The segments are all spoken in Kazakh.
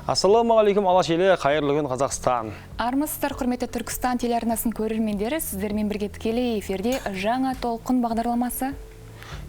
Ассалаумағалейкум, Алаш елі, қайырлы күн Қазақстан. Армысыздар, құрметті Түркістан телеарнасын көрермендері, сіздермен бірге тікелей эфирде жаңа толқын бағдарламасы.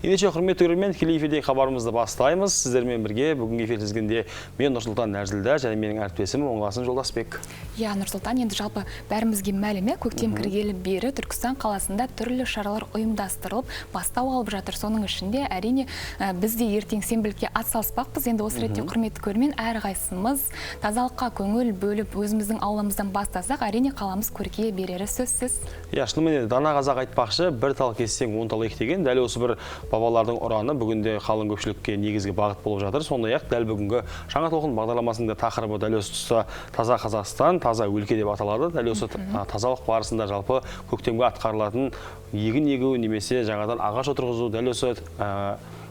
Ендеше құрметті көрермен, тікелей эфирдегі хабарымызды бастаймыз. Сіздермен бірге бүгінгі эфир тізгінде мен Нұрсұлтан Нәзілда және менің әріптесім Оңғасын Жолдасбек. Я, Нұрсұлтан, енді жалпы бәрімізге мәлім, көктем кіргелі бері Түркістан қаласында түрлі шаралар ұйымдастырылып, бастау алып жатыр. Соның ішінде әрине біз де ертең сенбілікке атсалыспақпыз. Енді осы ретте құрметті көрермен, әрқайсымыз тазалыққа көңіл бөліп, өзіміздің ауламыздан бастасақ, әрине қаламыз көркейе берері сөзсіз. Я, шынымен дана қазақ айтпақшы, бір тал кессең 10 тал ек деген, дәл осы бір бабалардың ұраны бүгінде қалың көпшілікке негізгі бағыт болып жатыр. Сондай-ақ дәл бүгінгі жаңа толқын бағдарламасының тақырыбы дәл осы тұста таза Қазақстан, таза өлке деп аталады. Дәл осы тазалық барысында жалпы көктемге атқарылатын егін егу немесе жаңадан ағаш отырғызу дәл осы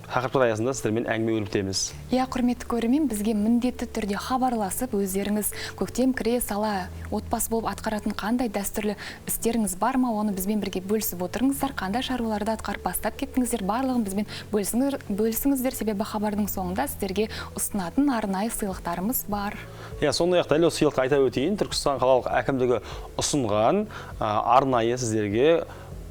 тақырыптар аясында сіздермен әңгіме өрбітеміз. Я, құрметті көрермен, бізге міндетті түрде хабарласып, өздеріңіз көктем кіре сала отбасы болып атқаратын қандай дәстүрлі істеріңіз бар ма, оны бізбен бірге бөлісіп отырыңыздар. Қандай шаруаларды атқарып бастап кеттіңіздер, барлығын бізбен бөлісіңіздер, себебі хабардың соңында сіздерге ұсынатын арнайы сыйлықтарымыз бар. Я, сондай-ақ дәл осы сыйлықты айта өтейін. Түркістан қалалық әкімдігі ұсынған арнайы сіздерге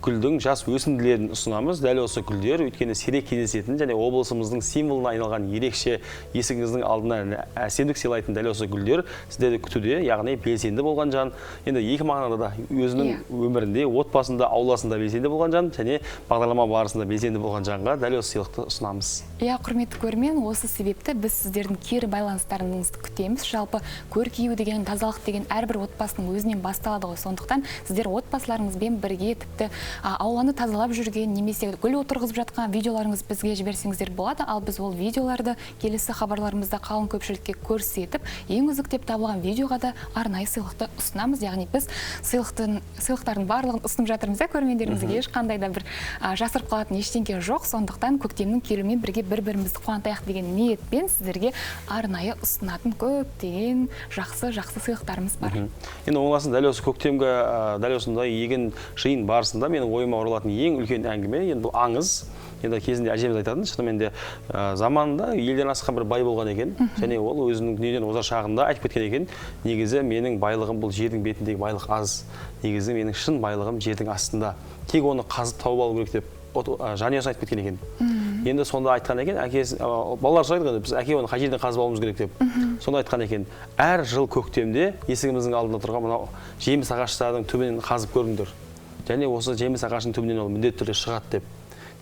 гүлдің жас өсінділерін ұсынамыз. Дәл осы гүлдер өйткені сирек кездесетін және облысымыздың символына айналған ерекше есігіңіздің алдына әсемдік сыйлайтын дәл осы гүлдер сіздерді күтуде, яғни белсенді болған жан. Енді екі мағынада да өзінің өмірінде, отбасында, ауласында белсенді болған жан және бағдарлама барысында белсенді болған жанға дәл осы сыйлықты ұсынамыз. Я, құрметті көрермен, осы себепті біз сіздердің кері байланыстарыңызды күтеміз. Жалпы көркею деген, тазалық деген әрбір отбасының өзінен басталады ғой. Сондықтан сіздер отбасыларыңызбен бірге тіпті ауланы тазалап жүрген немесе гүл отырғызып жатқан видеоларыңыз бізге жіберсеңіздер болады. Ал біз ол видеоларды келесі хабарларымызда қалың көпшілікке көрсетіп, ең үздік деп табылған видеоға да арнайы сыйлықты ұсынамыз. Яғни біз сыйлықтардың барлығын ұсынып жатырмыз, көрермендерімізге ешқандай да бір жасырып қалатын ештеңе жоқ. Сондықтан көктемнің келуімен бірге бір-бірімізді қуантайық деген ниетпен сіздерге арнайы ұсынатын көптеген жақсы сыйлықтарымыз бар. Енді оңасын дәл осы көктемгі дәл осындай егін жиын барысында менің ойыма оралатын ең үлкен әңгіме, енді бұл аңыз. Енді кезінде әжеміз айтатын, шынымен де заманында елден асқан бір бай болған екен, және ол өзінің дүниеден озар шағында айтып кеткен екен, негізі менің байлығым бұл жердің бетіндегі байлық аз, негізі менің шын байлығым жердің астында, тек оны қазып тауып алу керек деп жанұясын айтып кеткен екен. Енді сонда айтқан екен, әкесі, балалар сұрайды, біз әке оны қай жерден қазып алуымыз керек деп. Сонда айтқан екен, әр жыл көктемде есігіміздің алдында тұрған мынау жеміс ағаштардың түбінен қазып көріңдер. Және осы жеміс ағашының түбінен ол міндетті түрде шығады деп.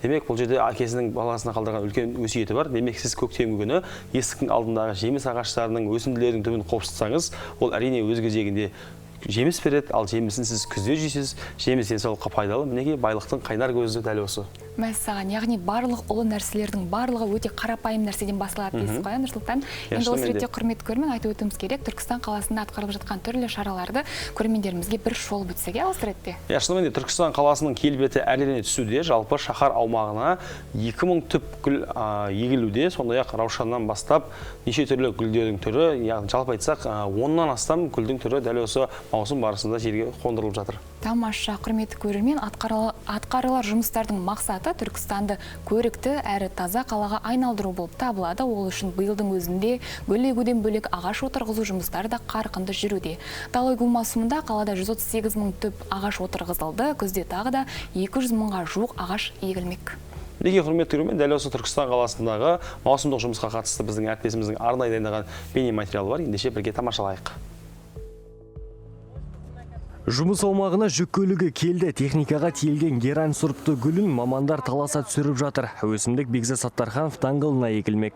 Демек, бұл жерде әкесінің баласына қалдырған үлкен өсиеті бар. Демек, сіз көктемгі күні есіктің алдындағы жеміс ағаштарының өсінділердің түбін қопсытсаңыз, ол әрине өз кезегінде жеміс береді, ал жемісін сіз күзде жейсіз, жеміс денсаулыққа пайдалы. Мінекей байлықтың қайнар көзі дәл осы. Мәссаған, яғни барлық ұлы нәрселердің барлығы өте қарапайым нәрседен басталады дейсіз ғой, Нұрсұлтан. Енді осы ретте құрметті көрермен, айтып өтуіміз керек, Түркістан қаласында атқарылып жатқан түрлі шараларды көрермендерімізге бір шолып өтсек, осы ретте. Шынымен де Түркістан қаласының келбеті әрлене түсуде, жалпы шаһар аумағына 2000 түп гүл егілуде, сондай-ақ раушаннан бастап неше түрлі гүлдердің түрі, яғни жалпы айтсақ, 10-нан астам гүлдің түрі дәл осы маусым барысында жерге қондырылып жатыр. Тамаша, құрметті көрермен, атқарылар жұмыстардың мақсаты Түркістанды көрікті әрі таза қалаға айналдыру болып табылады. Ол үшін биылдың өзінде гүл егуден бөлек ағаш отырғызу жұмыстары да қарқынды жүруде. Дала егу маусымында қалада 138 мың түп ағаш отырғызылды, күзде тағы да 200 мыңға жуық ағаш егілмек. Неге құрметті көрермен, дәл осы Түркістан қаласындағы маусымдық жұмысқа қатысты біздің әріптесіміздің арнайы дайындаған бейнематериалы бар. Ендеше бірге тамашалайық. Жұмыс аумағына жүк көлігі келді. Техникаға тиелген герань сұрыпты гүлін мамандар таласа түсіріп жатыр. Өсімдік Бекзат Саттарханов даңғылына егілмек.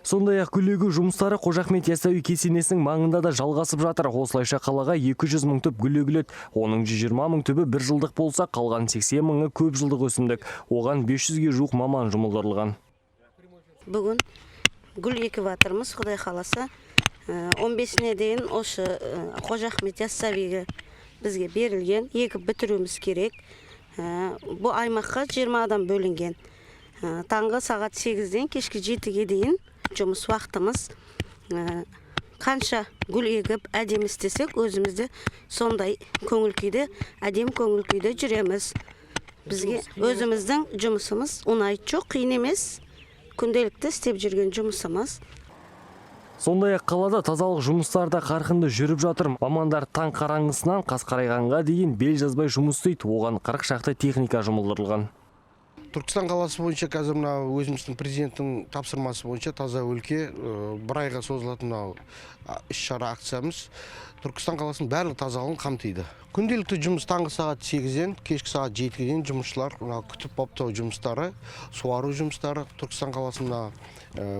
Сондай-ақ гүл егу жұмыстары Қожа Ахмет Яссауи кесенесінің маңында да жалғасып жатыр. Осылайша қалаға 200 мың түп гүл егіледі. Оның 120 мың түбі бір жылдық болса, қалған 80 мыңы көп жылдық өсімдік. Оған 500-ге жуық маман жұмылдырылған. Бүгін гүл егіп жатырмыз, Құдай қаласа. 15-не дейін осы Қожа Ахмет Яссауиге бізге берілген, егіп бітіруіміз керек. Бұл аймаққа 20 адам бөлінген. Таңғы сағат 8-ден кешкі 7-ге дейін жұмыс уақытымыз. Қанша гүл егіп әдемі істесек, өзімізде сондай көңіл күйде, әдем көңіл күйде жүреміз. бізге өзіміздің жұмысымыз оңай жоқ, қиын емес. Күнделікті істеп жүрген жұмысымыз. Сондай-ақ қалада тазалық жұмыстары да қарқынды жүріп жатыр. Мамандар таң қараңғысынан қас қарайғанға дейін бел жазбай жұмыс істейді. Оған 40 шақты техника жұмылдырылған. Түркістан қаласы бойынша қазір мына өзіміздің президенттің тапсырмасы бойынша таза өлке бір айға созылатын іс-шара акциямыз Түркістан қаласының барлық тазалығын қамтиды. Күнделікті жұмыс таңғы сағат 8-ден кешкі сағат 7-ге дейін жұмысшылар күтіп баптау жұмыстары, суару жұмыстары, Түркістан қаласында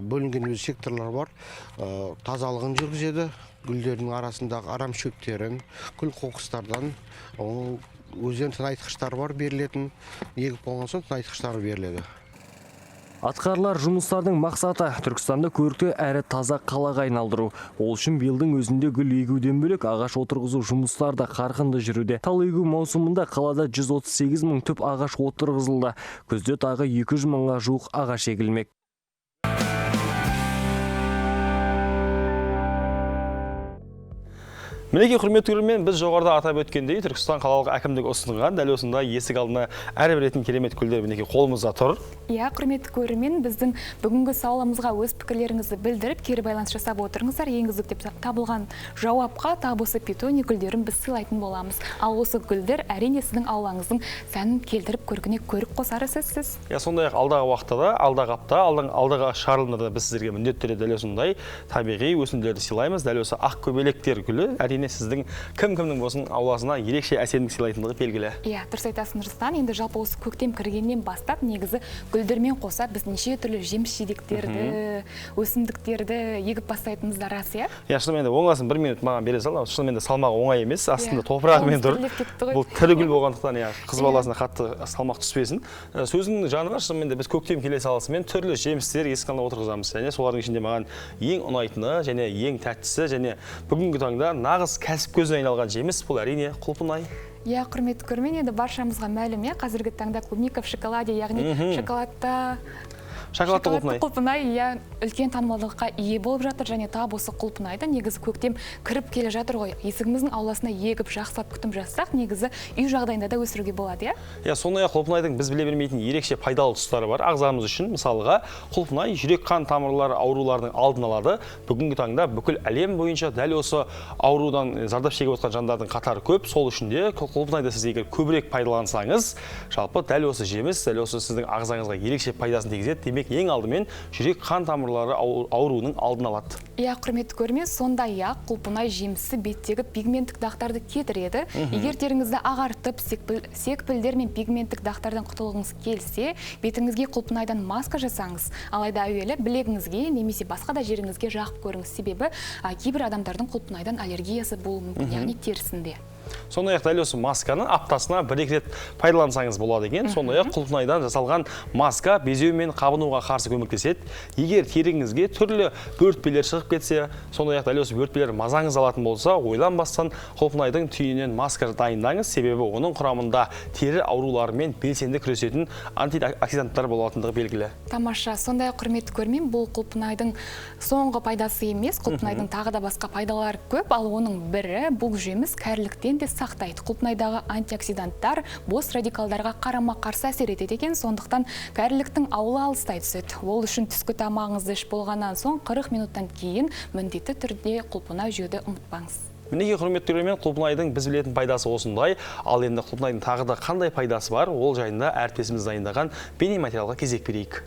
бөлінген өз секторлар бар, тазалығын жүргізеді. Гүлдердің арасындағы арам шөптерін, күл қоқыстардан, өздерін тыңайтқыштар бар берілетін, егіп болған соң тыңайтқыштар беріледі. Атқарылар жұмыстардың мақсаты Түркістанды көрікті әрі таза қалаға айналдыру. Ол үшін биылдың өзінде гүл егуден бөлек ағаш отырғызу жұмыстары да қарқынды жүруде. Тал егу маусымында қалада 138 мың түп ағаш отырғызылды. Күзде тағы 200 мыңға жуық ағаш егілмек. Мінеке құрметті көрермен, біз жоғарыда атап өткендей Түркістан қалалық әкімдігі ұсынған дәл осындай есік алдына әрі беретін керемет гүлдер мінеке қолымызда тұр. Иә, құрметті көрермен, біздің бүгінгі сауалымызға өз пікірлеріңізді білдіріп, кері байланыс жасап отырыңыздар. Ең үздік деп табылған жауапқа тап осы петуния гүлдерін біз сыйлайтын боламыз. Ал осы гүлдер әрине сіздің аулаңыздың сәнін келтіріп көркіне көрік қосары сөзсіз. Иә, сондай-ақ алдағы уақытта да, алдағы апта, алдағы шығарылымда да біз сіздерге міндетті түрде дәл осындай табиғи өсімдерді сыйлаймыз. Дәл осы ақ көбелектер гүлі әрине сіздің кім-кімнің болсын ауласына ерекше әсемдік сыйлайтындығы белгілі. Иә, дұрыс айтасың Рустам. Енді жалпы осы көктем кіргеннен бастап негізі гүлдермен қоса біз неше түрлі жеміс-жидектерді, өсімдіктерді егіп бастайтынымыз да рас, иә? Иә, шынымен де оңасын 1 минут маған бере сал. Шынымен де салмағы оңай емес, астында топырағымен тұр. Бұл тірі гүл болғандықтан, иә, қыз баласына қатты салмақ түспесін. Сөзінің жаны бар, шынымен де біз көктем келе салысымен түрлі жемістер есік алдына отырғызамыз. Және солардың ішінде маған ең ұнайтыны және ең тәттісі және бүгінгі таңда нағыз кәсіп көзіне айналған жеміс бұл әрине құлпынай. Иә, құрметті көрермен, енді баршамызға мәлім, қазіргі таңда клубника в шоколаде, яғни шоколадты құлпынай үлкен танымалдылыққа ие болып жатыр, және тап осы құлпынайды негізі көктем кіріп келе жатыр ғой. Есігіміздің ауласына егіп жақсылап күтім жасақ, негізі үй жағдайында да өсіруге болады, иә? Иә, сондай-ақ құлпынайдың біз біле бермейтін ерекше пайдалы тұстары бар. Ағзамыз үшін, мысалға, құлпынай жүрек қан тамырлары аурулардың алдын алады. Бүгінгі таңда бүкіл әлем бойынша дәл осы аурудан зардап шегіп отқан жандардың қатары көп. Сол үшін де құлпынайды сіз егер көбірек пайдалансаңыз, жалпы дәл осы жеміс, дәл осы сіздің ағзаңызға ерекше пайдасын тигізеді. Ең алдымен жүрек қан тамырлары ауруының алдын алады. Иә, құрметті көрермен, сондай-ақ құлпынай жемісі беттегі пигменттік дақтарды кетіреді. Егер теріңізді ағартып, секпілдер мен пигменттік дақтардан құтылғыңыз келсе, бетіңізге құлпынайдан маска жасаңыз. Алайда әуелі білегіңізге немесе басқа да жеріңізге жағып көріңіз. Себебі кейбір адамдардың құлпынайдан аллергиясы болуы мүмкін, яғни терісінде. Сондай-ақ дәл осы масканы аптасына 1-2 рет пайдалансаңыз болады екен. Сондай-ақ құлпынайдан жасалған маска безеу мен қабынуға қарсы көмектеседі. Егер теріңізге түрлі бөртпелер шығып кетсе, сондай-ақ дәл осы бөртпелер мазаңыз алатын болса, ойланбастан құлпынайдың түйінен маска дайындаңыз, себебі оның құрамында тері ауруларымен белсенді күресетін антиоксиданттар болатындығы белгілі. Тамаша. Сондай-ақ құрметті көрермен, бұл құлпынайдың соңғы пайдасы емес, құлпынайдың тағы да басқа пайдалары көп, ал оның бірі бұл жеміс кәріліктен де сақтайды. Құлпынайдағы антиоксиданттар бос радикалдарға қарама-қарсы әсер етеді екен, сондықтан кәріліктің ауылы алыстай түседі. Ол үшін түскі тамағыңызды іш болғаннан соң 40 минуттан кейін міндетті түрде құлпынай жеуді ұмытпаңыз. Мінеке құрметті көрермен, құлпынайдың біз білетін пайдасы осындай. Ал енді құлпынайдың тағы да қандай пайдасы бар, ол жайында әріптесіміз дайындаған бейнематериалға кезек берейік.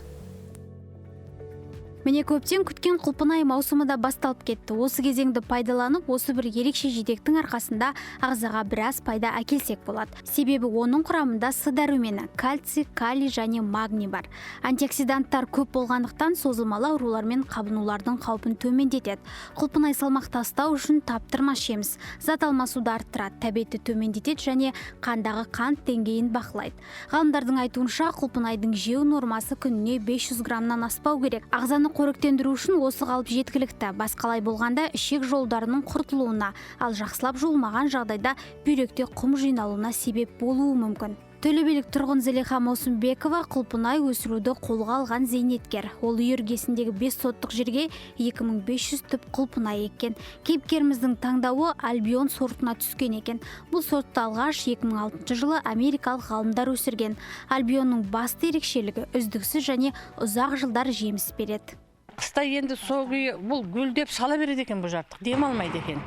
Міне көптен күткен құлпынай маусымы да басталып кетті. Осы кезеңді пайдаланып, осы бір ерекше жидектің арқасында ағзаға біраз пайда әкелсек болады. Себебі оның құрамында С дәрумені, кальций, калий және магний бар. Антиоксиданттар көп болғандықтан созылмалы аурулар мен қабынулардың қаупін төмендетеді. Құлпынай салмақ тастау үшін таптырмас жеміс. Зат алмасуды арттырады, тәбетті төмендетеді және қандағы қант деңгейін бақылайды. Ғалымдардың айтуынша, құлпынайдың жеу нормасы күніне 500 граммнан аспау керек. Ағзаны қоректендіру үшін осы қалып жеткілікті. Басқалай болғанда ішек жолдарының құртылуына, ал жақсылап жуылмаған жағдайда бүйректе құм жиналуына себеп болуы мүмкін. Төлебелік тұрғын Зелиха Маусымбекова құлпынай өсіруді қолға алған зейнеткер. Ол үй іргесіндегі 5 соттық жерге 2500 түп құлпынай еккен. Кейіпкеріміздің таңдауы альбион сортына түскен екен. Бұл сортты алғаш 2006 жылы америкалық ғалымдар өсірген. Альбионның басты ерекшелігі үздіксіз және ұзақ жылдар жеміс береді. Қыста енді соғы бұл гүлдеп сала береді екен, бұл жартық демалмайды екен.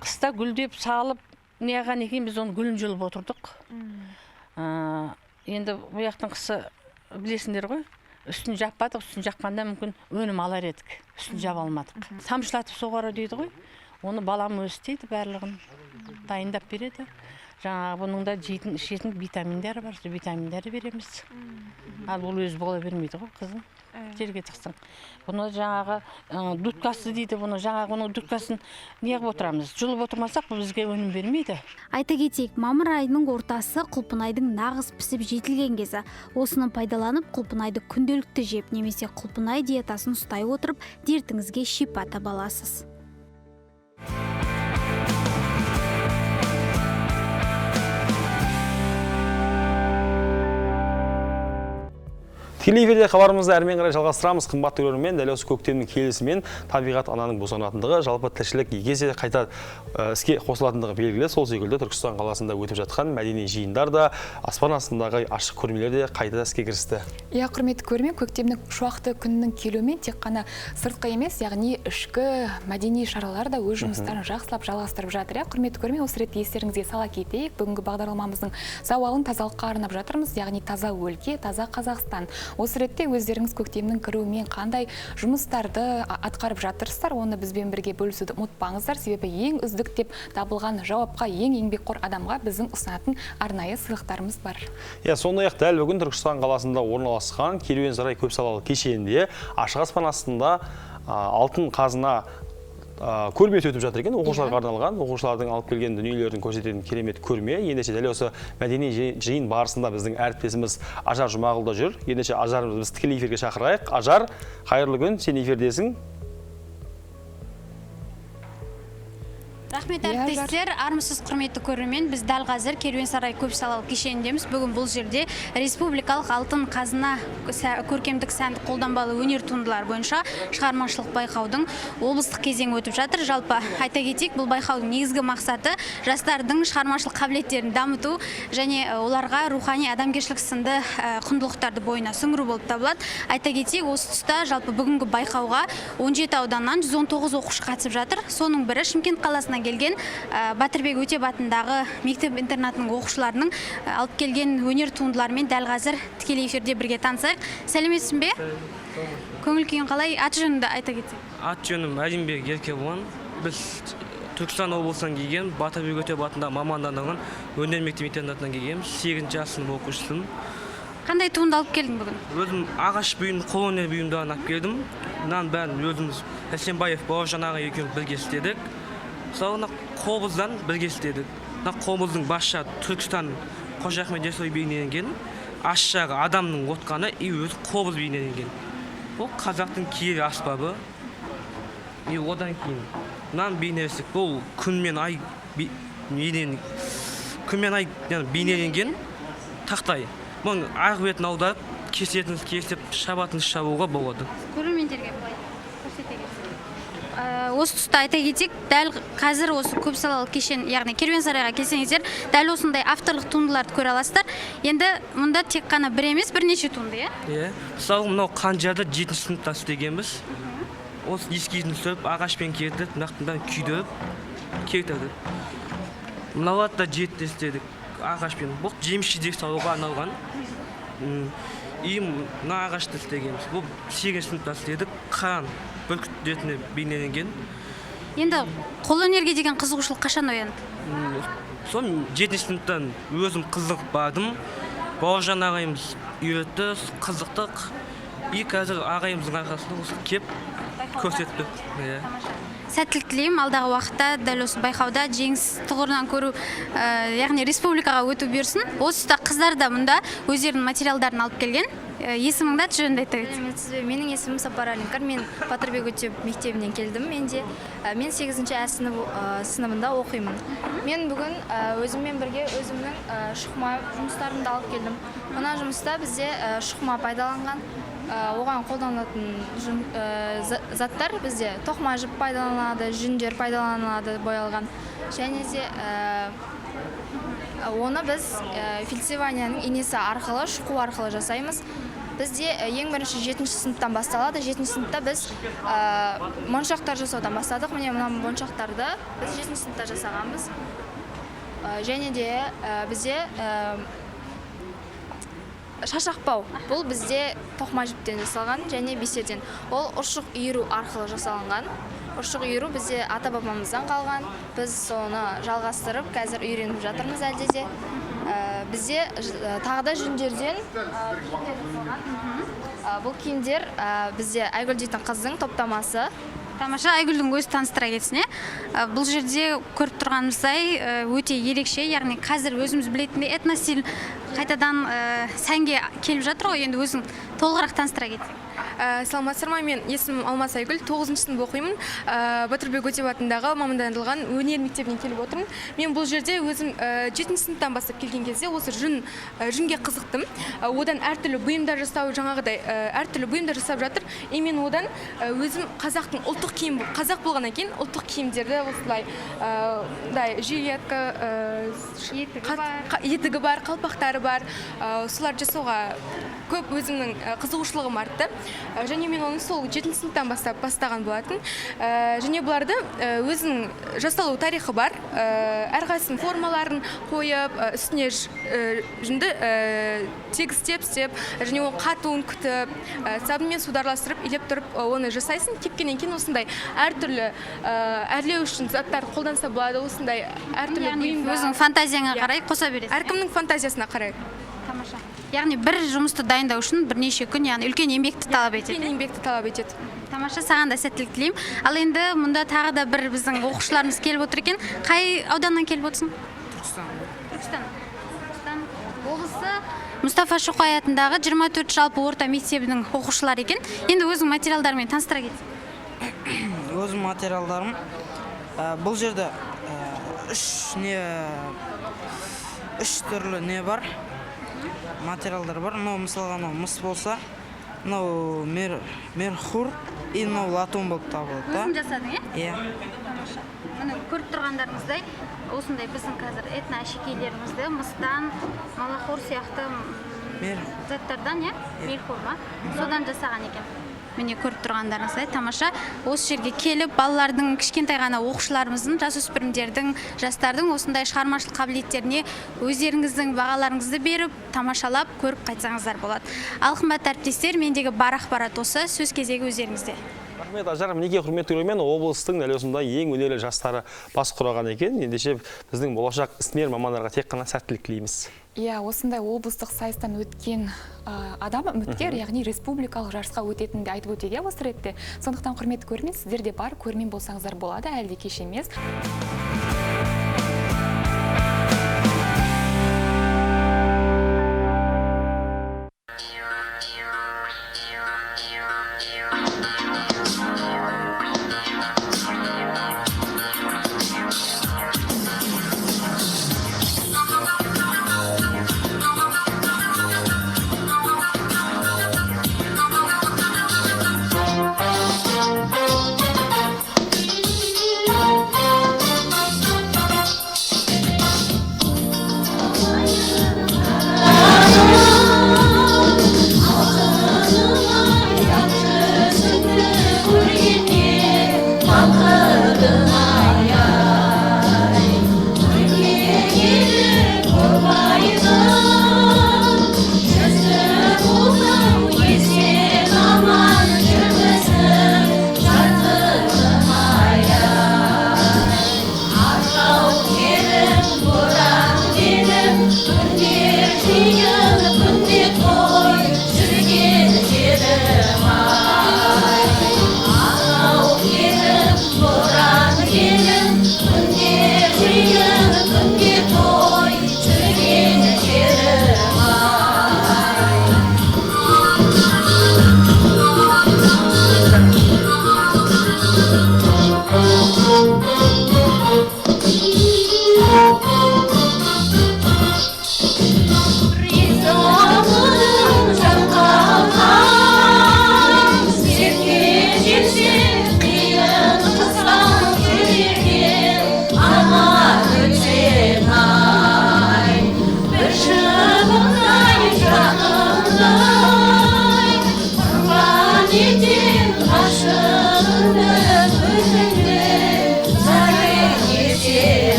Қыста гүлдеп салып неған екен, біз оны гүлін жұлып отырдық. Енді бұяқтың қысы білесіңдер ғой, үстін жаппадық, үстін жаққанда мүмкін өнім алар едік, үстін жап алмадық. Тамшылатып соғары дейді ғой, оны балам өзі істейді, барлығын дайындап береді. Жаңағы бұның да жейтін ішетін витаминдері бар, витаминдері береміз. Ал бұл өзі бола бермейді ғой, қызым. Жерге тықсың. Бұны жаңағы дұткасы дейді, бұны жаңағы оның дұткасын неғып отырамыз? Жұлып отырмасақ, бұл бізге өнім бермейді. Айта кетейік, мамыр айының ортасы құлпынайдың нағыз пісіп жетілген кезі. Осыны пайдаланып, құлпынайды күнделікті жеп, немесе құлпынай диетасын ұстай отырып, дертіңізге шипа таба аласыз. Тікелей эфирде хабарымызды әрмен қарай жалғастырамыз. Қымбатты көрермен, дәл осы көктемнің келісімен табиғат ананың босанатындығы, жалпы тіршілік егесе қайта іске қосылатындығы белгілі. Сол секілді Түркістан қаласында өтіп жатқан мәдени жиындар да, аспан астындағы ашық көрмелер де қайта іске кірісті. Иә, құрметті көрермен, көктемнің шуақты күнінің келуімен тек қана сыртқы емес, яғни ішкі мәдени шаралар да өз жұмыстарын жақсылап жалғастырып жатыр. Құрметті көрермен, осы ретте естеріңізге сала кетейік. Бүгінгі бағдарламамыздың зауалын тазалыққа арнап жатырмыз, яғни таза өлке, таза Қазақстан. Осы ретте өздеріңіз көктемнің кіруімен қандай жұмыстарды атқарып жатырсыздар, оны бізбен бірге бөлісуді ұмытпаңыздар. Себебі ең үздік деп табылған жауапқа, ең еңбекқор адамға біздің ұсынатын арнайы сыйлықтарымыз бар. Сондай-ақ дәл бүгін Түркістан қаласында орналасқан Керуен сарай көпсалалы кешенінде ашық аспан астында алтын қазына көрме өтіп жатыр екен. Оқушыларға арналған, оқушылардың алып келген дүниелерін көрсететін керемет көрме. Ендеше дәл осы мәдени жиын барысында біздің әріптесіміз Ажар Жұмағұлда жүр. Ендеше Ажарымызды біз тікелей эфирге шақырайық. Ажар, қайырлы күн, сен эфирдесің. Рахмет әріптестер, армысыз құрметті көрермен, біз дәл қазір Керуен сарай көпсалалы кешеніндеміз. Бүгін бұл жерде республикалық алтын қазына көркемдік сәндік қолданбалы өнер туындылар бойынша шығармашылық байқаудың облыстық кезеңі өтіп жатыр. Жалпы айта кетейік, бұл байқаудың негізгі мақсаты жастардың шығармашылық қабілеттерін дамыту және оларға рухани адамгершілік сынды құндылықтарды бойына сіңіру болып табылады. Айта кетейік, осы тұста жалпы бүгінгі байқауға 17 ауданнан 119 оқушы қатысып жатыр. Соның бірі Шымкент қаласына келген Батырбек Өтеп атындағы мектеп-интернатының оқушыларының алып келген өнер туындыларымен дәл қазір тікелей эфирде бірге танысайық. Сәлеметсің бе? Көңіл күйің қалай? Аты жөніңді айта кетсең. Аты жөнім Әлімбек Еркебұлан. Біз Түркістан облысынан келген, Батырбек Өтеп атындағы мамандандырылған өнер мектеп-интернатынан келген 8-ші сынып оқушысымын. Қандай туынды алып келдің бүгін? Өзім ағаш бұйым, қолөнер бұйымдарын алып келдім. Мынаны бәрін өзіміз Әсенбаев Бауыржан аға екеуміз бірге істедік. Мысалы қобыздан бірге істедік. Қобыздың басша Түркістан Қожа Ахмет Яссауи бейнеленген, аш жағы адамның отқаны, өзі қобыз бейнеленген. Бұл қазақтың киелі аспабы. Одан кейін мынаны бейнелесек, бұл күн мен ай бейнеленген тақтай. Бұның ақ бетін аударып, кесетіңіз кесіп, шабатыңыз шабуға болады. Көрермендерге былай көрсете кетсең. Осы тұста айта кетейік, дәл қазір осы көпсалалы кешен, яғни Керуен сарайға келсеңіздер, дәл осындай авторлық туындыларды көре аласыздар. Енді мұнда тек қана бір емес, бірнеше туынды, иә? Мысалы, мынау қанжарды 7-ші сыныпта істегенбіз. Осы ескизін түсіріп, ағашпен кердік, мынақтан күйдіріп, кертірдік. Мыналарды да 7-те істедік, ағашпен. Бұл жеміс-жидек салуға арналған. Мына ағашты істегенбіз. Бұл 8-ші сыныпта істедік, қаран бүркіт ретінде бейнеленген. Енді қолөнерге деген қызығушылық қашан оянды? Сол 7-ші сыныптан өзім қызығып бардым. Бауыржан ағайымыз үйретті, қызықтық. Қазір ағайымыздың арқасында кеп көрсеттік. сәттілік тілеймін. Алдағы уақытта дәл осы байқауда жеңіс тұғырынан көру, яғни республикаға өту берсін. Осы тұста қыздар да мұнда өздерінің материалдарын алып келген. Есіміңді аты жөніңді айта кетсеңіз. Менің есімім Сапар Алинкар. Мен Батырбек Өтеп мектебінен келдім. Мен 8-ші сыныбында оқимын. Мен бүгін өзіммен бірге өзімнің шұқма жұмыстарымды алып келдім. Мына жұмыста бізде шұқма пайдаланған, оған қолданылатын заттар бізде тоқыма жіп пайдаланылады, жүндер пайдаланылады боялған. Және де оны біз фильцеванияның инесі арқылы, шұқу арқылы жасаймыз. Бізде ең бірінші 7-ші сыныптан басталады. 7-ші сыныпта біз моншақтар жасаудан бастадық. Міне мына моншақтарды біз 7-ші сыныпта жасағанбыз. Және де бізде шашақпау. Бұл бізде тоқыма жіптен жасалған және бисерден. Ол ұршық үйіру арқылы жасалынған. Ұршық үйіру бізде ата-бабамыздан қалған. Біз соны жалғастырып, қазір үйреніп жатырмыз әлде де. Бізде тағы да жүндерден бұл киімдер бізде Айгүл дейтін қыздың топтамасы. Тамаша, Айгүлдің өзі таныстыра кетсін. Бұл жерде көріп тұрғанымыздай өте ерекше, яғни қазір өзіміз білетіндей этностиль қайтадан сәнге келіп жатыр ғой. Енді өзің толығырақ таныстыра кетсең. Саламатсыздар ма? Мен есімім Алмас Айгүл, 9-ші сынып оқимын. Батырбек Өтеп атындағы мамандандырылған өнер мектебінен келіп отырмын. Мен бұл жерде өзім 7-ші сыныптан бастап келген кезде осы жүнге қызықтым. Одан әртүрлі бұйымдар жасау, жаңағыдай әртүрлі бұйымдар жасап жатыр. Мен одан өзім қазақтың ұлттық киім, қазақ болғаннан кейін ұлттық киімдерді осылай жилетка, етігі бар, қалпақтары бар, солар жасауға көп өзімнің қызығушылығым артты. Және мен оны сол 7-ші сыныптан бастаған болатын. Және бұларды өзінің жасалу тарихы бар. Әрқайсының формаларын қойып, үстіне жүнді тегістеп, және ол қатуын күтіп, сабынмен суды илеп тұрып, оны жасайсың. Кепкеннен кейін осындай әртүрлі әрлеу үшін заттар қолданса болады. Осындай әртүрлі бұйымдар. Өзің фантазияңа қарай қоса бересің. Әркімнің фантазиясына қарай. Тамаша. Яғни бір жұмысты дайындау үшін бірнеше күн, яғни үлкен еңбекті талап етеді. Үлкен еңбекті талап етеді. Тамаша, саған да сәттілік тілеймін. Ал енді мұнда тағы да бір біздің оқушыларымыз келіп отыр екен. Қай ауданнан келіп отырсың? Түркістан облысы Мұстафа Шоқай атындағы 24 жалпы орта мектебінің оқушылары екен. Енді өзің материалдарымен таныстыра кетсең. Өзім материалдарым бұл жерде үш түрлі не бар, материалдар бар. Мысалға мыс болса, мерхур и латун болып табылады. Өзің жасадың, Иә. Міне көріп тұрғандарыңыздай, осындай біздің қазір этно әшекейлерімізді мыстан, малахор сияқты заттардан, мерхур ма? Содан жасаған екен. Міне көріп тұрғандарыңыздай, тамаша. Осы жерге келіп, балалардың, кішкентай ғана оқушыларымыздың, жасөспірімдердің, жастардың осындай шығармашылық қабілеттеріне өздеріңіздің бағаларыңызды беріп, тамашалап, көріп қайтсаңыздар болады. Ал қымбатты әріптестер, мендегі бар ақпарат осы, сөз кезегі өздеріңізде. Рахмет, Ажар. Мінекей құрметті көрермен, облыстың дәл осындай ең өнерлі жастары бас құраған екен. Ендеше біздің болашақ ісмер мамандарға тек қана сәттілік тілейміз. Иә, осындай облыстық сайыстан өткен адам үміткер, яғни республикалық жарысқа өтетінін де айтып өтеге осы ретте. Сондықтан құрметті көрермен, сіздер де бар көрермен болсаңыздар болады, әлде кеш емес.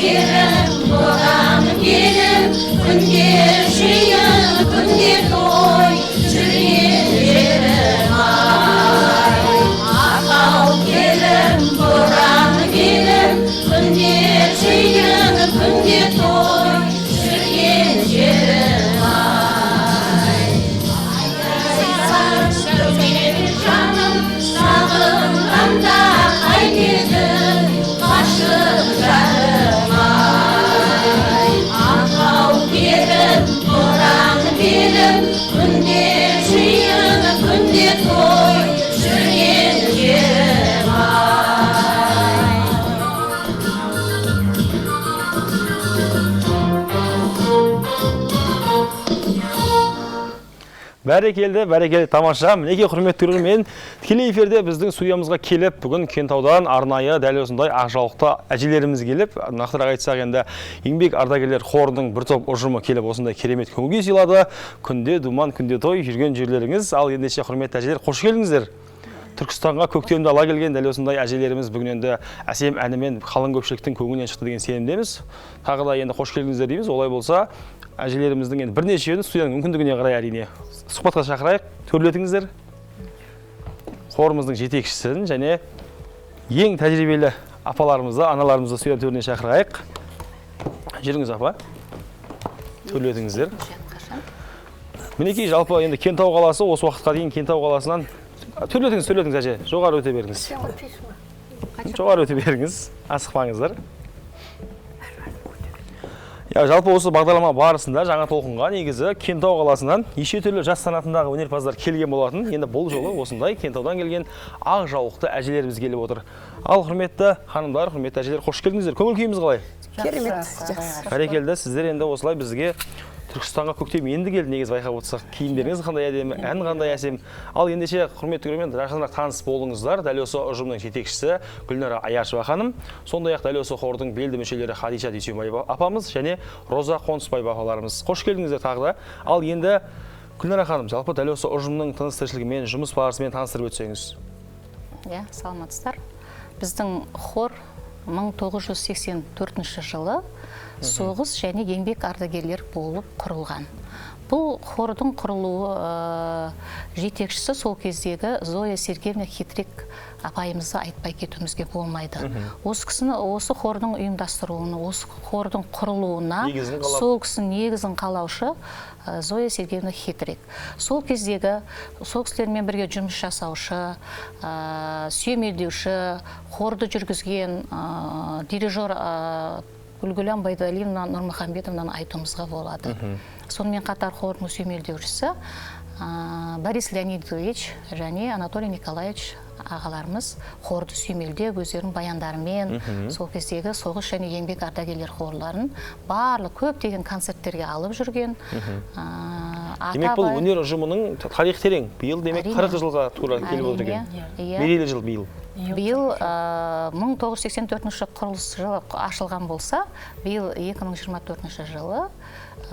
жерім, боран елім, күнде жиын, күнде той, жүрген жерім ай. Ақау келім, боран елім, күнде жиын, күнде той, жүрген жерім ай. Айдан шөлген жаным, сағынғанда қайтеді ғашық жарым ай. Ақау келім, боран белім, күнде жиын, күнде той, жүрген жерім ай. Бәрекелді, бәрекелді, тамаша. Мінекей құрметті көрермен, тікелей эфирде біздің студиямызға келіп, бүгін Кентаудан арнайы дәл осындай ақжалықты әжелеріміз келіп, нақтырақ айтсақ енді еңбек ардагерлер хорының бір топ ұжымы келіп осындай керемет көңіл күй сыйлады. Күнде думан, күнде той жүрген жерлеріңіз. Ал ендеше құрметті әжелер, қош келдіңіздер. Түркістанға көктемді ала келген дәл осындай әжелеріміз бүгін енді әсем әнімен қалың көпшіліктің көңілінен шықты деген сенімдеміз. Тағы да енді қош келдіңіздер дейміз. Олай болса, әжелеріміздің енді бірнешеуін студияның мүмкіндігіне қарай әрине сұхбатқа шақырайық. Төрлетіңіздер. Хорымыздың жетекшісін және ең тәжірибелі апаларымызды, аналарымызды студия төріне шақырайық. Жүріңіз апа. Төрлетіңіздер. Мінекей жалпы енді Кентау қаласы осы уақытқа дейін Кентау қаласынан төрлетіңіз әже. Жоғары өте беріңіз. Жоғары өте беріңіз. Асықпаңыздар. Жалпы осы бағдарлама барысында жаңа толқынға негізі Кентау қаласынан неше түрлі жас санатындағы өнерпаздар келген болатын. Енді бұл жолы осындай Кентаудан келген ақ жаулықты әжелеріміз келіп отыр. Ал құрметті ханымдар, құрметті әжелер, қош келдіңіздер. Көңіл күйіміз қалай? Керемет. Бәрекелді, сіздер енді осылай бізге Түркістанға көктем енді келді, негізі байқап отырсақ. Киімдеріңіз қандай әдемі, ән қандай әсем. Ал ендеше құрметті көрермен, жақынырақ таныс болыңыздар. Дәл осы ұжымның жетекшісі Гүлнара Аяшева ханым, сондай-ақ дәл осы хордың белді мүшелері Хадиша Дүйсенбаева апамыз және Роза Қонысбаева апаларымыз. Қош келдіңіздер тағы да. Ал енді Гүлнара ханым, жалпы дәл осы ұжымның тыныс-тіршілігімен, жұмыс барысымен таныстырып өтсеңіз. Саламатсыздар. Біздің хор 1984 жылы соғыс және еңбек ардагерлер болып құрылған. Бұл хордың құрылуы жетекшісі сол кездегі Зоя Сергеевна Хитрик апайымызды айтпай кетуімізге болмайды. Осы кісіні, осы хордың ұйымдастыруына, осы хордың құрылуына сол кісінің негізін қалаушы Зоя Сергеевна Хитрик. Сол кездегі сол кісілермен бірге жұмыс жасаушы, сүйемелдеуші, хорды жүргізген дирижер Гүлгүлан Байдалиевна Нұрмахамбетовнаны айтуымызға болады. Сонымен қатар хордың сүйемелдеушісі Борис Леонидович және Анатолий Николаевич ағаларымыз хорды сүйемелдеп, өздерінің баяндарымен сол кездегі соғыс және еңбек ардагерлер хорларын барлық көптеген концерттерге алып жүрген. Демек бұл өнер ұжымының тарих терең. Биыл демек 40 жылға тура келіп отыр екен. Мерейлі жыл биыл. Биыл 1984 құрылыс жылы ашылған болса, биыл 2024 жылы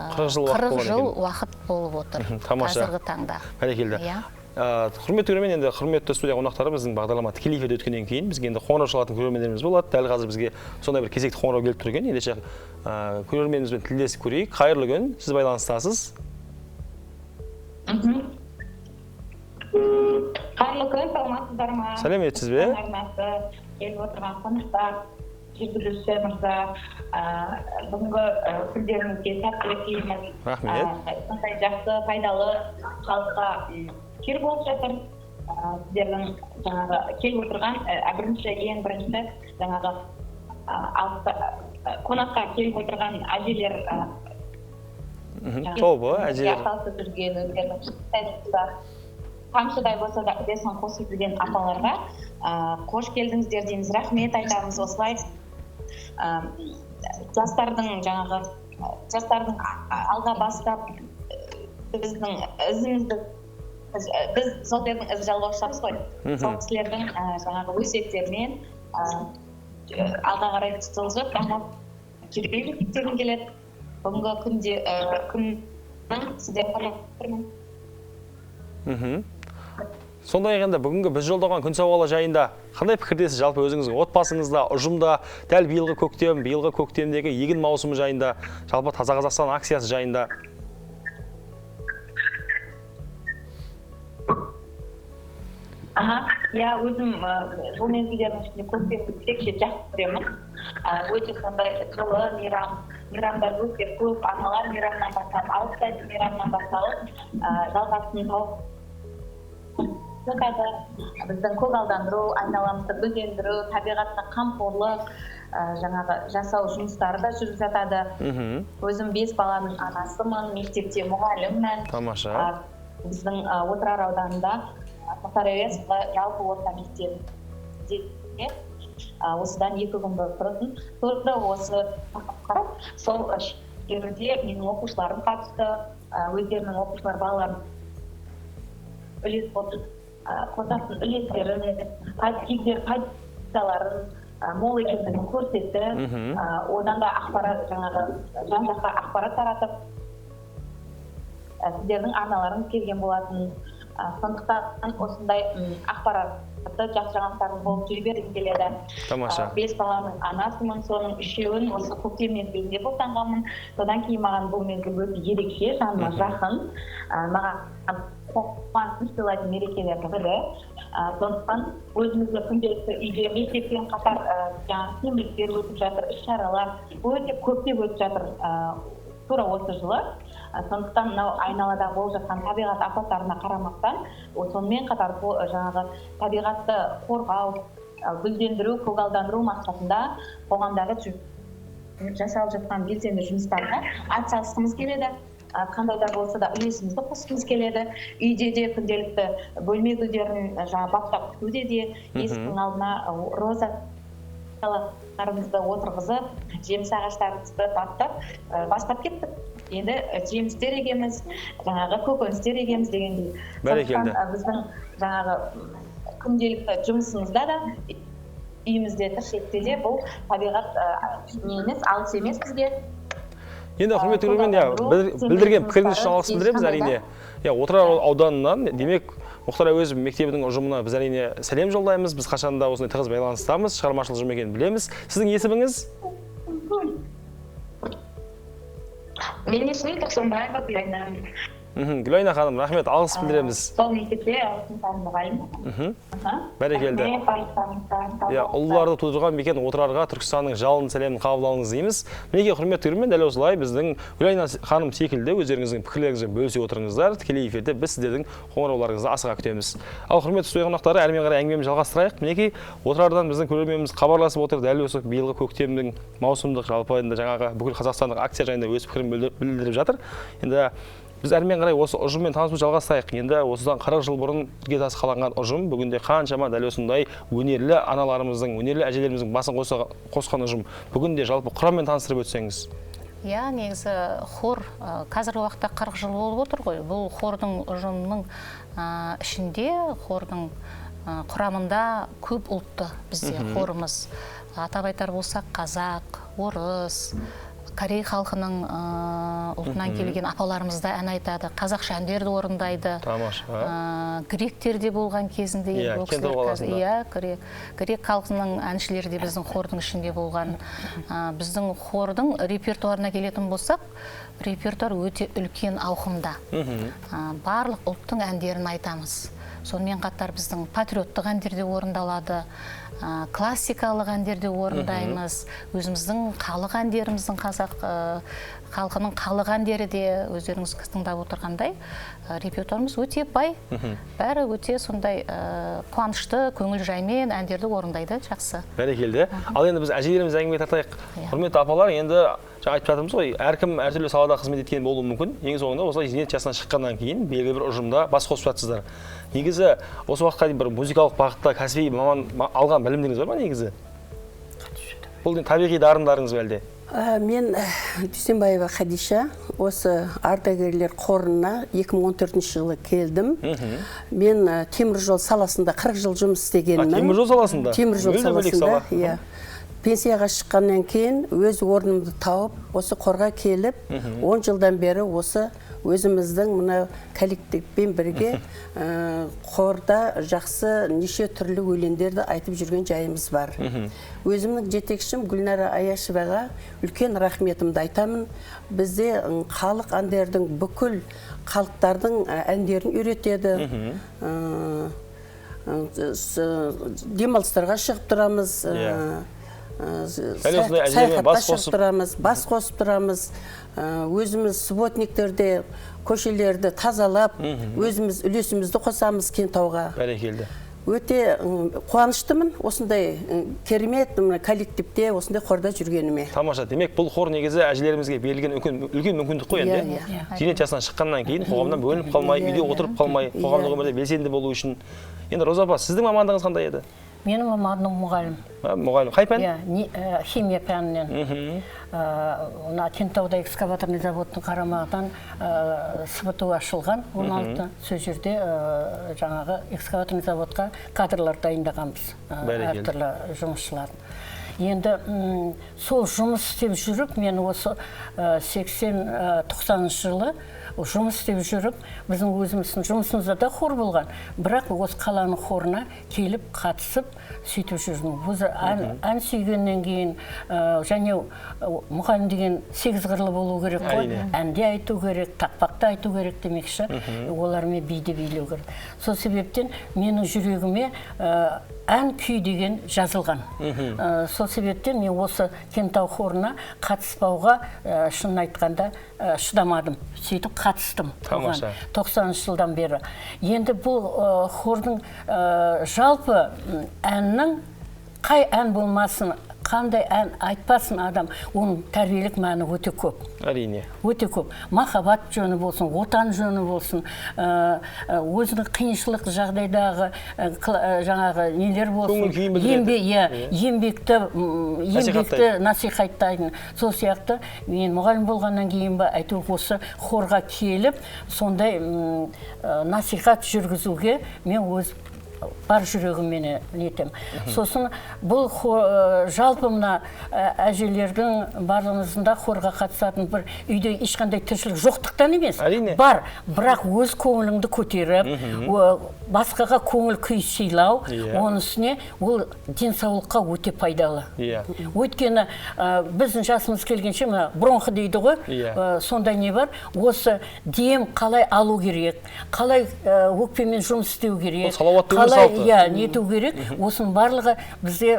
40 жыл уақыт болып отыр. Қазіргі таңда. Бәрекелді. Құрметті көрермен, енді құрметті студия қонақтары біздің бағдарлама тікелей эфирде өткеннен кейін бізге енді қоңырау шалатын көрермендеріміз болады. Дәл қазір бізге сондай бір кезекті қоңырау келіп тұр екен. Ендеше көрерменімізбен тілдесіп көрейік. Қайырлы күн, сіз байланыстасыз. Қайырлы күн, саламатсыздар ма? Сәлеметсіз бе? Келіп отырған қонақтар, жүргізуші мырза, бүгінгі күндеріңізге сәттілік тілеймін. Рахмет. Сондай жақсы, пайдалы халыққа кер болып жатыр. Сіздердің жаңағы келіп отырған ең бірінші жаңағы қонаққа келіп отырған әжелер тобы, әжелер. Аталысып жүрген өздерінің тамшыдай болса да үлесін қосып жүрген апаларға қош келдіңіздер дейміз, рахмет айтамыз. Осылай жастардың алға бастап біздің ізімізді біз сол жердің із жалғаушымыз ғой. Сол кісілердің жаңағы өсиеттерімен алға қарай жылжып дамып жүргім келеді. Бүгінгі күннің сіздерге Сондай енді бүгінгі біз жолдаған күн сауалы жайында қандай пікірдесіз жалпы өзіңіздің отбасыңызда, ұжымда, дәл биылғы көктемдегі егін маусымы жайында, жалпы Таза Қазақстан акциясы жайында? Я өзім жыл мезгілдерінің ішінде көктемді ерекше жақсы көремін. Өте сондай жылы мейрамдар өте көп, аналар мейрамынан басталып, алыстан мейрамынан басталып, жалғасын тауып біздің көгалдандыру, айналамызды гүлдендіру, табиғатқа қамқорлық, жаңағы жасау жұмыстары да жүріп жатады. Өзім 5 баланың анасымын, мектепте мұғаліммін. Тамаша. Біздің Отырар ауданында Мұхтар Әуезов жалпы орта мектебінде осыдан 2 күн бұрын тура осы тақырыпқа сол жерде менің оқушыларым қатысты, өздерінің оқушылар балаларын үлес қосатын үлестерін, пайдаларын мол екендігін көрсетті. Одан да ақпарат, жаңағы жан-жаққа ақпарат таратып, сіздердің арналарыңыз келген болатын. Сондықтан осындай ақпаратты жақсы жаңалықтардың болып жүре бергім келеді. Тамаша. 5 баланың анасымын, соның 3-еуін осы көктем мезгілінде босанғанмын. Содан кейін маған бұл мезгіл өте ерекше, жаныма жақын. Маған қуаныш сыйлайтын мерекелердің бірі. Сондықтан өзімізді күнделікті үйде мектеппен қатар жаңағы еңбектер өтіп жатыр, іс-шаралар өте көптеп өтіп жатыр тура осы жылы. Сондықтан мынау айналада болып жатқан табиғат апаттарына қарамастан, сонымен қатар жаңағы табиғатты қорғау, гүлдендіру, көгалдандыру мақсатында қоғамдағы жасалып жатқан белсенді жұмыстарға атсалысқымыз келеді. Қандай да болса да үлесімізді қосқымыз келеді. Үйде де күнделікті бөлме гүлдерін баптап күтуде де, есіктің алдына розаларымызды отырғызып, жеміс ағаштарымызды бастап кеттік. Енді жемістер егеміз, жаңағы көкөністер егеміз дегендей. Бәрекелді. Біздің жаңағы күнделікті жұмысымызда да үйімізде, тіршілікте де бұл табиғат емес, алыс емес бізге. Енді құрметті көрермен, білдірген пікіріңіз үшін алғыс білдіреміз әрине. Отырар ауданынан, демек Мұхтар Әуезов мектебінің ұжымына біз әрине сәлем жолдаймыз. Біз қашанда осындай тығыз байланыстамыз, шығармашылық ұжым екенін білеміз. Сіздің есіміңіз? Менің есімім Тұрсынбаева Гүлайна. Гүлайна ханым, рахмет, алғыс білдіреміз. Сол мектепте ағылшын мұғалім. Бәрекелді. Ұлыларды тудырған мекен Отырарға Түркістанның жалын сәлемін қабыл алыңыз дейміз. Мінекей құрметті көрермен, дәл осылай біздің Гүлайна ханым секілді өздеріңіздің пікірлеріңізбен бөлісе отырыңыздар. Тікелей эфирде біз сіздердің қоңырауларыңызды асыға күтеміз. Ал құрметті студия қонақтары, әрмен қарай әңгімемізді жалғастырайық. Мінекей Отырардан біздің көрерменіміз хабарласып отыр, дәл осы биылғы көктемнің маусымдық жалпы енді жаңағы бүкіл қазақстандық акция жайында өз пікірін білдіріп жатыр. Енді біз әрмен қарай осы ұжыммен танысуды жалғастырайық. Енді осыдан 40 жыл бұрын іргетасы қаланған ұжым бүгінде қаншама дәл осындай өнерлі аналарымыздың, өнерлі әжелеріміздің басын қосқан ұжым. Бүгінде жалпы құраммен таныстырып өтсеңіз. Негізі хор қазіргі уақытта 40 жыл болып отыр ғой. Бұл хордың ұжымның ішінде, хордың құрамында көп ұлтты бізде хорымыз. Атап айтар болсақ, қазақ, орыс, Корей халқының ұлтынан келген апаларымыз да ән айтады, қазақша әндерді орындайды. Тамаша. Гректер де болған кезінде. Грек халқының әншілері де біздің хордың ішінде болған. Біздің хордың репертуарына келетін болсақ, репертуар өте үлкен ауқымда. Барлық ұлттың әндерін айтамыз. Сонымен қатар біздің патриоттық әндерде орындалады, классикалық әндерде орындаймыз, өзіміздің халық әндеріміздің, қазақ халқының халық әндері де өздеріңіз тыңдап отырғандай репертуарымыз өте бай, бәрі өте сондай қуанышты, көңіл жаймен әндерді орындайды, жақсы. Бәрекелді. Ал енді біз әжелеріміз әңгіме тартайық. Құрметті апалар, енді жаңа айтып жатырмыз ғой, әркім әртүрлі салада қызмет еткен болуы мүмкін. Ең соңында осылай зейнет жасынан шыққаннан кейін белгілі бір ұжымда бас қосып жатсыздар. Негізі осы уақытқа дейін бір музыкалық бағытта кәсіби маман алған білімдеріңіз бар ма негізі? Бұл табиғи дарындарыңыз ба әлде? Мен Дүйсенбаева Хадиша, осы ардагерлер қорына 2014 жылы келдім. Мен темір жол саласында 40 жыл жұмыс істегенмін. Темір жол саласында? Темір жол саласында, иә. пенсияға шыққаннан кейін өз орнымды тауып, осы қорға келіп, 10 жылдан бері осы өзіміздің мына коллективпен бірге қорда жақсы неше түрлі өлеңдерді айтып жүрген жайымыз бар. Өзімнің жетекшім Гүлнара Аяшеваға үлкен рахметімді айтамын. Бізде халық әндердің бүкіл халықтардың әндерін үйретеді. Демалыстарға шығып тұрамыз, саяхатқа шығып тұрамыз, бас қосып тұрамыз. Өзіміз субботниктерде көшелерді тазалап, өзіміз үлесімізді қосамыз Кентауға. Бәрекелді. Өте қуаныштымын осындай керемет коллективте, осындай қорда жүргеніме. Тамаша. Демек, бұл қор негізі әжелерімізге берілген үлкен мүмкіндік қой енді. Зейнет жасынан шыққаннан кейін қоғамнан бөлініп қалмай, үйде отырып қалмай, қоғамдық өмірде белсенді болу үшін. Енді Роза апа, сіздің мамандығыңыз қандай еді? Менің мамандығым мұғалім. Мұғалім. Қай пән? Химия пәнінен. Кентауда экскаваторный заводтың қарамағынан СВТУ ашылған. 16 сол жерде жаңағы экскаваторный заводқа кадрлар дайындағанбыз. Әртүрлі жұмысшылар. Енді сол жұмыс істеп жүріп, мен осы 80-90 жылы жұмыс істеп жүріп, біздің өзіміздің жұмысымызда да хор болған. Бірақ осы қаланың хорына келіп, қатысып, сөйтіп жүрдім. Өзі ән сүйгеннен кейін, және мұғалім деген 8 қырлы болу керек қой. Әнде айту керек, тақпақты айту керек демекші. Олармен биді билеу керек. Сол себептен менің жүрегіме ән күй деген жазылған. Сол себептен мен осы Кентау хорына қатыспауға шынын айтқанда шыдамадым. Сөйтіп қатыстым. 90 жылдан бері. Енді бұл хордың жалпы әннің қай ән болмасын, қандай ән айтпасын адам, оның тәрбиелік мәні өте көп. Әрине. Өте көп. Махаббат жөні болсын, отан жөні болсын, өзінің қиыншылық жағдайдағы жаңағы нелер болсын, еңбекті насихаттайтын. Сол сияқты мен мұғалім болғаннан кейін ба әйтеуір осы хорға келіп, сондай насихат жүргізуге мен өз бар жүрегіммен нетем. Сосын бұл жалпы мына әжелердің барлығымыздың хорға қатысатын бір үйде ешқандай тіршілік жоқтықтан емес. Бар, бірақ өз көңіліңді көтеріп, басқаға көңіл күй сыйлау, оның үстіне ол денсаулыққа өте пайдалы. Өйткені біздің жасымыз келгенше бронхы дейді ғой, сондай не бар, осы дем қалай алу керек, қалай өкпемен жұмыс істеу керек, нету керек, осының барлығы бізде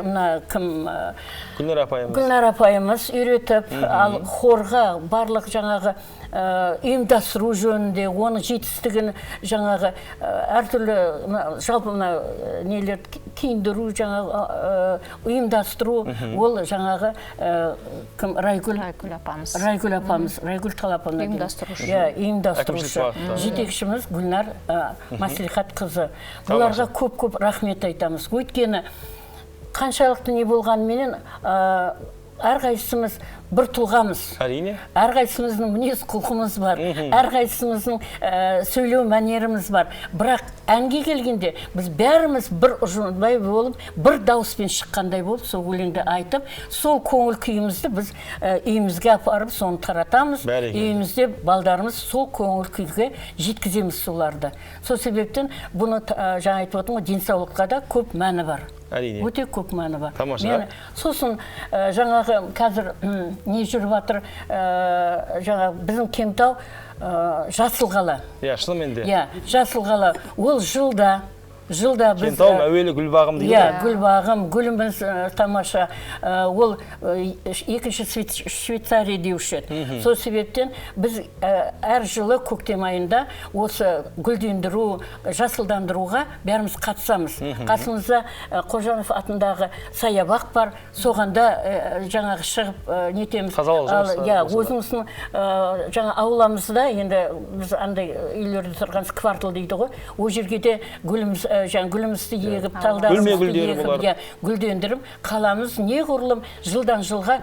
Гүлнар апайымыз үйретіп, ал хорға барлық жаңағы ұйымдастыру жөнінде, оның жетістігін жаңағы әртүрлі жалпы нелерді киіндіру, жаңағы ұйымдастыру, ол жаңағы Райгүл апамыз, Райгүл Талаповна ұйымдастырушы, жетекшіміз Гүлнар Маслихат қызы. Бұларға көп рахмет айтамыз. Өйткені қаншалықты не болғанменен әрқайсымыз бір тұлғамыз. Әрине. Әрқайсымыздың мінез құлқымыз бар, әрқайсымыздың сөйлеу мәнеріміз бар. Бірақ әнге келгенде біз бәріміз бір ұжымдай болып, бір дауыспен шыққандай болып, сол өлеңді айтып, сол көңіл күйімізді біз үйімізге апарып, соны таратамыз. Үйімізде балдарымыз сол көңіл күйге жеткіземіз соларды. Сол себептен бұны жаңа айтып отырмын, денсаулыққа да көп мәні бар. Өте көп мәні бар. Сосын жаңағы қазір не жүріп жатыр, жаңағы біздің Кентау жасыл қала. Шынымен де. Жасыл қала. Ол жылда біз... Кентау әуелі гүлбағым дейді. Гүлбағым, гүліміз тамаша. Ол екінші Швейцария деуші. Сол себептен біз әр жылы көктем айында осы гүлдендіру, жасылдандыруға бәріміз қатысамыз. Қасымызда Қожанов атындағы саябақ бар. Соғанда жаңағы шығып нетеміз. Өзіміздің жаңа ауламызда, енді біз андай үйлерді тұрған квартал дейді ғой, о жерге де гүліміз гүлімізді егіп, талдарымызды егіп, гүлдендіріп, қаламыз не ғұрлым жылдан жылға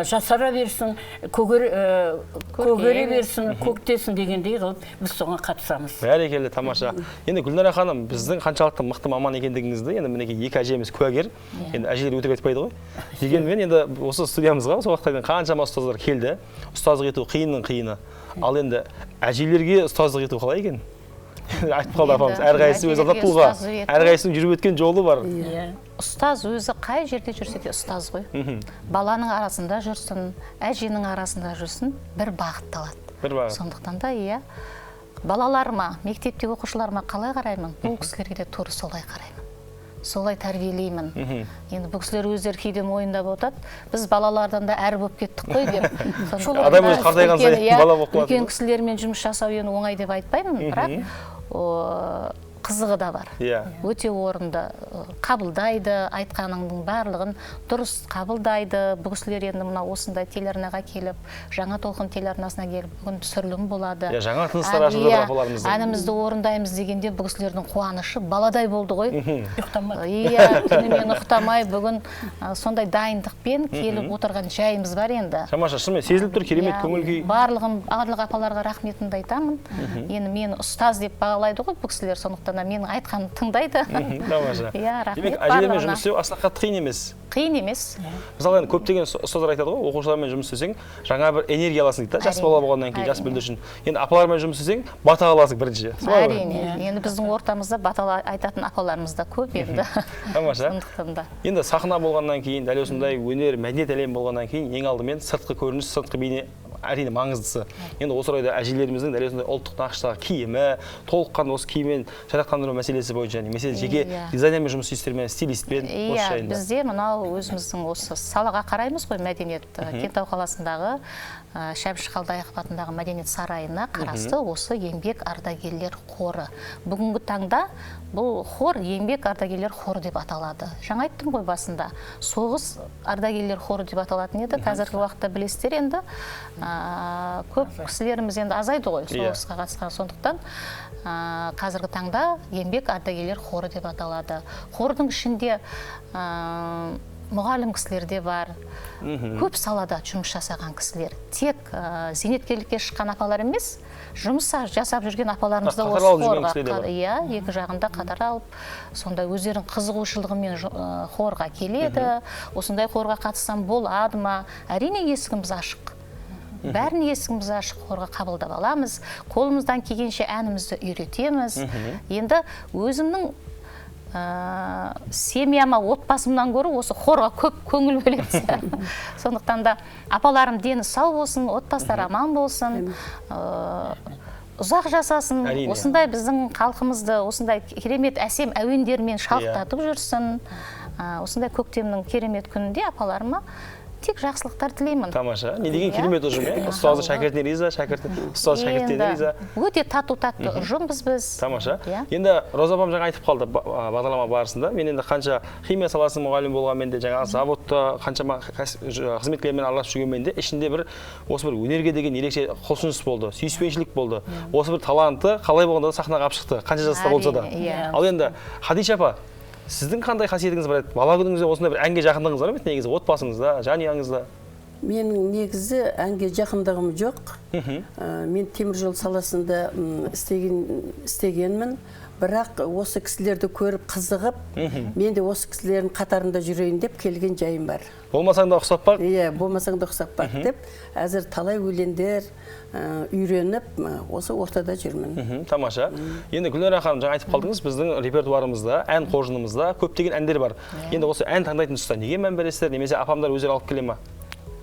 жасара берсін, көгере берсін, көктесін дегендей қылып, біз соған қатысамыз. Бәрекелді, тамаша. Енді Гүлнара ханым, біздің қаншалықты мықты маман екендігіңізді, енді мінекей екі әжеміз куәгер, енді әжелер өтірік айтпайды ғой. Дегенмен енді осы студиямызға сол уақыттан қаншама ұстаздар келді. Ұстаздық ету қиынның қиыны. Ал енді әжелерге ұстаздық ету қалай екен? Айтып қалды апамыз, әрқайсысы өз ата тұлға, әрқайсысының жүріп өткен жолы бар. Ұстаз өзі қай жерде жүрсе де ұстаз ғой. Баланың арасында жүрсін, әженің арасында жүрсін, бір бағытты алады. Сондықтан да балаларыма, мектептегі оқушыларыма қалай қараймын, бұл кісілерге де тура солай қараймын. Солай тәрбиелеймін. Енді бұл кісілер өздері кейде мойындап отырады. Біз балалардан да әрі болып кеттік қой деп. Адам өзі қартайған сайын бала болып қалады. Үлкен кісілермен жұмыс жасау енді оңай деп айтпаймын, бірақ қызығы да бар. Өте орынды қабылдайды, айтқаныңның барлығын дұрыс қабылдайды. Бұл кісілер енді мына осындай телеарнаға келіп, жаңа толқын телеарнасына келіп, бүгін түсірілім болады. Жаңа тыныстар ашылды апаларымыздың. Әнімізді орындаймыз дегенде бұл кісілердің қуанышы баладай болды ғой. Ұйықтамай. Түнімен ұйықтамай бүгін сондай дайындықпен келіп отырған жайымыз бар енді. Тамаша, шынымен сезіліп тұр, керемет көңіл күй. Барлық апаларға рахметімді айтамын. Енді мені ұстаз деп бағалайды ғой бұл кісілер, сондықтан менің айтқанын тыңдайды. Тамаша. Рахмет барлығына. Әжелермен жұмыс істеу асла қатты қиын емес. Қиын емес. Мысалы, көптеген ұстаздар айтады ғой, оқушылармен жұмыс істесең, жаңа бір энергия аласың дейді, жас бала болғаннан кейін, жас бүлдіршін. Енді апалармен жұмыс істесең, бата аласың бірінші. Әрине. Енді біздің ортамызда бата айтатын апаларымыз да көп енді. Тамаша. Енді сахна болғаннан кейін, дәл осындай өнер, мәдениет әлемі болғаннан кейін, ең алдымен сыртқы көрініс, сыртқы бейне әрине маңыздысы. Енді осы орайда әжелеріміздің дәл осындай ұлттық нақыштағы киімі, толыққан осы киіммен жарақтандыру мәселесі бойынша, немесе жеке дизайнермен жұмыс істермен, стилистпен осы жайында. Бізде мынау өзіміздің осы салаға қараймыз ғой, мәдениет. Кентау қаласындағы Шәбіш Қалдаяқов атындағы мәдениет сарайына қарасты осы еңбек ардагерлер қоры. Бүгінгі таңда бұл қор еңбек ардагерлер қоры деп аталады. Жаңа айттым ғой басында, соғыс ардагерлер қоры деп аталатын еді. Қазіргі уақытта білесіздер енді көп кісілеріміз енді азайды ғой соғысқа қатысқан, сондықтан қазіргі таңда еңбек ардагерлер қоры деп аталады. Қордың ішінде мұғалім кісілер де бар, көп салада жұмыс жасаған кісілер. Тек зейнеткерлікке шыққан апалар емес, жұмыс жасап жүрген апаларымыз да осы қорға, екі жағында қатар алып, сондай өздерінің қызығушылығымен қорға келеді. Осындай қорға қатыссам болады ма? Әрине есігіміз ашық. Бәрін есігіміз ашық, қорға қабылдап аламыз. Қолымыздан келгенше әнімізді үйретеміз. Енді өзімнің семьяма, отбасымнан көрі осы қорға көп көңіл бөледі. Сондықтан да апаларым дені сау болсын, отбасылар аман болсын, ұзақ жасасын, осындай біздің халқымызды осындай керемет әсем әуендермен шалықтатып жүрсін. Осындай көктемнің керемет күнінде апаларыма тек жақсылықтар тілеймін. Тамаша. Не деген керемет ұжым, ұстазы шәкіртіне риза, ұстазы шәкіртіне риза. Өте тату-татты ұжымбыз біз. Тамаша. Енді Роза апам жаңа айтып қалды бағдарлама барысында. Мен енді қанша химия саласының мұғалім болғанмен де, жаңа заводта қаншама қызметкерлермен араласып жүргенмен де, ішінде бір осы бір өнерге деген ерекше құлшыныс болды, сүйіспеншілік болды. Осы бір таланты қалай болғанда да сахнаға алып шықты, қанша жаста болса да. Ал енді Хадиша апа, сіздің қандай қасиетіңіз бар еді? Бала күніңізде осындай бір әнге жақындығыңыз бар ма еді негізі отбасыңызда, жанұяңызда? Менің негізі әнге жақындығым жоқ. Мен теміржол саласында істегенмін. Бірақ осы кісілерді көріп қызығып, мен де осы кісілердің қатарында жүрейін деп келген жайым бар. Болмасаң да ұқсап бақ? Иә, болмасаң да ұқсап бақ деп, әзір талай өлеңдер үйреніп, осы ортада жүрмін. Тамаша. Енді Гүлнара ханым, жаңа айтып қалдыңыз, біздің репертуарымызда, ән қоржынымызда көптеген әндер бар. Енді осы ән таңдайтын тұста неге мән бересіздер, немесе апамдар өздері алып келе ма?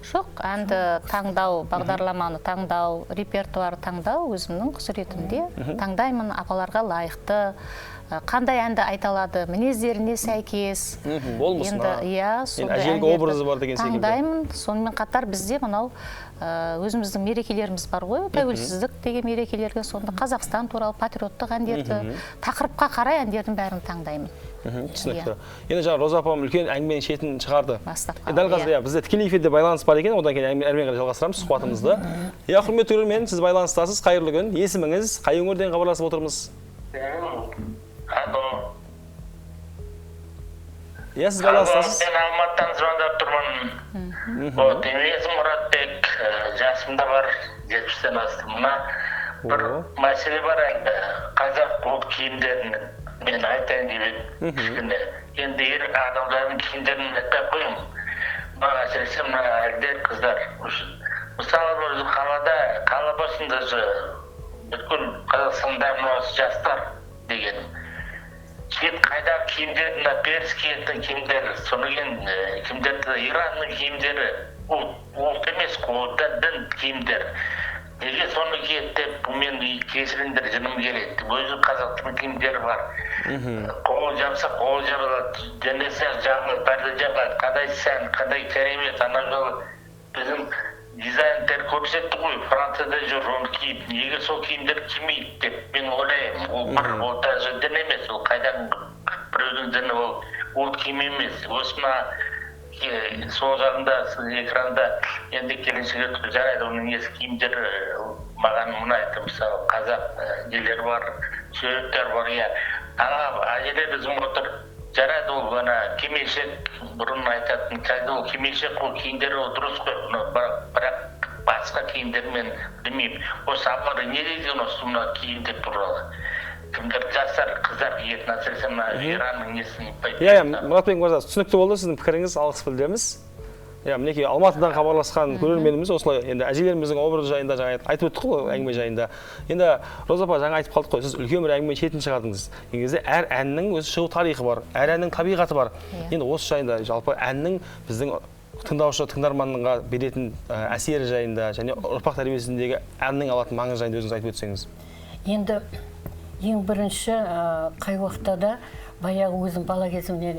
Жоқ, әнді таңдау, бағдарламаны таңдау, репертуар таңдау өзімнің құзыретімде. Таңдаймын апаларға лайықты, қандай әнді айта алады, мінездеріне сәйкес. Болмысын, әжелгі образы бар деген секілді. Таңдаймын, сонымен қатар бізде мынау өзіміздің мерекелеріміз бар ғой, тәуелсіздік деген мерекелерге, сонда Қазақстан туралы патриоттық әндерді, тақырыпқа қарай әндердің бәрін таңдаймын. Түсінікті. Енді жаңа Роза апам үлкен әңгіменің шетін шығарды. Дәл қазір бізде тікелей эфирде байланыс бар екен, одан кейін әрмен қарай жалғастырамыз сұхбатымызды. Құрметті көрермен, сіз байланыстасыз, қайырлы күн. Есіміңіз, қай өңірден хабарласып отырмыз? Иә, сіз байланыстасыз. Мен Алматыдан звондап тұрмын. Вот, есім Мұратбек, жасым да бар, 70-тен астым. Мына бір мәселе бар енді, қазақ ұлт киімдерін мен айтайын деп едім. Енді ер адамдардың киімдерін айтпай қойым. Бірақ әсіресе мына әйелдер, қыздар үшін. Мысалы, өзі қала басында бүткіл Қазақстанда осы жастар деген. Шет қайдағы киімдер, мына перс киетін киімдер, сонымен киімдерді Иранның киімдері, ұлт емес, дін киімдер. Неге соны киеді деп, мен кесіріндер жыным келеді. Өзі қазақтың киімдері бар. Қол жабса, қол жабылады, денесі жабылады, пәрді жабылады. Қандай сән, қандай керемет, ана жолы біздің дизайнер көрсетті ғой, Францияда жүр, оны киіп, неге сол киімдер кимейді деп мен ойлаймын. Ол даже дін емес, ол қайдан біреудің діні ол киім емес. Осына сол жағында, экранда енді келіншегі жарайды, оның несі киімдері маған ұнайды. Мысалы, қазақ нелер бар, суреттер бар, иә. Әжелер үзім отыр, жарайды ол ғана кимешек, бұрын айтатын, қазір ол кимешек, ол киімдері ол дұрыс қой, бірақ басқа киімдермен білмеймін. Осы абылары не деген осы мына киімдер туралы? Кімдер жастар, қыздар киетін, әсіресе мына Иранның несін пайдаланады. Иә, Мұратбек мырза, түсінікті болды, сіздің пікіріңіз, алғыс білдіреміз. Иә, мінекей Алматыдан хабарласқан көрерменіміз осылай енді әжелеріміздің образы жайында жаңа айтып өттік қой, әңгіме жайында. Енді Роза апа жаңа айтып қалдық қой, сіз үлкен бір әңгіме шетін шығардыңыз. Негізі әр әннің өз шығу тарихы бар, әр әннің табиғаты бар. Енді осы жайында жалпы әннің біздің тыңдаушы, тыңдарманға беретін әсері жайында және ұрпақ тәрбиесіндегі әннің алатын маңызы жайында өзіңіз айтып өтсеңіз. Енді ең бірінші қай уақытта да баяғы өзім бала кезімнен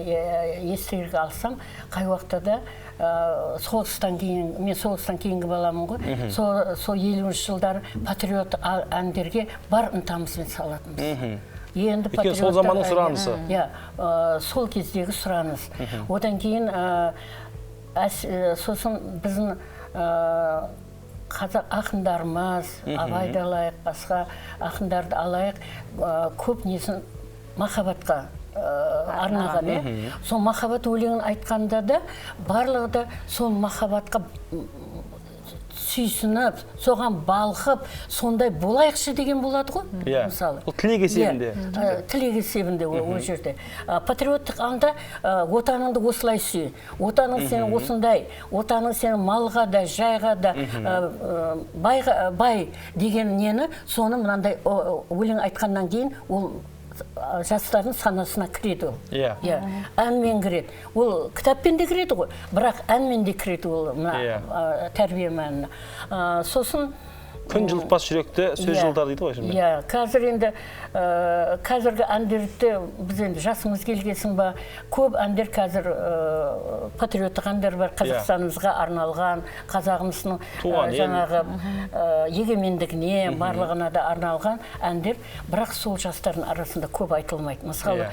естерге алсам, қай уақытта да соғыстан кейін, мен соғыстан кейінгі баламын ғой, сол 50-ші жылдары патриот әндерге бар ынтамызбен салатынбыз. Енді сол заманның сұранысы. Иә, сол кездегі сұраныс. Одан кейін сосын біздің қазақ ақындарымыз, Абайды алайық, басқа ақындарды алайық, көп несін махаббатқа арнаған. Сол махаббат өлеңін айтқанда да, барлығы да сол махаббатқа сүйсініп, соған балқып, сондай болайықшы деген болады ғой, мысалы. Ол тілек есебінде. Тілек есебінде ол жерде. Патриоттық анда отаныңды осылай сүй, отаның сені осындай, отаның сені малға да, жайға да, бай деген нені, соны мынандай өлең айтқаннан кейін ол жастардың санасына кіреді ол. Әнмен кіреді. Ол кітаппен де кіреді ғой, бірақ әнмен де кіреді ол тәрбие мәніне. Сосын күн жылытпас жүректі сөз жылдар дейді ғой şimdi. Иә, қазір енді қазіргі әндерді біз енді жасымыз келгесін ба, көп әндер қазір патриоттық әндер бар, Қазақстанымызға арналған, қазағымыздың жаңағы егемендігіне, барлығына да арналған әндер, бірақ сол жастардың арасында көп айтылмайды. Мысалы,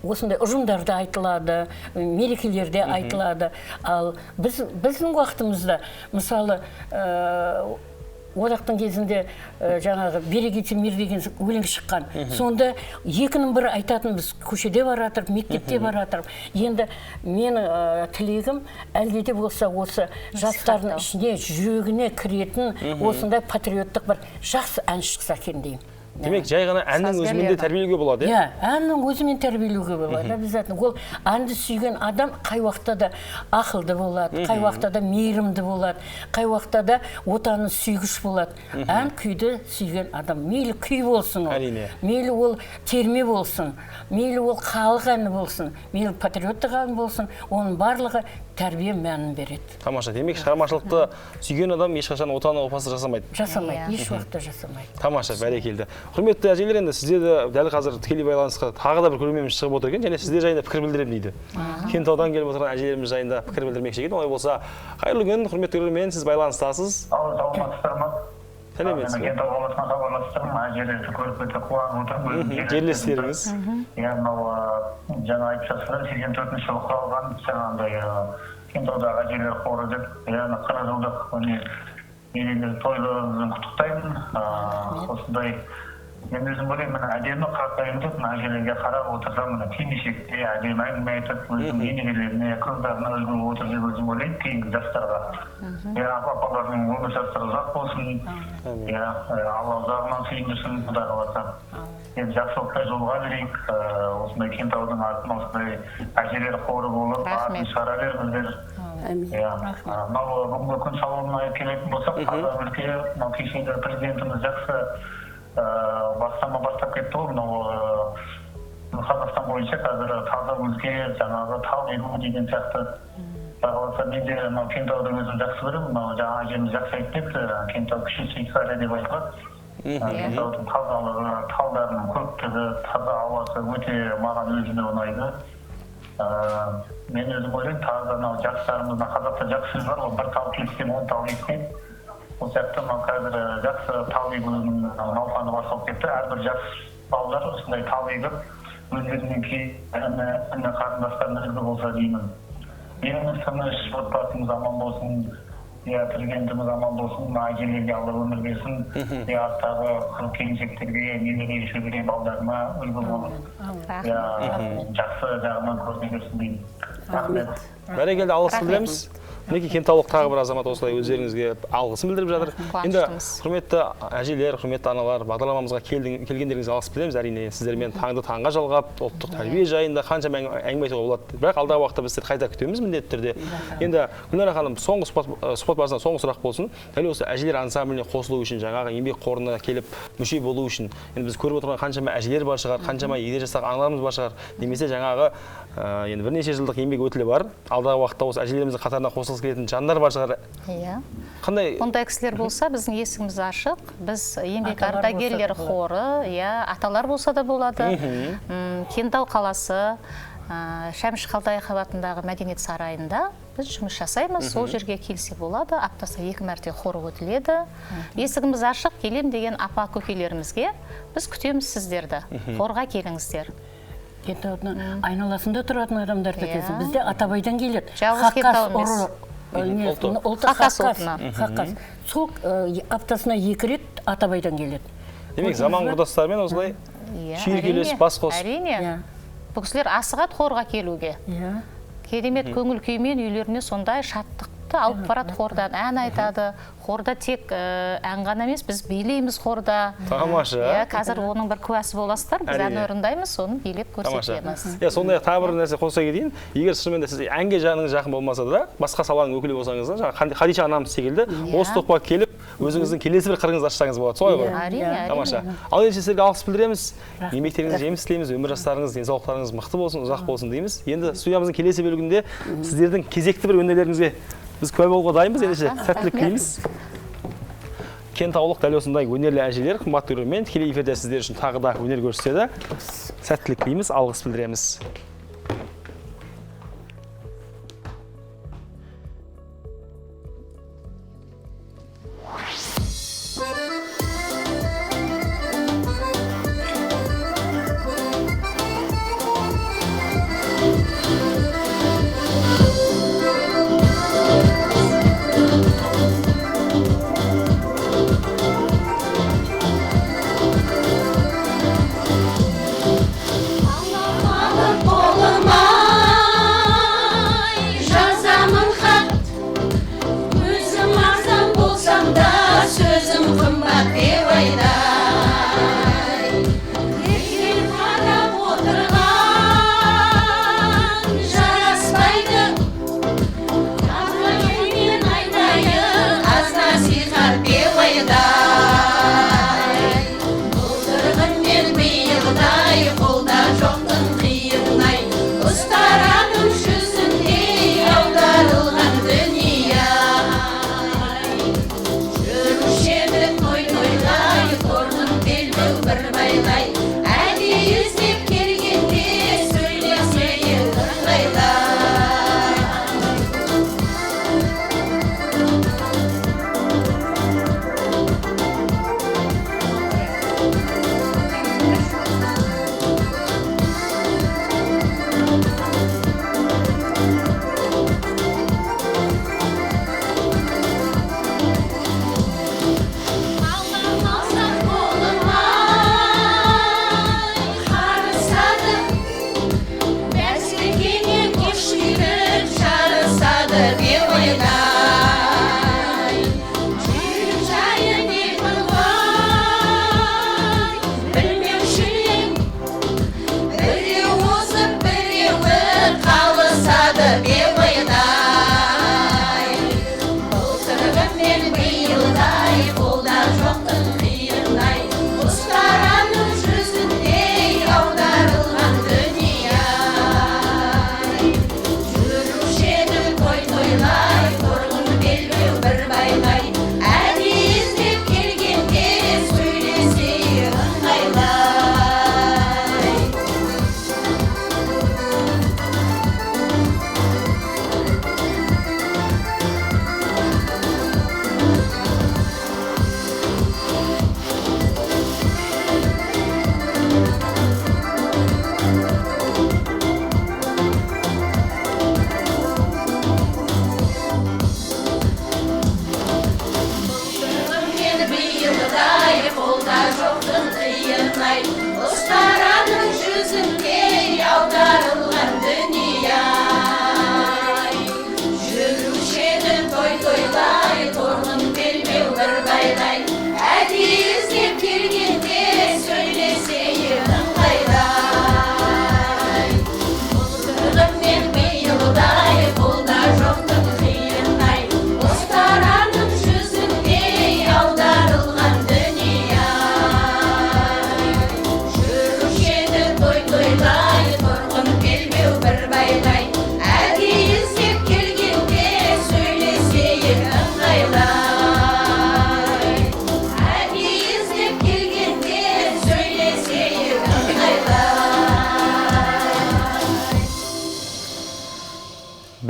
осындай ұжымдарда айтылады, мерекелерде айтылады. Ал біздің уақытымызда, мысалы, одақтың кезінде жаңағы берекете мир деген өлең шыққан. Сонда екінің бірі айтатын, біз көшеде баратырып, мектепте баратырып. Енді мен тілегім әлде де болса осы жастардың ішіне, жүрегіне кіретін осындай патриоттық бір жақсы ән шықса екен деймін. Демек, жай ғана әннің өзімен де тәрбиелеуге болады, иә? Әннің өзімен тәрбиелеуге болады, обязательно. Ол әнді сүйген адам қай уақытта да ақылды болады, қай уақытта да мейірімді болады, қай уақытта да отанын сүйгіш болады. Ән күйді сүйген адам. Мейлі күй болсын ол, мейлі ол терме болсын, мейлі ол халық әні болсын, мейлі патриоттық ән болсын, оның барлығы тәрбие мәнін береді. Тамаша. Демек, шығармашылықты сүйген адам ешқашан отаны опасыз жасамайды. Жасамайды, еш уақытта жасамайды. Тамаша, бәрекелді. Құрметті әжелер, енді сізде де дәл қазір тікелей байланысқа тағы да бір көрерменіміз шығып отыр екен, және сіздер жайында пікір білдіремін дейді. Кентаудан келіп отырған әжелеріміз жайында пікір білдірмекші екен. Олай болса, қайырлы күн, құрметті көрермен, сіз байланыстасыз. Саламатсыздар ма? Сәлеметсіз. Кентау қаласынан хабарластырмын, әжелерді көріп өте қуанып отырмын. Жерлестеріңіз. Иә, мынау жаңа айтып жатсыздар, 84-ші жылы құралған жаңағындай Кентаудағы әжелер қоры деп, яғни 40 жылдық мерейлі тойларыңызбен құттықтаймын. Осындай мен өзім ойлаймын мына әдемі қарапайым деп мына әжелерге қарап отырсам мына кимешекте әдемі әңгіме айтып өзінің енелеріне қыздарына үлгі болып отыр деп өзім ойлаймын кейінгі жастарға. Апалардың өмір жастары ұзақ болсын, алла ұзағынан сүйіндірсін, құдай қаласа. Енді жақсылықта жолға берейік, осындай Кентаудың артын осындай әжелер қоры болып, атын шығара беріңіздер. Мынау бүгінгі күн салонына келетін болсақ, таза өлке, мынау кешегі президентіміз жақсы бастап кетті ғой. Мынау Қазақстан бойынша қазір таза өлке, жаңағы тау егу деген сияқты. Қаласа мен де мынау Кентауды өзім жақсы көремін. Мынау жаңа әжеміз жақсы айтып кетті, Кентау кіші Швейцария деп айтылады. Кентаудың тазалығы, талдарының көптігі, таза ауасы өте маған өзіме ұнайды. Мен өзім ойлаймын, тағы да жастарымызда қазақта жақсы сөз бар ғой, бір тал кессең 10 тал екпен. Ол сияқты қазір жақсы тал егудің науқаны басталып кетті. Әрбір жас балалар осындай тал егіп, өздерінен кейін қарындастарына үлгі болса деймін. Еліміз тыныш, отбасымыз аман болсын, президентіміз аман болсын, әжелерге Алла өмір берсін, арттағы қыз-келіншектерге, немере шөбере балдарыма үлгі болып, жақсы жағынан көріне берсін деймін. Рахмет. Бәрекелді, алғыс білдіреміз. Мінекей Кентаулық тағы бір азамат осылай өздеріңізге алғысын білдіріп жатыр. Енді құрметті әжелер, құрметті аналар, бағдарламамызға келгендеріңізге алғыс білдіреміз. Әрине сіздермен таңды таңға жалғап, ұлттық тәрбие жайында қаншама әңгіме айтуға болады. Бірақ алдағы уақытта біз қайта күтеміз міндетті түрде. Енді Гүлнара ханым, соңғы сұхбат барысында соңғы сұрақ болсын. Дәл осы әжелер ансамбліне қосылу үшін, жаңағы еңбек қорына келіп мүше болу үшін, енді біз көріп отырған қаншама әжелер бар шығар, қаншама егде жастағы аналарымыз бар шығар, немесе жаңағы енді бірнеше жылдық еңбек өтілі бар. Алдағы уақытта осы әжелеріміздің қатарына қосылғысы келетін жандар бар шығар. Иә. Қандай? Ондай кісілер болса, біздің есігіміз ашық. Біз еңбек ардагерлер қоры, аталар болса да болады. Кентау қаласы, Шәмші Қалдаяқов атындағы мәдениет сарайында біз жұмыс жасаймыз. Сол жерге келсе болады. Аптасына 2 мәрте хор өтіледі. Есігіміз ашық, келем деген апа көкелерімізге біз күтеміз сіздерді. Хорға келіңіздер. Кентаудың айналасында тұратын адамдар кетесін. Бізде Атабайдан келеді. Жалғыз Кентау емес. Қақас ұлтына. Сол аптасына 2 рет Атабайдан келеді. Демек, заман құрдастарымен осылай шүйіркелес бас қос. Әрине. Бұл кісілер асығат хорға келуге. Керемет көңіл күймен үйлеріне сондай шаттықты алып барады хордан. Ән айтады. Хорда тек ән ғана емес, біз билейміз хорда. Тамаша. Қазір оның бір куәсі боласыздар. Біз ән орындаймыз, соны билеп көрсетеміз. Сондай тағы бір нәрсе қоса кетейін. Егер шынымен де сіз әнге жағыңыз жақын болмаса да, басқа саланың өкілі болсаңыз да, Хадиша анамыз секілді, осы топқа келіп, өзіңіздің келесі бір қырыңызды ашсаңыз болады. Солай ғой? Әрине. Тамаша. Ал енді сіздерге алғыс білдіреміз. Еңбектеріңіз жеміс тілейміз, өмір жастарыңыз, денсаулықтарыңыз мықты болсын, ұзақ болсын дейміз. Енді студиямыздың келесі бөлігінде сіздердің кезекті бір өнерлеріңізге біз куә болуға дайынбыз. Ендеше сәттілік тілейміз. Кентаулық дәл осындай өнерлі әжелер, қымбатты көрермен, тікелей эфирде сіздер үшін тағы да өнер көрсетеді. Сәттілік тілейміз, алғыс білдіреміз.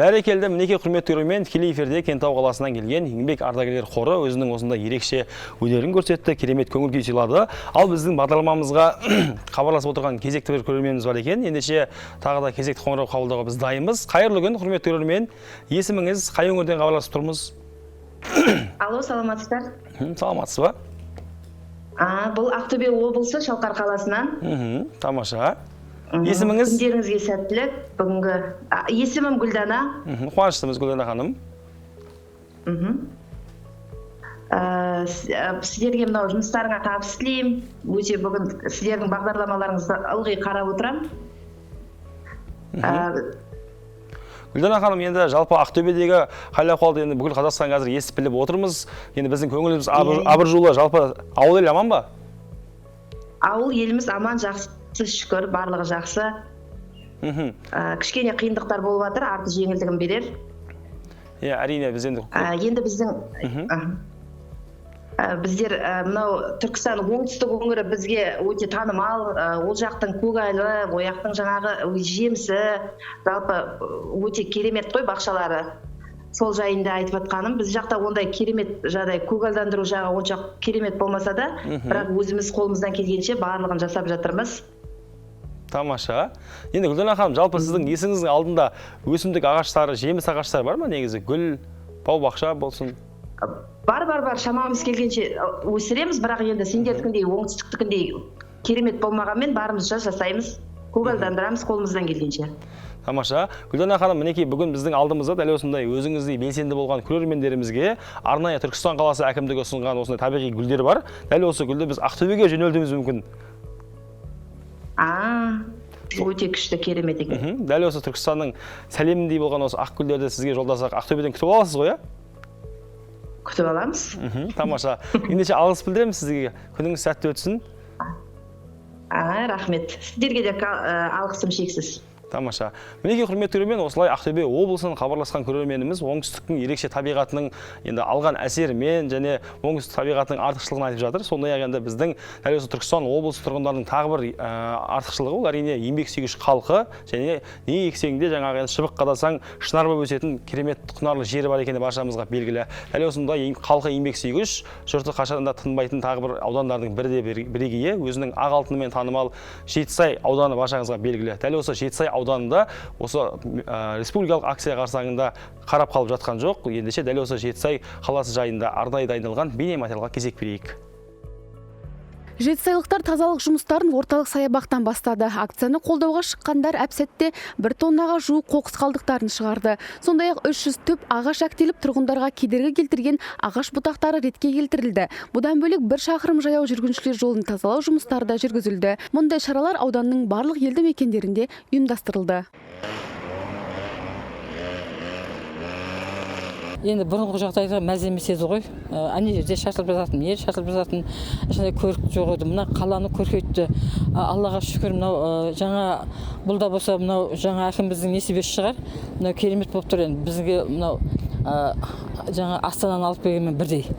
Бәрекелді, мінеке құрметті көрермен, тікелей эфирде Кентау қаласынан келген еңбек ардагерлер қоры өзінің осында ерекше өнерін көрсетті, керемет көңіл күй сыйлады. Ал біздің бағдарламамызға хабарласып отырған кезекті бір көрерменіміз бар екен. Ендеше тағы да кезекті қоңырау қабылдауға біз дайынбыз. Қайырлы күн, құрметті көрермен. Есіміңіз, қай өңірден хабарласып тұрмыз? Алло, саламатсыздар? Саламатсыз ба? Бұл Ақтөбе облысы Шалқар қаласынан. Тамаша. Есіміңіз? Күндеріңізге сәттілік. Бүгінгі есімім Гүлдана. Қуаныштымыз Гүлдана ханым. Сіздерге мынау жұмыстарыңа табыс тілеймін. Өте бүгін сіздердің бағдарламаларыңызды ылғи қарап отырамын. Гүлдана ханым, енді жалпы Ақтөбедегі хал-ахуалды енді бүкіл Қазақстан қазір естіп біліп отырмыз. Енді біздің көңіліміз абыржулы, жалпы ауыл ел аман ба? Ауыл еліміз аман, жақсы, шүкір, барлығы жақсы. Кішкене қиындықтар болып жатыр, арты жеңілдігін берер. Әрине біз енді біздер мынау Түркістан оңтүстік өңірі бізге өте танымал, ол жақтың көгалы, ояқтың жаңағы жемісі, жалпы өте керемет қой бақшалары. Сол жайында айтып жатқаным, біз жақта ондай керемет жағдай, көгалдандыру жағы онша керемет болмаса да, бірақ өзіміз қолымыздан келгенше барлығын жасап жатырмыз. Тамаша. Енді Гүлдана ханым, жалпы сіздің есіңіздің алдында өсімдік ағаштары, жеміс ағаштары бар ма негізі? Гүл, бау-бақша болсын? Бар, шамамыз келгенше өсіреміз, бірақ енді сендердікіндей, оңтүстіктікіндей керемет болмағанмен барымызша жасаймыз, көгалдандырамыз қолымыздан келгенше. Тамаша. Гүлдана ханым, мінекей бүгін біздің алдымызда дәл осындай өзіңіздей белсенді болған көрермендерімізге арнайы Түркістан қаласы әкімдігі ұсынған осындай табиғи гүлдер бар. Дәл осы гүлді біз Ақтөбеге жөнелтуіміз мүмкін. Өте күшті, керемет екен. Дәл осы Түркістанның сәлеміндей болған осы ақ гүлдерді сізге жолдасақ, Ақтөбеден күтіп аласыз ғой, Күтіп аламыз. Тамаша. Ендеше алғыс білдіреміз сізге. Күніңіз сәтті өтсін. Рахмет. Сіздерге де алғысым шексіз. Тамаша. Мінеке құрметті көрермен, осылай Ақтөбе облысынан хабарласқан көрерменіміз оңтүстіктің ерекше табиғатының енді алған әсерімен және оңтүстік табиғатының артықшылығын айтып жатыр. Сондай-ақ енді біздің дәл осы Түркістан облысы тұрғындарының тағы бір артықшылығы ол әрине еңбексүйгіш халқы және не ексең де жаңағы шыбық қадасаң шынар болып өсетін керемет құнарлы жері бар екені баршамызға белгілі. Дәл осындай халқы еңбексүйгіш, жұрты қашанда тынбайтын тағы бір аудандардың бірегейі, өзінің ақ алтынымен танымал Жетісай ауданы баршаңызға белгілі. Дәл осы Жетісай ауданында осы республикалық акция қарсаңында қарап қалып жатқан жоқ. Ендеше дәл осы Жетісай қаласы жайында арнайы дайындалған бейнематериалға кезек берейік. Жетісайлықтар тазалық жұмыстарын орталық саябақтан бастады. Акцияны қолдауға шыққандар әп-сәтте 1 тоннаға жуық қоқыс қалдықтарын шығарды. Сондай-ақ 300 түп ағаш әктеліп тұрғындарға кедергі келтірген ағаш бұтақтары ретке келтірілді. Бұдан бөлек 1 шақырым жаяу жүргіншілер жолын тазалау жұмыстары да жүргізілді. Мұндай шаралар ауданның барлық елді мекендерінде ұйымдастырылды. Енді бұрынғы жағдайда мәз емес еді ғой. Ане жерде шашылып жататын, ел шашылып жататын, ішінде көрік жоқ еді. Мына қаланы көркейтті. Аллаға шүкір, мынау жаңа бұл да болса мынау жаңа әкіміміздің несібесі шығар. Мынау керемет болып тұр енді. Бізге мынау жаңа Астананы алып келгенмен бірдей.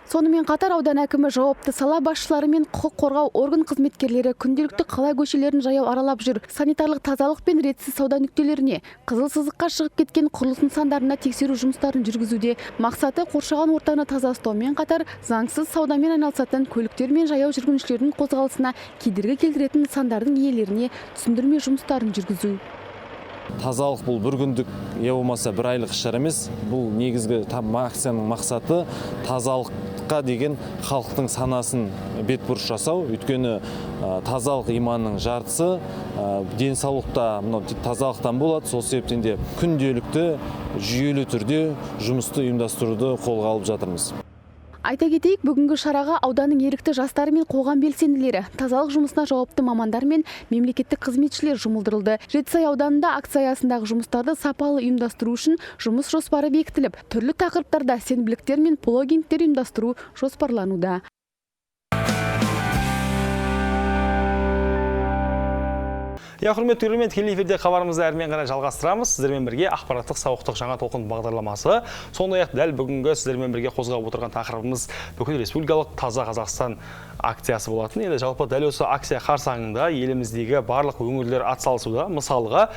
Сонымен қатар аудан әкімі жауапты сала басшылары мен құқық қорғау орган қызметкерлері күнделікті қала көшелерін жаяу аралап жүр. Санитарлық тазалық пен ретсіз сауда нүктелеріне, қызыл сызыққа шығып кеткен құрылыс нысандарына тексеру жұмыстарын жүргізуде. Мақсаты қоршаған ортаны таза ұстаумен қатар заңсыз саудамен айналысатын көліктер мен жаяу жүргіншілердің қозғалысына кедергі келтіретін нысандардың иелеріне түсіндірме жұмыстарын жүргізу. Тазалық бұл бір күндік, я болмаса бір айлық шара емес. Бұл негізгі акцияның мақсаты тазалыққа деген халықтың санасын бетбұрыс жасау. Өйткені тазалық иманның жартысы, денсаулықта тазалықтан болады. Сол себептен де күнделікті жүйелі түрде жұмысты ұйымдастыруды қолға алып жатырмыз. Айта кетейік, бүгінгі шараға ауданның ерікті жастары мен қоғам белсенділері, тазалық жұмысына жауапты мамандар мен мемлекеттік қызметшілер жұмылдырылды. Жетісай ауданында акция аясындағы жұмыстарды сапалы ұйымдастыру үшін жұмыс жоспары бекітіліп, түрлі тақырыптарда сенбіліктер мен плогингтер ұйымдастыру жоспарлануда. Иә, құрметті көрермен, тікелей эфирде хабарымызды әрмен қарай жалғастырамыз. Сіздермен бірге ақпараттық сауықтық жаңа толқын бағдарламасы. Сондай-ақ дәл бүгінгі сіздермен бірге қозғап отырған тақырыбымыз бүкіл республикалық таза Қазақстан акциясы болатын. Енді жалпы дәл осы акция қарсаңында еліміздегі барлық өңірлер атсалысуда. Мысалға,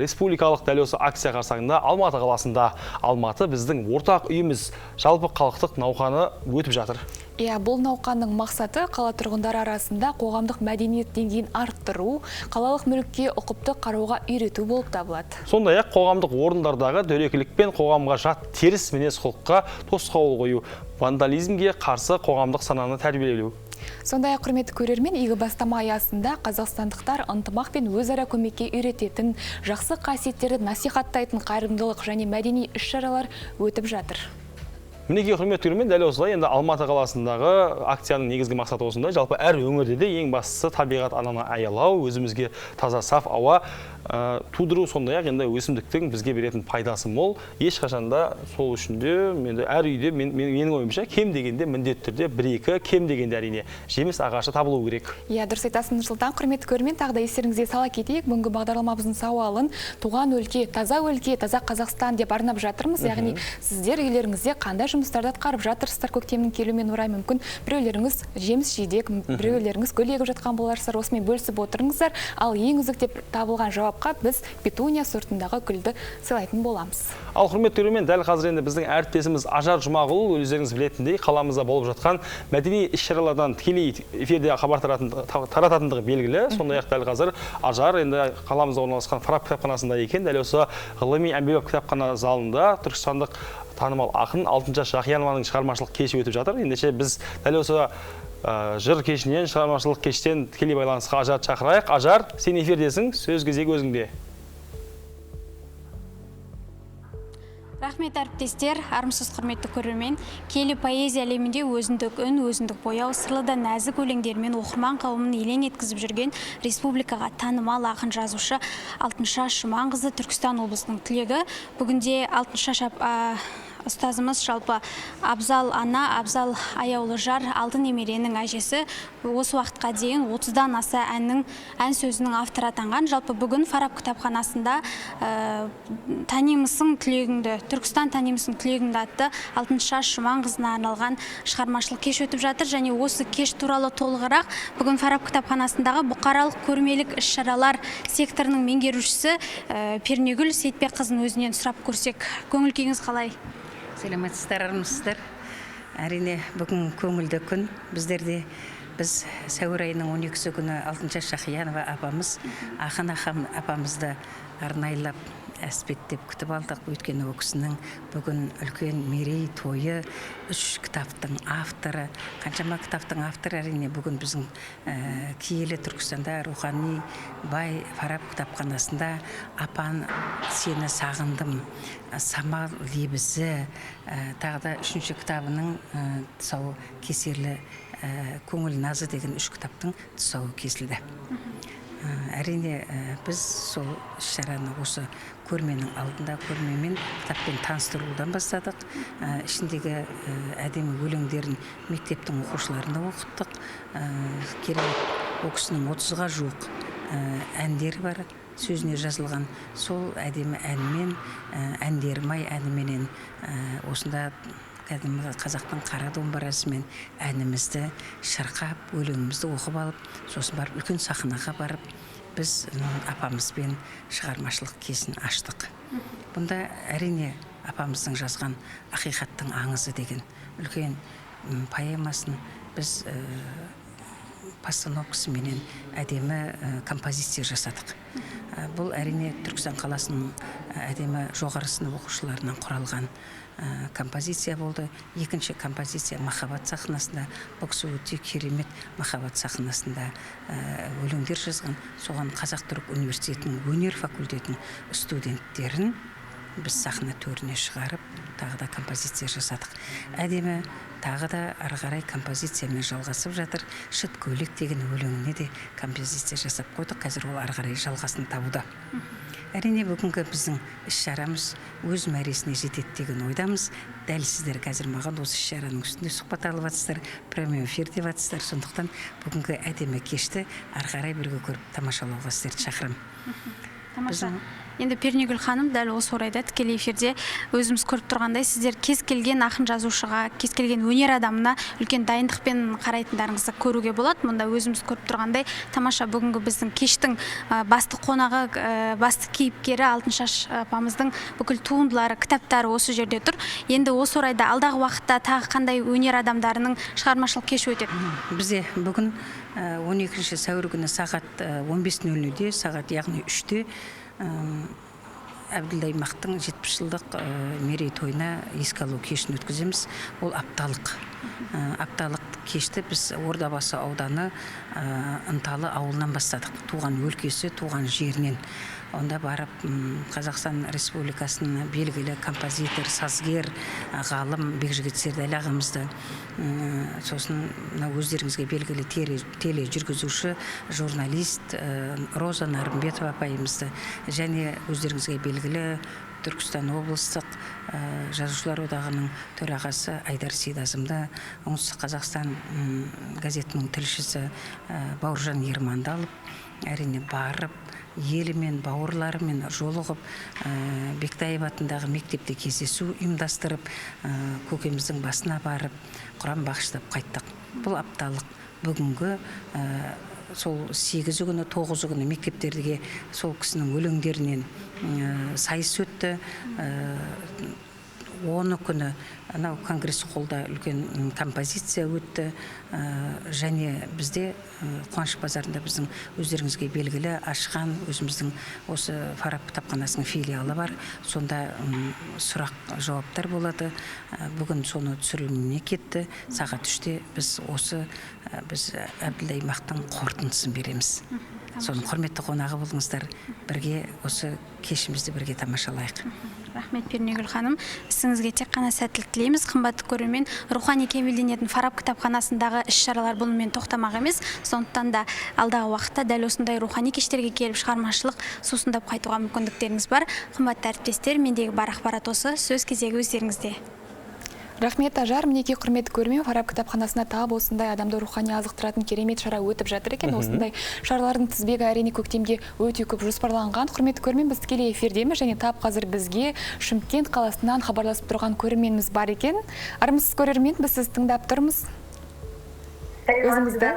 республикалық дәл осы акция қарсаңында Алматы қаласында Алматы біздің ортақ үйіміз жалпы халықтық науқаны өтіп жатыр. Иә, бұл науқанның мақсаты қала тұрғындары арасында қоғамдық мәдениет деңгейін арттыру, қалалық мүлікке ұқыпты қарауға үйрету болып табылады. Сондай-ақ қоғамдық орындардағы дөрекілік пен қоғамға жат теріс мінез құлыққа тосқауыл қою, вандализмге қарсы қоғамдық сананы тәрбиелеу. Сондай-ақ құрметті көрермен, игі бастама аясында қазақстандықтар ынтымақ пен өзара көмекке үйрететін, жақсы қасиеттерді насихаттайтын қайырымдылық және мәдени іс-шаралар өтіп жатыр. Мінекей құрметті көрермен, дәл осылай енді Алматы қаласындағы акцияның негізгі мақсаты осындай. Жалпы әр өңірде де ең бастысы табиғат ананы аялау, өзімізге таза саф ауа тудыру, сондай-ақ енді өсімдіктің бізге беретін пайдасы мол. Ешқашанда сол үшін де әр үйде менің ойымша кем дегенде міндетті түрде 1-2, кем дегенде әрине жеміс ағашы табылу керек. Иә, дұрыс айтасың Нұрсұлтан. Құрметті көрермен, тағы да естеріңізге сала кетейік. Бүгінгі бағдарламамыздың сауалын туған өлке, таза Қазақстан деп арнап жатырмыз. Яғни сіздер үйлеріңізде қандай жұмыстарды атқарып жатырсыздар көктемнің келуімен орай? Мүмкін біреулеріңіз жеміс жидек, біреулеріңіз гүл егіп жатқан боларсыздар, осымен бөлісіп отырыңыздар. Ал ең үздік деп табылған жауапқа біз петуния сортындағы гүлді сыйлайтын боламыз. Ал құрметті көрермен, дәл қазір енді біздің әріптесіміз Ажар Жұмағұл өздеріңіз білетіндей қаламызда болып жатқан мәдени іс-шаралардан тікелей эфирде хабар тарататындығы белгілі. Сондай-ақ дәл қазір Ажар енді қаламызда орналасқан Фараб кітапханасында екен. Дәл осы ғылыми әмбебап кітапхана залында түркістандық танымал ақын Алтыншаш Жақиянованың шығармашылық кеші өтіп жатыр. Ендеше біз дәл осы жыр кешінен, шығармашылық кештен тікелей байланысқа Ажарды шақырайық. Ажар, сен эфирдесің, сөз кезегі өзіңде. Рахмет әріптестер, армысыз құрметті көрермен. Киелі поэзия әлемінде өзіндік үн, өзіндік бояу, сырлы да нәзік өлеңдермен оқырман қауымын елең еткізіп жүрген республикаға танымал ақын жазушы Алтыншаш Жұманқызы Түркістан облысының түлегі. Бүгінде Алтыншаш ұстазымыз жалпы Абзал ана, Абзал аяулы жар, алты немеренің әжесі. Осы уақытқа дейін 30-дан аса ән сөзінің авторы атанған. Жалпы бүгін Фараб кітапханасында танимысың түлегіңді, Түркістан танимысың түлегіңді атты Алтыншаш Жұманқызына арналған шығармашылық кеш өтіп жатыр. Және осы кеш туралы толығырақ бүгін Фараб кітапханасындағы бұқаралық көрмелік іс-шаралар секторының меңгерушісі Пернегүл Сейтбекқызын өзінен сұрап көрсек. Көңіл күйіңіз қалай? Сәлеметсіздер, армысыздар. Әрине бүгін көңілді күн. Біз сәуір айының 12-сі күні Алтыншаш Жақиянова апамыз, ақын апамызды арнайлап әспеттеп күтіп алдық. Өйткені ол кісінің бүгін үлкен мерей тойы, 3 кітаптың авторы, қаншама кітаптың авторы. Әрине бүгін біздің киелі Түркістанда рухани бай Фараб кітапханасында апан сені сағындым, самал лебізі, тағы да 3-ші кітабының тұсауы кесерлі көңіл назы деген 3 кітаптың тұсауы кесілді. Әрине біз сол шараны осы көрменің алдында көрмемен кітаппен таныстырудан бастадық. Ішіндегі әдемі өлеңдерін мектептің оқушыларына оқыттық. Керемет ол кісінің 30-ға жуық әндері бар, сөзіне жазылған. Сол әдемі әнмен, әндерім-ай әніменен осында кәдімгі қазақтың қара домбырасымен әнімізді шырқап, өлеңімізді оқып алып, сосын барып үлкен сахнаға барып, біз апамызбен шығармашылық кешін аштық. Бұнда әрине апамыздың жазған ақиқаттың аңызы деген үлкен поэмасын біз постановкасыменен әдемі композиция жасадық. Бұл әрине Түркістан қаласының әдемі жоғары сынып оқушыларынан құралған композиция болды. Екінші композиция махаббат сахнасында, бұл кісі өте керемет махаббат сахнасында өлеңдер жазған. Соған Қазақ-Түрік университетінің өнер факультетінің студенттерін біз сахна төріне шығарып, тағы да композиция жасадық. Әдемі тағы да ары қарай композициямен жалғасып жатыр. Шыт көйлек деген өлеңіне де композиция жасап қойдық. Қазір ол ары қарай жалғасын табуда. әрине бүгінгі біздің іс-шарамыз өз мәресіне жетеді деген ойдамыз. Дәл сіздер қазір маған осы іс-шараның үстінде сұхбат алып жатсыздар, прямой эфир деп жатсыздар. Сондықтан бүгінгі әдемі кешті ары қарай бірге көріп тамашалауға сіздерді шақырамын. Тамаша. Енді Пернегүл ханым дәл осы орайда тікелей эфирде өзіміз көріп тұрғандай, сіздер кез келген ақын жазушыға, кез келген өнер адамына үлкен дайындықпен қарайтындарыңызды көруге болады. Мұнда өзіміз көріп тұрғандай, тамаша бүгінгі біздің кештің басты қонағы, басты кейіпкері Алтыншаш апамыздың бүкіл туындылары, кітаптары осы жерде тұр. Енді осы орайда алдағы уақытта тағы қандай өнер адамдарының шығармашылық кеші өтеді? Бізде бүгін 12 сәуір күні сағат 15:00-де, сағат яғни 3-те Әбділда Аймақтың 70 жылдық мерейтойына еске алу кешін өткіземіз. Ол апталық. Апталық кешті біз Ордабасы ауданы Ынталы ауылынан бастадық. Туған өлкесі, туған жерінен. Онда барып Қазақстан Республикасының белгілі композитор, сазгер, ғалым Бекжігіт Сердәлі ағамызды, сосын өздеріңізге белгілі теле жүргізуші, журналист Роза Нарымбетова апайымызды, және өздеріңізге белгілі Түркістан облыстық жазушылар одағының төрағасы Айдар Сейдазымды, Оңтүстік Қазақстан газетінің тілшісі Бауыржан Ерманды алып, әрине барып, елімен, бауырларымен жолығып, Бектаев атындағы мектепте кездесу ұйымдастырып, көкеміздің басына барып, Құран бағыштап қайттық. Бұл апталық бүгінгі сол 8 күні, 9 күні мектептерге сол кісінің өлеңдерінен сайыс өтті. 10 күні конгресс холлда үлкен композиция өтті. Және бізде Қуаныш базарында біздің өздеріңізге белгілі ашқан өзіміздің осы Фараб кітапханасының филиалы бар. Сонда сұрақ жауаптар болады. Бүгін соны түсіріліміне кетті. Сағат 3-те біз Әбділда Аймақтың қорытындысын береміз. Соның құрметті қонағы болыңыздар, бірге осы кешімізді бірге тамашалайық. Рахмет Пернегүл ханым, сізіңізге тек қана сәттілік тілейміз. Қымбатты көрермен, рухани кемелденетін Фараб кітапханасындағы іс-шаралар бұнымен тоқтамақ емес. Сондықтан да алдағы уақытта дәл осындай рухани кештерге келіп шығармашылық сусындап қайтуға мүмкіндіктеріңіз бар. Қымбатты әріптестер, мендегі бар ақпарат осы, сөз кезегі өздеріңізде. Рахмет Ажар, мінекей құрметті көрермен, Фараб кітапханасына тап осындай адамды рухани азықтыратын керемет шара өтіп жатыр екен. Осындай шаралардың тізбегі әрине көктемге өте көп жоспарланған. Құрметті көрермен, біз тікелей эфирдеміз және тап қазір бізге Шымкент қаласынан хабарласып тұрған көрерменіміз бар екен. Армысыз көрермен, біз сізді тыңдап тұрмыз. Өзіңізді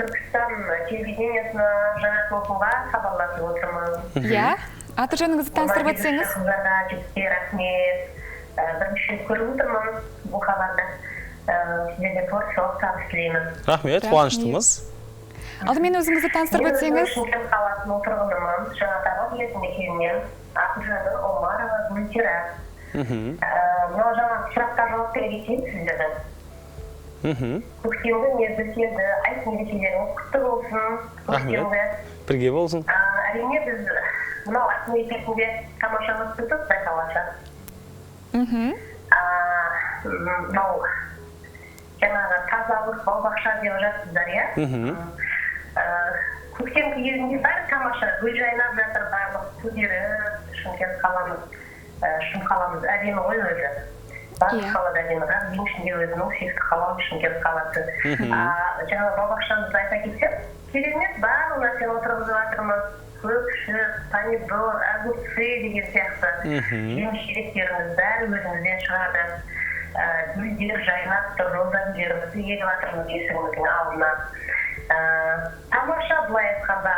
Түркістан телевидениесіне жаңа толқынға хабарласып отырмын. Иә, аты жөніңізді таныстырып өтсеңіз. Рахмет. Бірінші көріп отырмын бұл хабарды. Сіздерге творчылық табыс тілеймін. Рахмет, қуаныштымыз. Алдымен өзіңізді таныстырып өтсеңіз. Шымкент қаласының тұрғынымын. Жаңатағы елді мекенінен. Аты жөнім Омарова Гүлтира. Мынау жаңа сұраққа жауап бере кетейін сіздердің. Көктемгі мезгілдерді, айт мерекелеріңіз құтты болсын. Рахмет. Бірге болсын. Әрине біз мынау ат мерекесінде тамашалап тұрдық, байқаласа. Мынау жаңағы тазалық бау-бақша деп жатсыздар, иә? Көктемгі кезінде бәрі тамаша, гүл жайнап жатыр, барлық көздері Шымкент қаламыз әдемі ғой өзі. Барлық қалада әдемі, ең ішінде өзінің сүйікті қалам Шымкент қаласы. Жаңағы бау-бақшамызды айта кетсем, керемет барлық нәрсені отырғызып жатырмыз. Көкші, помидор, огурцы деген сияқты жеміс-жидектеріміз бәрі өзімізден шығады. Гүлдер жайнап тұр, роза гүлдерімізді егіп жатырмыз есігіміздің алдына. Тамаша былай айтқанда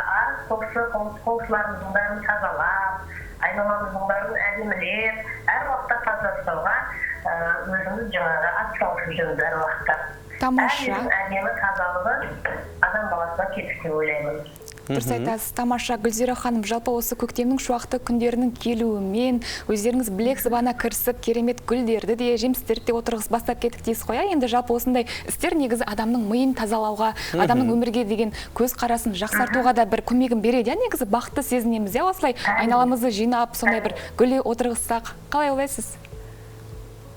қоңсыларымыздың бәрін тазалап, айналамыздың бәрін әдемілеп, әр уақытта таза ұстауға өзіміз жаңағы атсалысып жүрміз әр уақытта. Тамаша. Әдемі тазалығы адам баласына кетік деп ойлаймын. Дұрыс айтасыз, тамаша. Гүлзира ханым, жалпы осы көктемнің шуақты күндерінің келуімен өздеріңіз білек сыбана кірісіп, керемет гүлдерді де, жемістерді де отырғыз бастап кеттік дейсіз ғой. Енді жалпы осындай істер негізі адамның миын тазалауға, адамның өмірге деген көз қарасын жақсартуға да бір көмегін береді. Негізі бақытты сезінеміз, осылай айналамызды жинап, сондай бір гүл отырғызсақ, қалай ойлайсыз?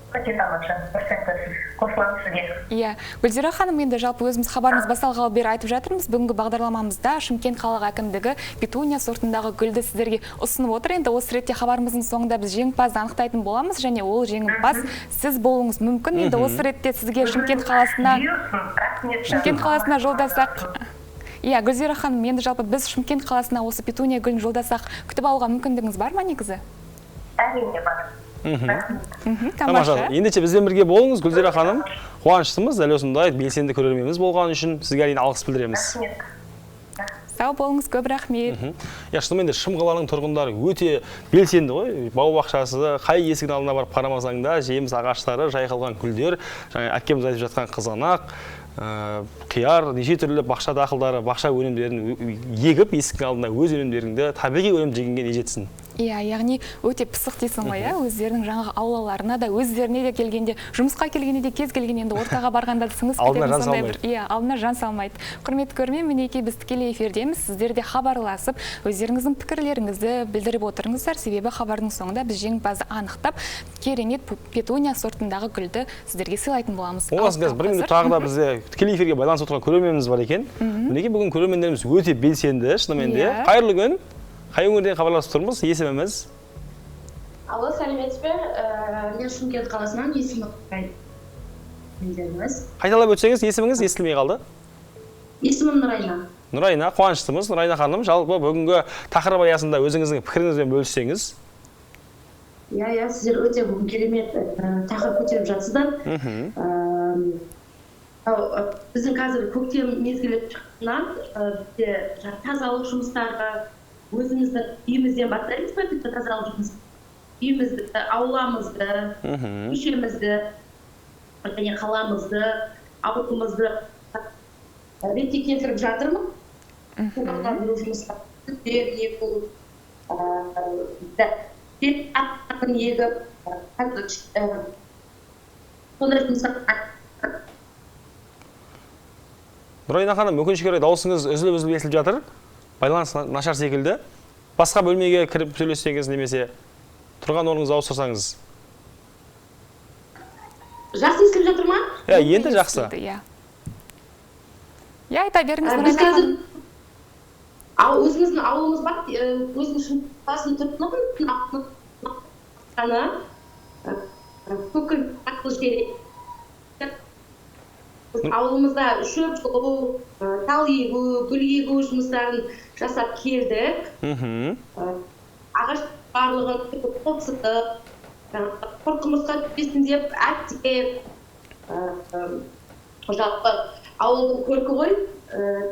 Өте тамаша, көрсетті сіз. Қосыламыз сізге. Иә, Гүлзира ханым, енді жалпы өзіміз хабарымыз басталғалы бері айтып жатырмыз. Бүгінгі бағдарламамызда Шымкент қалалық әкімдігі петуния сортындағы гүлді сіздерге ұсынып отыр. Енді осы ретте хабарымыздың соңында біз жеңімпазды анықтайтын боламыз, және ол жеңімпаз сіз болуыңыз мүмкін. Енді осы ретте сізге Шымкент қаласына жолдасақ. Иә, Гүлзира ханым, енді жалпы біз Шымкент қаласына осы петуния гүлін жолдасақ, күтіп алуға мүмкіндігіңіз бар ма негізі? Әрине бар. Тамаша. Ендеше бізбен бірге болыңыз, Гүлзира ханым. Қуаныштымыз, дәл осындай белсенді көрерменіміз болған үшін сізге әрине алғыс білдіреміз. Сау болыңыз, көп рахмет. Я, шынымен де Шым қаланың тұрғындары өте белсенді ғой. Бау-бақшасы, қай есіктің алдына барып қарамасаң да, жеміс ағаштары, жайқалған гүлдер, жаңа әкеміз айтып жатқан қызанақ, қияр, неше түрлі бақша дақылдары, бақша өнімдерін егіп, есіктің алдына өз өнімдеріңді табиғи өнім жегенге не жетсін. Иә, яғни өте пысық дейсің ғой, өздерінің жаңағы аулаларына да, өздеріне де келгенде, жұмысқа келгенде де, кез келген енді ортаға барғанда сіңіз кететін сондай бір, алдына жан салмайды. Құрметті көрермен, мінекей біз тікелей эфирдеміз, сіздер де хабарласып, өздеріңіздің пікірлеріңізді білдіріп отырыңыздар, себебі хабардың соңында біз жеңімпазды анықтап, керемет петуния сортындағы гүлді сіздерге сыйлайтын боламыз. Оласыңыз, бір минут тағы да бізде тікелей эфирге байланысып отырған көрерменіміз бар екен. Мінекей бүгін көрермендеріміз өте белсенді, шынымен де. Қайырлы күн. Қай өңірден хабарласып тұрмыз? Есіміміз? Алло, сәлеметсіз бе? Мен Шымкент қаласынан есімім Қайталап өтсеңіз, есіміңіз естілмей қалды? Есімім Нұрайна. Нұрайна, қуаныштымыз. Нұрайна ханым, жалпы бүгінгі тақырып аясында өзіңіздің пікіріңізбен бөліссеңіз. Иә, сіздер өте бүгін керемет тақырып көтеріп жатсыздар. Біздің қазір көктем мезгілі шыққаннан бізде тазалық жұмыстары, өзіміздің үйімізден бастаймыз ба, тіпті тазалық жұмыс. Үйімізді, ауламызды, көшемізді, және қаламызды, ауылымызды ретке келтіріп жатырмын. Қоғамдандыру жұмыстары, түтер егу, аттарын егіп, сондай жұмыстар. Нұрайна ханым, өкінішке орай дауысыңыз үзіліп естіліп жатыр. Байланыс нашар секілді. Басқа бөлмеге кіріп сөйлессеңіз немесе тұрған орныңызды ауыстырсаңыз. Жақсы естіліп жатыр ма? Енді жақсы. Айта беріңіз, Нұрайна ханым. Өзіміздің ауылымыз бар, өзіміздің басын тұртынып, көкіл ақыл жері. Ауылымызда шөп жолу, тал егу, гүл егу жұмыстарын жасап келдік. Ағаш барлығын қопсытып, қорқымызға түспесін деп әттеп, жалпы ауылдың көркі ғой,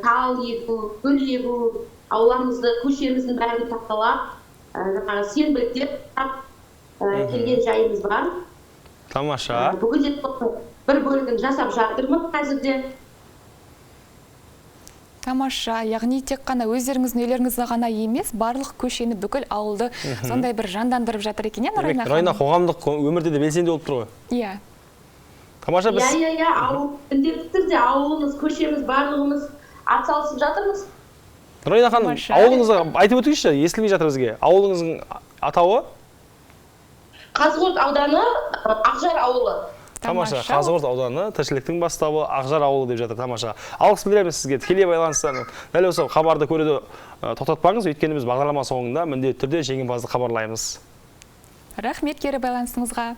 тал егу, гүл егу, ауламызды, көшеміздің бәрін тақталап, сенбіліктеп келген жайымыз бар. Тамаша. Бүгінде бір бөлігін жасап жатырмын қазірде. Тамаша, яғни тек қана өздеріңіздің үйлеріңізді ғана емес, барлық көшені, бүкіл ауылды сондай бір жандандырып жатыр екен, Нұрайна ханым? Нұрайна қоғамдық өмірде де белсенді болып тұр ғой. Иә. Тамаша біз... Иә, міндетті түрде ауылымыз, көшеміз, барлығымыз атсалысып жатырмыз. Нұрайна ханым, ауылыңызды айтып өтіңізші, естілмей жатыр бізге. Ауылыңыздың атауы? Қазығұрт ауданы, Ақжар ауылы. Тамаша, Қазығұрт ауданы, тіршіліктің бастауы Ақжар ауылы деп жатыр. Тамаша. Алғыс білдіреміз сізге, тікелей байланыстан. Дәл осы хабарды көруді тоқтатпаңыз, өйткені біз бағдарлама соңында міндетті түрде жеңімпазды хабарлаймыз. Рахмет кері байланысыңызға.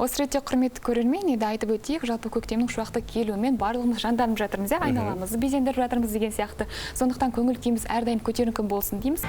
Осы ретте құрметті көрермен, енді айтып өтейік, жалпы көктемнің шуақты келуімен барлығымыз жанданып жатырмыз, айналамызды безендіріп жатырмыз деген сияқты. Сондықтан көңіл күйіміз әрдайым көтеріңкі болсын дейміз.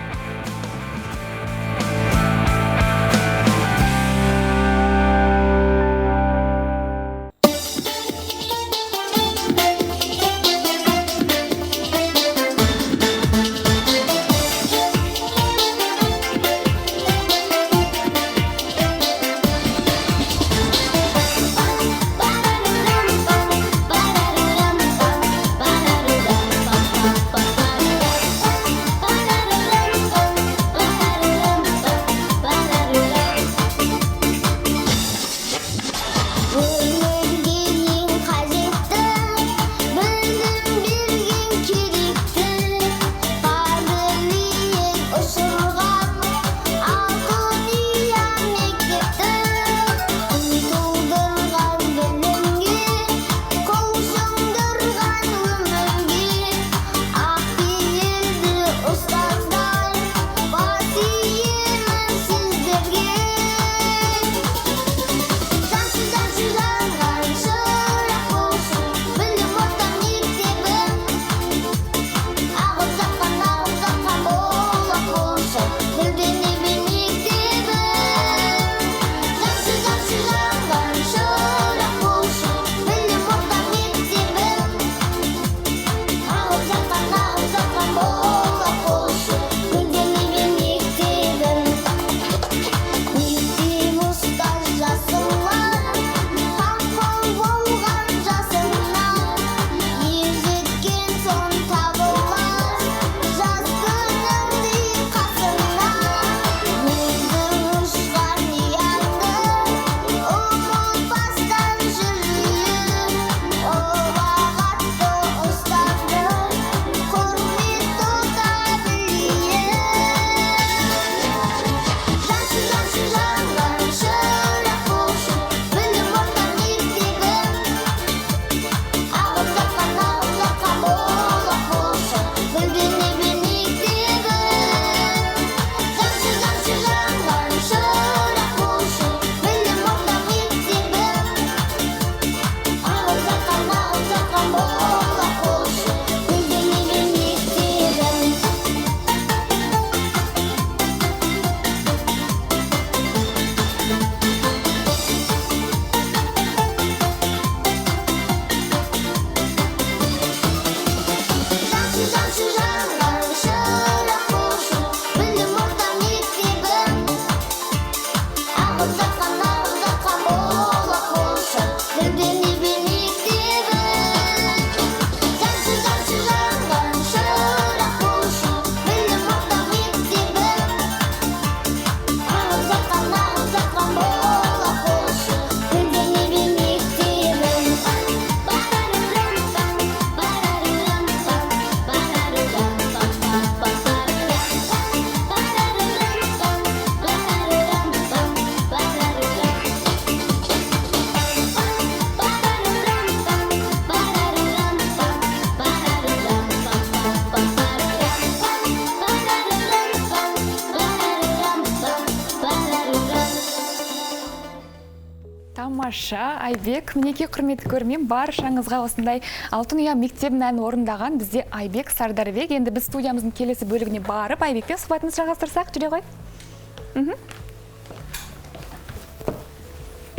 Тамаша, Айбек, мінеке құрметті көрермен, баршаңызға осындай Алтын ұя мектебінің әнін орындаған бізде Айбек Сардарбек. Енді біз студиямыздың келесі бөлігіне барып, Айбекпен сұхбатымызды жалғастырсақ, жүре ғой.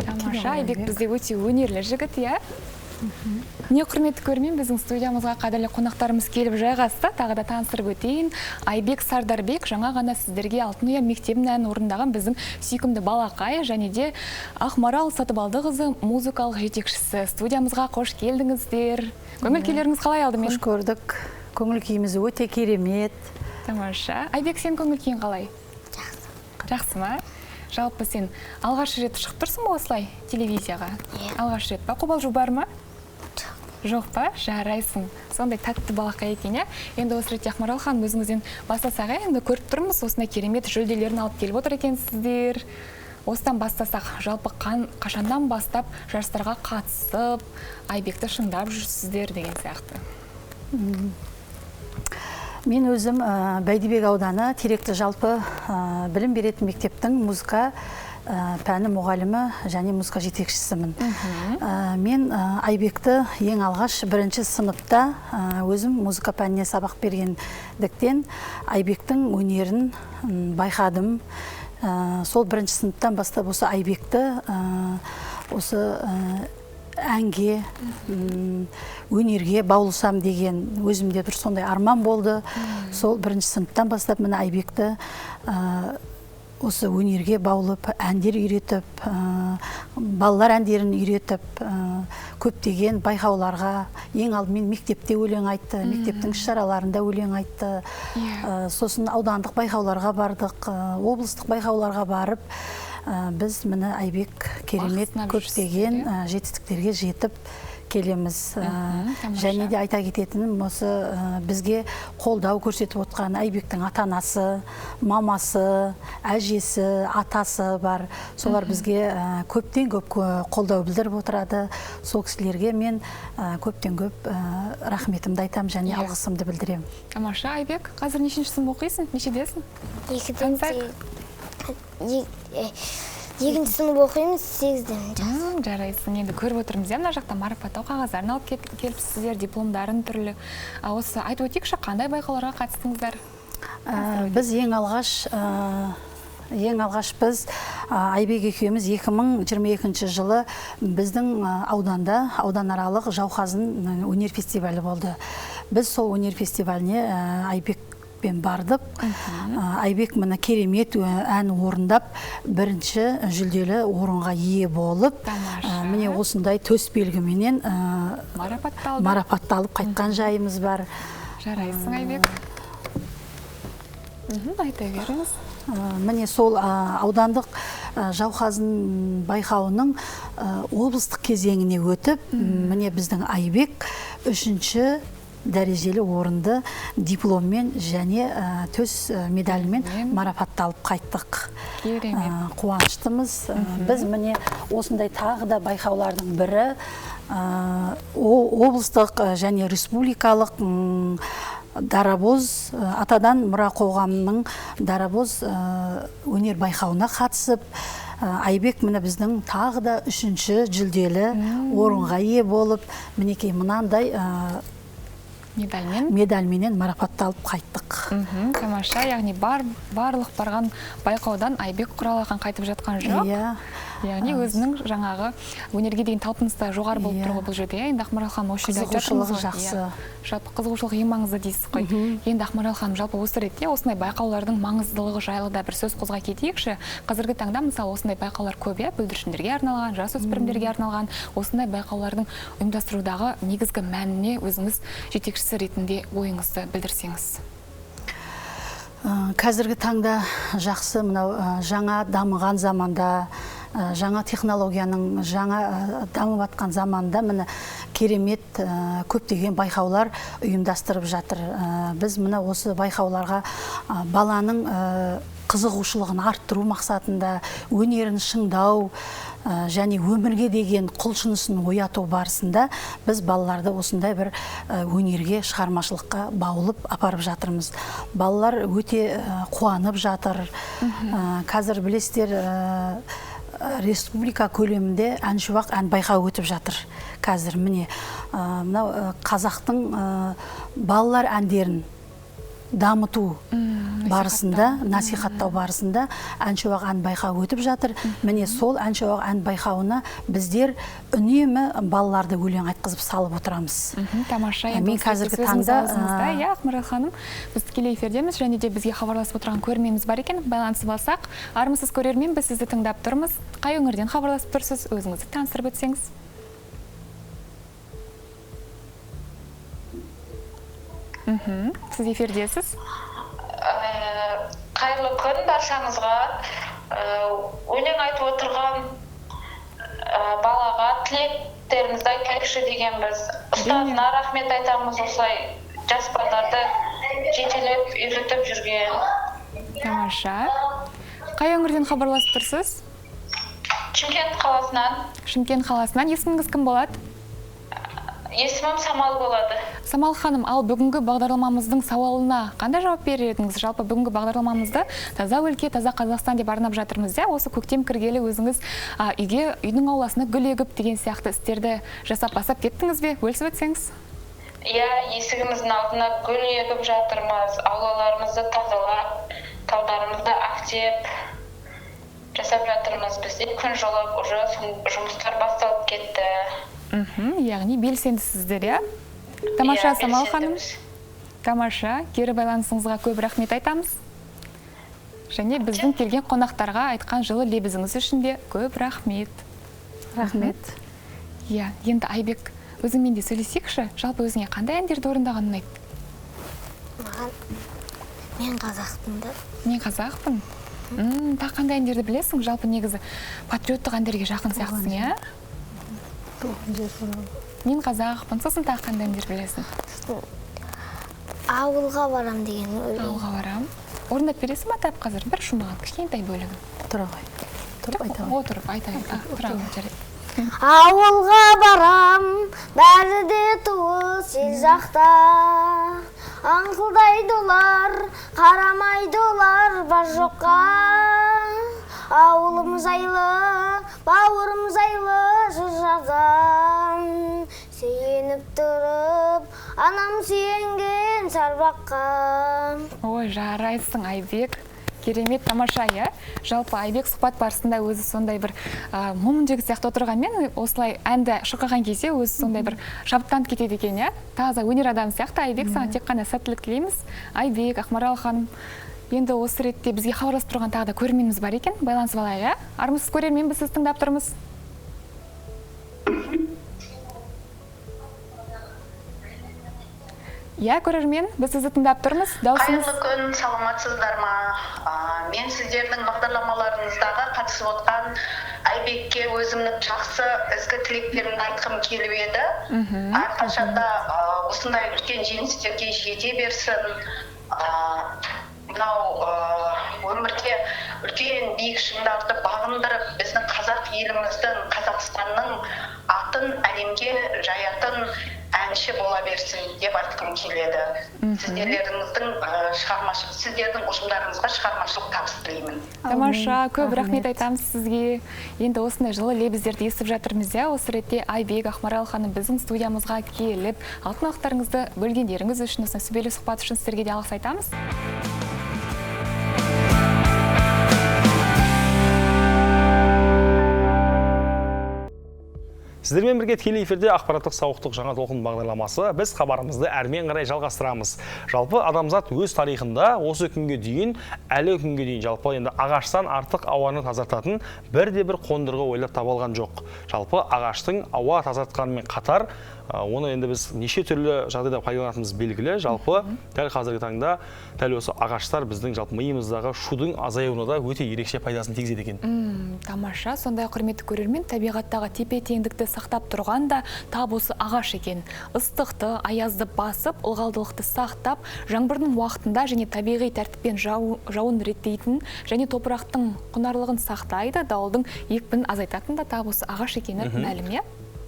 Тамаша, Айбек бізде өте өнерлі жігіт, иә? Не құрметті көрермен, біздің студиямызға қадірлі қонақтарымыз келіп жайғасты. Тағы да таныстырып өтейін. Айбек Сардарбек жаңа ғана сіздерге Алтын ұя мектебінің әнін орындаған біздің сүйкімді балақай және де Ақмарал Сатыбалдықызы музыкалық жетекшісі. Студиямызға қош келдіңіздер. Көңіл күйлеріңіз қалай алдымен? Қош көрдік. Көңіл күйіміз өте керемет. Тамаша. Айбек, сен көңіл күйің қалай? Жақсы ма? Жалпы сен алғаш рет шығып тұрсың ба осылай телевизияға? Алғаш рет па? Қобалжу бар ма? Жоқ па? Жарайсың. Сондай тәтті балақай екен, иә? Енді осы ретте Ақмарал ханым өзіңізден бастасақ, енді көріп тұрмыз, осындай керемет жүлделерін алып келіп отыр екенсіздер. Осыдан бастасақ, жалпы қашаннан бастап жарыстарға қатысып, Айбекті шыңдап жүрсіздер деген сияқты. Мен өзім Бәйдібек ауданы Теректі жалпы білім беретін мектептің музыка пәні мұғалімі және музыка жетекшісімін. Мен Айбекті ең алғаш бірінші сыныпта өзім музыка пәніне сабақ бергендіктен Айбектің өнерін байқадым. Сол бірінші сыныптан бастап осы Айбекті осы әнге, өнерге баулысам деген өзімде бір сондай арман болды. Сол бірінші сыныптан бастап мені Айбекті осы өнерге баулып, әндер үйретіп, балалар әндерін үйретіп, көптеген байқауларға, ең алдымен мектепте өлең айтты, мектептің іс-шараларында өлең айтты. Сосын аудандық байқауларға бардық, облыстық байқауларға барып, біз мені Айбек керемет көптеген жетістіктерге жетіп келеміз. Және де айта кететінім, осы бізге қолдау көрсетіп отқан Айбектің ата-анасы, мамасы, әжесі, атасы бар. Солар бізге көптен көп қолдау білдіріп отырады. Сол кісілерге мен көптен көп рахметімді айтам және алғысымды білдірем. Тамаша, Айбек, қазір нешінші сынып оқисың? Нешедесің? Екінші сынып оқимыз, 8-ден. Жарайсың. Енді көріп отырмыз, мына жақта марапаттау қағаздарын алып келіпсіздер, дипломдарын түрлі. Осы айтып өтейікші, қандай байқауларға қатыстыңыздар? Біз ең алғаш біз Айбек екеуміз 2022 жылы біздің ауданда ауданаралық Жауқазын өнер фестивалі болды. Біз сол өнер фестиваліне Айбекпен бардық. Айбек мені керемет ән орындап, бірінші жүлделі орынға ие болып, міне осындай төс белгіменен марапатталып қайтқан жайымыз бар. Жарайсың, Айбек. Айта беріңіз. Міне сол аудандық Жауқазын байқауының облыстық кезеңіне өтіп, міне біздің Айбек үшінші дәрежелі орынды дипломмен және төс медальмен марапатталып қайттық. Қуаныштымыз. Біз міне осындай тағы да байқаулардың бірі облыстық және республикалық Дарабоз, атадан мұра қоғамының Дарабоз өнер байқауына қатысып, Айбек міне біздің тағы да үшінші жүлделі орынға ие болып, мінекей мынандай медальменен марапатталып қайттық. Тамаша, яғни барлық барған байқаудан Айбек құралақан қайтып жатқан жоқ. Яғни өзінің жаңағы өнерге деген талпынысы жоғары болып тұрғы бұл жерде. Енді Ақмарал ханым осы жерде қызығушылығы жақсы. Жалпы қызығушылық ең маңызды дейсіз қой. Енді Ақмарал ханым жалпы осы ретте осындай байқаулардың маңыздылығы жайлы да бір сөз қозғай кетейікші. Қазіргі таңда мысалы осындай байқаулар көп, бүлдіршіндерге арналған, жасөспірімдерге арналған, осындай байқаулардың ұйымдастырудағы негізгі мәніне өзіңіз жетекшісі ретінде ойыңызды білдірсеңіз. Қазіргі таңда жақсы, мынау жаңа дамыған заманда, жаңа технологияның жаңа дамып атқан заманда міне керемет көптеген байқаулар ұйымдастырып жатыр. Біз міне осы байқауларға баланың қызығушылығын арттыру мақсатында, өнерін шыңдау және өмірге деген құлшынысын ояту барысында біз балаларды осындай бір өнерге, шығармашылыққа баулып апарып жатырмыз. Балалар өте қуанып жатыр. Қазір білесіздер, республика көлемінде әншуақ ән байқауы өтіп жатыр қазір. Міне мынау қазақтың балалар әндерін дамыту барысында, насихаттау барысында әншуақ ән байқауы өтіп жатыр. Міне сол әншуақ ән байқауына біздер үнемі балаларды өлең айтқызып салып отырамыз. Тамаша. Мен қазіргі таңда Ақмарал ханым, біз тікелей эфирдеміз және де бізге хабарласып отырған көрерменіміз бар екен. Байланысып алсақ, армысыз көрермен, біз сізді тыңдап тұрмыз. Қай өңірден хабарласып тұрсыз? Өзіңізді таныстырып өтсеңіз. Сіз эфирдесіз. Қайырлы күн баршаңызға. Өлең айтып отырған балаға тілектерімізді айтайықшы дегенбіз. Ұстазына рахмет айтамыз, осылай жас балаларды жетелеп үйретіп жүрген. Тамаша. Қай өңірден хабарласып тұрсыз? Шымкент қаласынан. Шымкент қаласынан. Есіміңіз кім болады? Есімім Самал болады. Самал ханым, ал бүгінгі бағдарламамыздың сауалына қандай жауап берер едіңіз? Жалпы бүгінгі бағдарламамызды таза өлке, таза Қазақстан деп арнап жатырмыз. Осы көктем кіргелі өзіңіз үйдің ауласына гүл егіп деген сияқты істерді жасап басап кеттіңіз бе? Бөлісіп өтсеңіз. Иә, есігіміздің алдына гүл егіп жатырмыз, аулаларымызды тазалап, талдарымызды ақтеп жасап жатырмыз. Бізде күн жылып, уже жұмыстар басталып кетті. Яғни белсендісіздер, иә? Тамаша, Самал ханым. Тамаша, кері байланысыңызға көп рахмет айтамыз. Және біздің келген қонақтарға айтқан жылы лебізіңіз үшін де көп рахмет. Рахмет. Иә, енді Айбек, өзіңмен де сөйлесейікші. Жалпы өзіңе қандай әндерді орындаған ұнайды? Мен қазақпын да. Мен қазақпын? Тағы қандай әндерді білесің? Жалпы негізі патриоттық әндерге жақын сияқтысың, иә? Мен қазақпын, сосын тағы қандай әндер білесің? Ауылға барам деген. Ауылға барам. Орындап бересің ба тап қазір? Бір шумаған, кішкентай бөлігін. Тұрып айтайын. Отырып айтайын. Тұрып жарайды. Ауылға барам, бәрі де туыс ел жақта. Аңқылдайды олар, қарамайды олар бар жоққа. Ауылымыз айлы, бауырымыз айлы жыржадан. Сүйеніп тұрып, анам сүйенген сарбаққа. Ой, жарайсың, Айбек. Керемет, тамаша, иә? Жалпы Айбек сұхбат барысында өзі сондай бір момын жігіт сияқты отырғанмен, осылай әнді шырқаған кезде өзі сондай бір шабыттанып кетеді екен, иә? Таза өнер адамы сияқты. Айбек, саған тек қана сәттілік тілейміз. Айбек, Ақмарал ханым. Енді осы ретте бізге хабарласып тұрған тағы да көрерменіміз бар екен. Байланысып алайық, иә? Армысыз көрермен, біз сізді тыңдап тұрмыз. Иә, көрермен, біз сізді тыңдап тұрмыз. Қайырлы күн, саламатсыздар ма? Мен сіздердің бағдарламаларыңыздағы қатысып отқан Айбекке өзімнің жақсы ізгі тілектерімді айтқым келіп еді. Әрқашанда осындай үлкен жеңістерге жете берсін. Мынау өмірде үлкен биік шыңдарды бағындырып, біздің қазақ еліміздің, Қазақстанның атын әлемге жаятын әнші бола берсін деп айтқым келеді. Сіздердің ұжымдарыңызға шығармашылық табыс тілеймін. Тамаша, көп рахмет айтамыз сізге. Енді осындай жылы лебіздерді естіп жатырмыз, иә? Осы ретте Айбек, Ақмарал ханым біздің студиямызға келіп, алтын уақыттарыңызды бөлгендеріңіз үшін, осындай сүбелі сұхбат үшін сіздерге де алғыс айтамыз. Сіздермен бірге тікелей эфирде ақпараттық сауықтық жаңа толқын бағдарламасы. Біз хабарымызды әрмен қарай жалғастырамыз. Жалпы адамзат өз тарихында осы күнге дейін, әлі күнге дейін жалпы енді ағаштан артық ауаны тазартатын бірде-бір қондырғы ойлап таба алған жоқ. Жалпы ағаштың ауа тазартқанымен қатар, оны енді біз неше түрлі жағдайда пайдаланатынымыз белгілі. Жалпы дәл қазіргі таңда дәл осы ағаштар біздің жалпы миымыздағы шудың азаюына да өте ерекше пайдасын тигізеді екен. Тамаша, сондай құрметті көрермен, табиғаттағы тепе-теңдікті сақтап тұрған да тап осы ағаш екен. Ыстықты, аязды басып, ылғалдылықты сақтап, жаңбырдың уақытында және табиғи тәртіппен жауын реттейтін және топырақтың құнарлығын сақтайды, дауылдың екпінін азайтатын да тап осы ағаш екені мәлім, иә?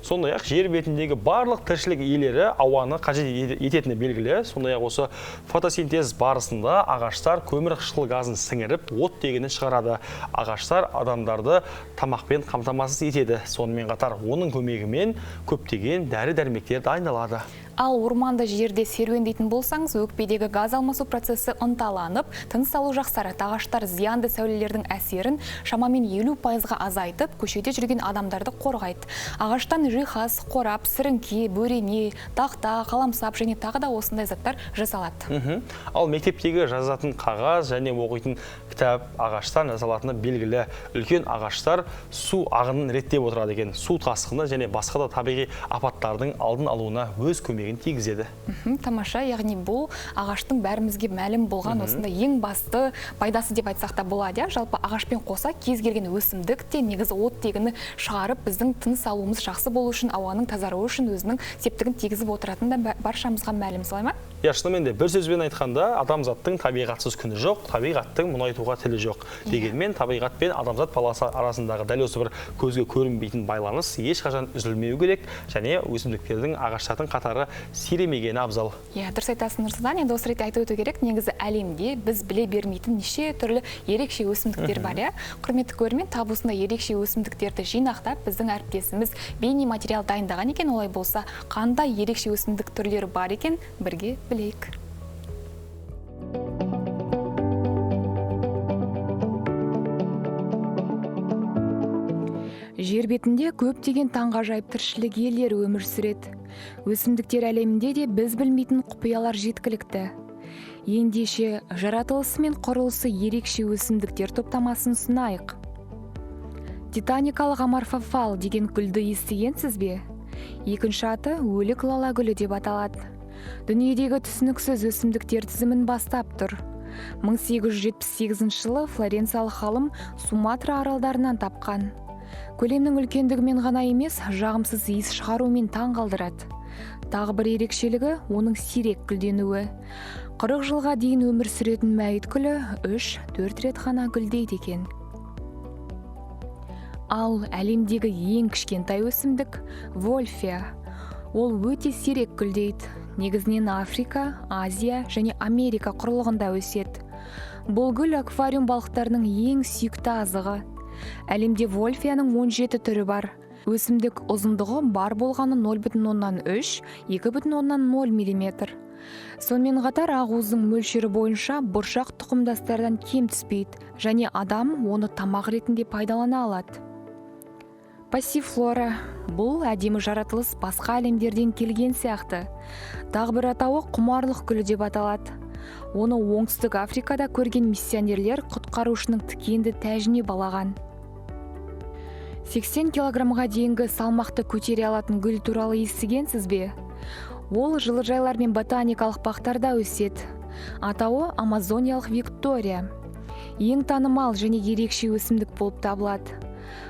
Сондай-ақ жер бетіндегі барлық тіршілік иелері ауаны қажет ететіні белгілі. Сондай-ақ осы фотосинтез барысында ағаштар көмірқышқыл газын сіңіріп, оттегіні шығарады. Ағаштар адамдарды тамақпен қамтамасыз етеді. Сонымен қатар оның көмегімен көптеген дәрі-дәрмектер дайындалады. Ал орманды жерде серуендейтін болсаңыз, өкпедегі газ алмасу процесі ынталанып, тыныс алу жақсарады. Ағаштар зиянды сәулелердің әсерін шамамен 50%-ға азайтып, көшеде жүрген адамдарды қорғайды. Ағаштан жиһаз, қорап, сіріңке, бөрене, тақта, қаламсап және тағы да осындай заттар жасалады. Ал мектептегі жазатын қағаз және оқитын кітап ағаштан жасалатыны белгілі. Үлкен ағаштар су ағынын реттеп отырады екен. Су тасқыны және басқа да табиғи апаттардың алдын алуына өз көмегін тигізеді. Тамаша, яғни бұл ағаштың бәрімізге мәлім болған осында ең басты пайдасы деп айтсақ та болады. Жалпы ағашпен қоса кез келген өсімдік те негізі оттегіні шығарып, біздің тыныс алуымыз жақсы болу үшін, ауаның тазаруы үшін өзінің септігін тигізіп отыратын да баршамызға мәлім, солай ма? Шынымен де бір сөзбен айтқанда, адамзаттың табиғатсыз күні жоқ, табиғаттың мұнайтуға тілі жоқ. Дегенмен табиғат пен адамзат баласы арасындағы дәл осы бір көзге көрінбейтін байланыс ешқашан үзілмеу керек, және өсімдіктердің, ағаштардың қатары сиремегені абзал. Дұрыс айтасың, Нұрсұлтан. Енді осы ретте айтып өту керек, негізі әлемде біз біле бермейтін неше түрлі ерекше өсімдіктер бар. Құрметті көрермен, тап осындай ерекше өсімдіктерді жинақтап, біздің әріптесіміз бейнематериал дайындаған екен. Олай болса, қандай ерекше өсімдік түрлері бар екен, бірге білейік. Жер бетінде көптеген таңғажайып тіршілік иелері өмір сүреді. Өсімдіктер әлемінде де біз білмейтін құпиялар жеткілікті. Ендеше жаратылысы мен құрылысы ерекше өсімдіктер топтамасын ұсынайық. Титаникалық аморфофал деген гүлді естігенсіз бе? Екінші аты өлік лала гүлі деп аталады. Дүниедегі түсініксіз өсімдіктер тізімін бастап тұр. 1878 жылы флоренциялық ғалым Суматра аралдарынан тапқан. Көлемнің үлкендігімен ғана емес, жағымсыз иіс шығаруымен таң қалдырады. Тағы бір ерекшелігі оның сирек гүлденуі. 40 жылға дейін өмір сүретін мәйіт гүлі 3-4 рет ғана гүлдейді екен. Ал әлемдегі ең кішкентай өсімдік вольфия. Ол өте сирек гүлдейді. Негізінен Африка, Азия және Америка құрлығында өседі. Бұл гүл аквариум балықтарының ең сүйікті азығы. Әлемде вольфияның 17 түрі бар. Өсімдік ұзындығы бар болғаны 0,3-2,0 мм. Сонымен қатар ақуыздың мөлшері бойынша бұршақ тұқымдастардан кем түспейді, және адам оны тамақ ретінде пайдалана алады. Пассифлора. Бұл әдемі жаратылыс басқа әлемдерден келген сияқты. Тағы бір атауы құмарлық гүлі деп аталады. Оны оңтүстік Африкада көрген миссионерлер құтқарушының тікенді тәжіне балаған. 80 килограммға дейінгі салмақты көтере алатын гүл туралы естігенсіз бе? Ол жылыжайлар мен ботаникалық бақтарда өседі. Атауы Амазониялық Виктория. Ең танымал және ерекше өсімдік болып табылады.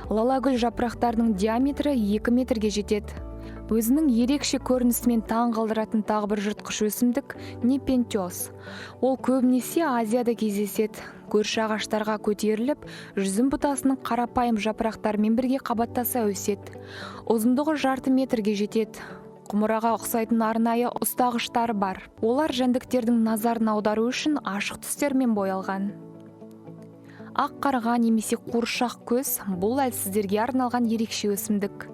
Лалагүл жапырақтарының диаметрі 2 метрге жетеді. Өзінің ерекше көрінісімен таң қалдыратын тағы бір жыртқыш өсімдік непентиос. Ол көбінесе Азияда кездеседі. Көрші ағаштарға көтеріліп, жүзім бұтасының қарапайым жапырақтарымен бірге қабаттаса өседі. Ұзындығы 0,5 метрге жетеді. Құмыраға ұқсайтын арнайы ұстағыштары бар. Олар жәндіктердің назарын аудару үшін ашық түстермен боялған. Ақ қарға немесе қуыршақ көз бұл әлсіздерге арналған ерекше өсімдік.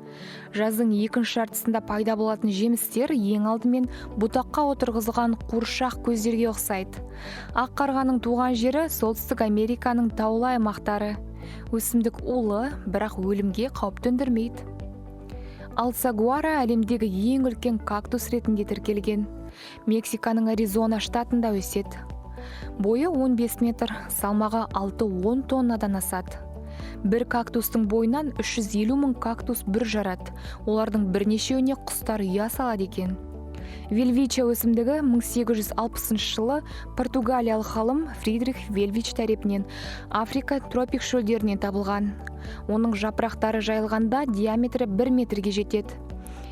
Жаздың екінші жартысында пайда болатын жемістер ең алдымен бұтаққа отырғызылған қуыршақ көздерге ұқсайды. Ақ қарғаның туған жері Солтүстік Американың таулы аймақтары. Өсімдік улы, бірақ өлімге қауіп төндірмейді. Ал сагуара әлемдегі ең үлкен кактус ретінде тіркелген. Мексиканың Аризона штатында өседі. Бойы 15 метр, салмағы 6-10 тоннадан асады. Бір кактустың бойынан 350 мың кактус бүр жарады. Олардың бірнешеуіне құстар ұя салады екен. Вельвича өсімдігі 1860 жылы португалиялық ғалым Фридрих Вельвич тарапынан Африка тропик шөлдерінен табылған. Оның жапырақтары жайылғанда диаметрі 1 метрге жетеді.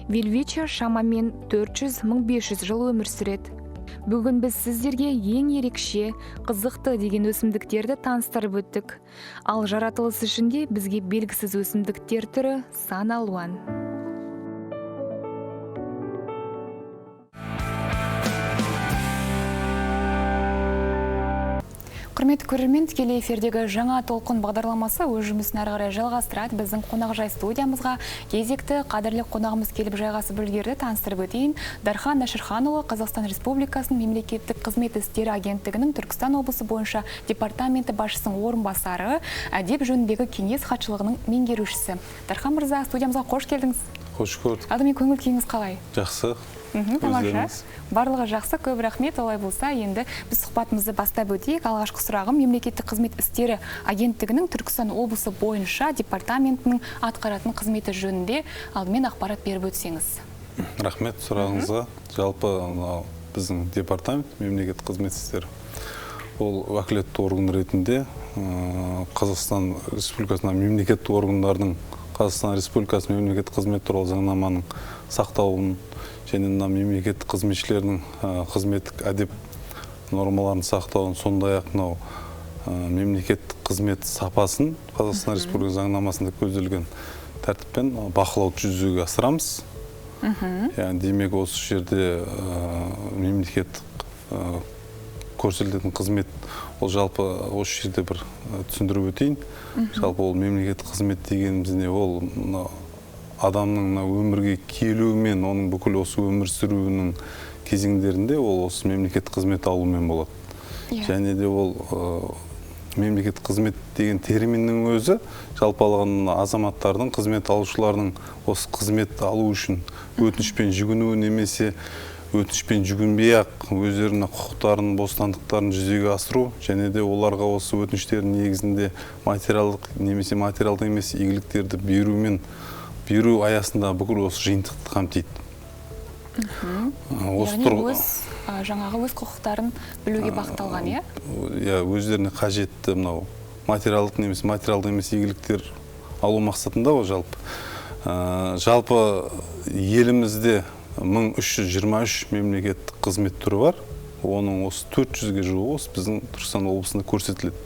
Вельвича шамамен 400-1500 жыл өмір сүреді. Бүгін біз сіздерге ең ерекше, қызықты деген өсімдіктерді таныстырып өттік. Ал жаратылыс ішінде бізге белгісіз өсімдіктер түрі сан алуан. Құрметті көрермен, тікелей эфирдегі жаңа толқын бағдарламасы өз жұмысын әрі қарай жалғастырады. Біздің қонақжай студиямызға кезекті қадірлі қонағымыз келіп жайғасып үлгерді. Таныстырып өтейін. Дархан Нашырханұлы, Қазақстан Республикасының мемлекеттік қызмет істері агенттігінің Түркістан облысы бойынша департаменті басшысының орынбасары, әдеп жөніндегі кеңес хатшылығының меңгерушісі. Дархан мырза, студиямызға қош келдіңіз. Қош көрдік. Алдымен көңіл күйіңіз қалай? Жақсы. Тамаша. Барлығы жақсы, көп рахмет. Олай болса, енді біз сұхбатымызды бастап өтейік. Алғашқы сұрағым мемлекеттік қызмет істері агенттігінің Түркістан облысы бойынша департаментінің атқаратын қызметі жөнінде алдымен ақпарат беріп өтсеңіз. Рахмет сұрағыңызға. Жалпы біздің департамент мемлекеттік қызмет істері ол уәкілетті орган ретінде Қазақстан Республикасының мемлекеттік органдардың Қазақстан Республикасы мемлекеттік қызмет туралы заңнаманың сақтауын және мемлекеттік қызметшілердің қызметтік әдеп нормаларын сақтауын, сондай-ақ мемлекеттік қызмет сапасын Қазақстан Республикасы заңнамасында көзделген тәртіппен бақылауды жүзеге асырамыз. Демек осы жерде мемлекеттік көрсетілетін қызмет, ол жалпы осы жерде бір түсіндіріп өтейін. Жалпы ол мемлекеттік қызмет дегеніміз не, ол адамның өмірге келуімен, оның бүкіл осы өмір сүруінің кезеңдерінде ол осы мемлекеттік қызмет алумен болады. Және де ол мемлекеттік қызмет деген терминнің өзі жалпы алған азаматтардың, қызмет алушылардың осы қызмет алу үшін өтінішпен жүгінуі немесе өтінішпен жүгінбей-ақ өздерінің құқықтарын, бостандықтарын жүзеге асыру, және де оларға осы өтініштердің негізінде материалдық немесе материалды емес игіліктерді беру аясында бүкіл осы жиынтықты қамтиды. Жаңағы өз құқықтарын білуге бағытталған, иә? Өздеріне қажетті материалдық немесе материалды емес игіліктер алу мақсатында ол жалпы. Жалпы елімізде 1323 мемлекеттік қызмет түрі бар. Оның осы 400-ге жуығы осы біздің Түркістан облысында көрсетіледі.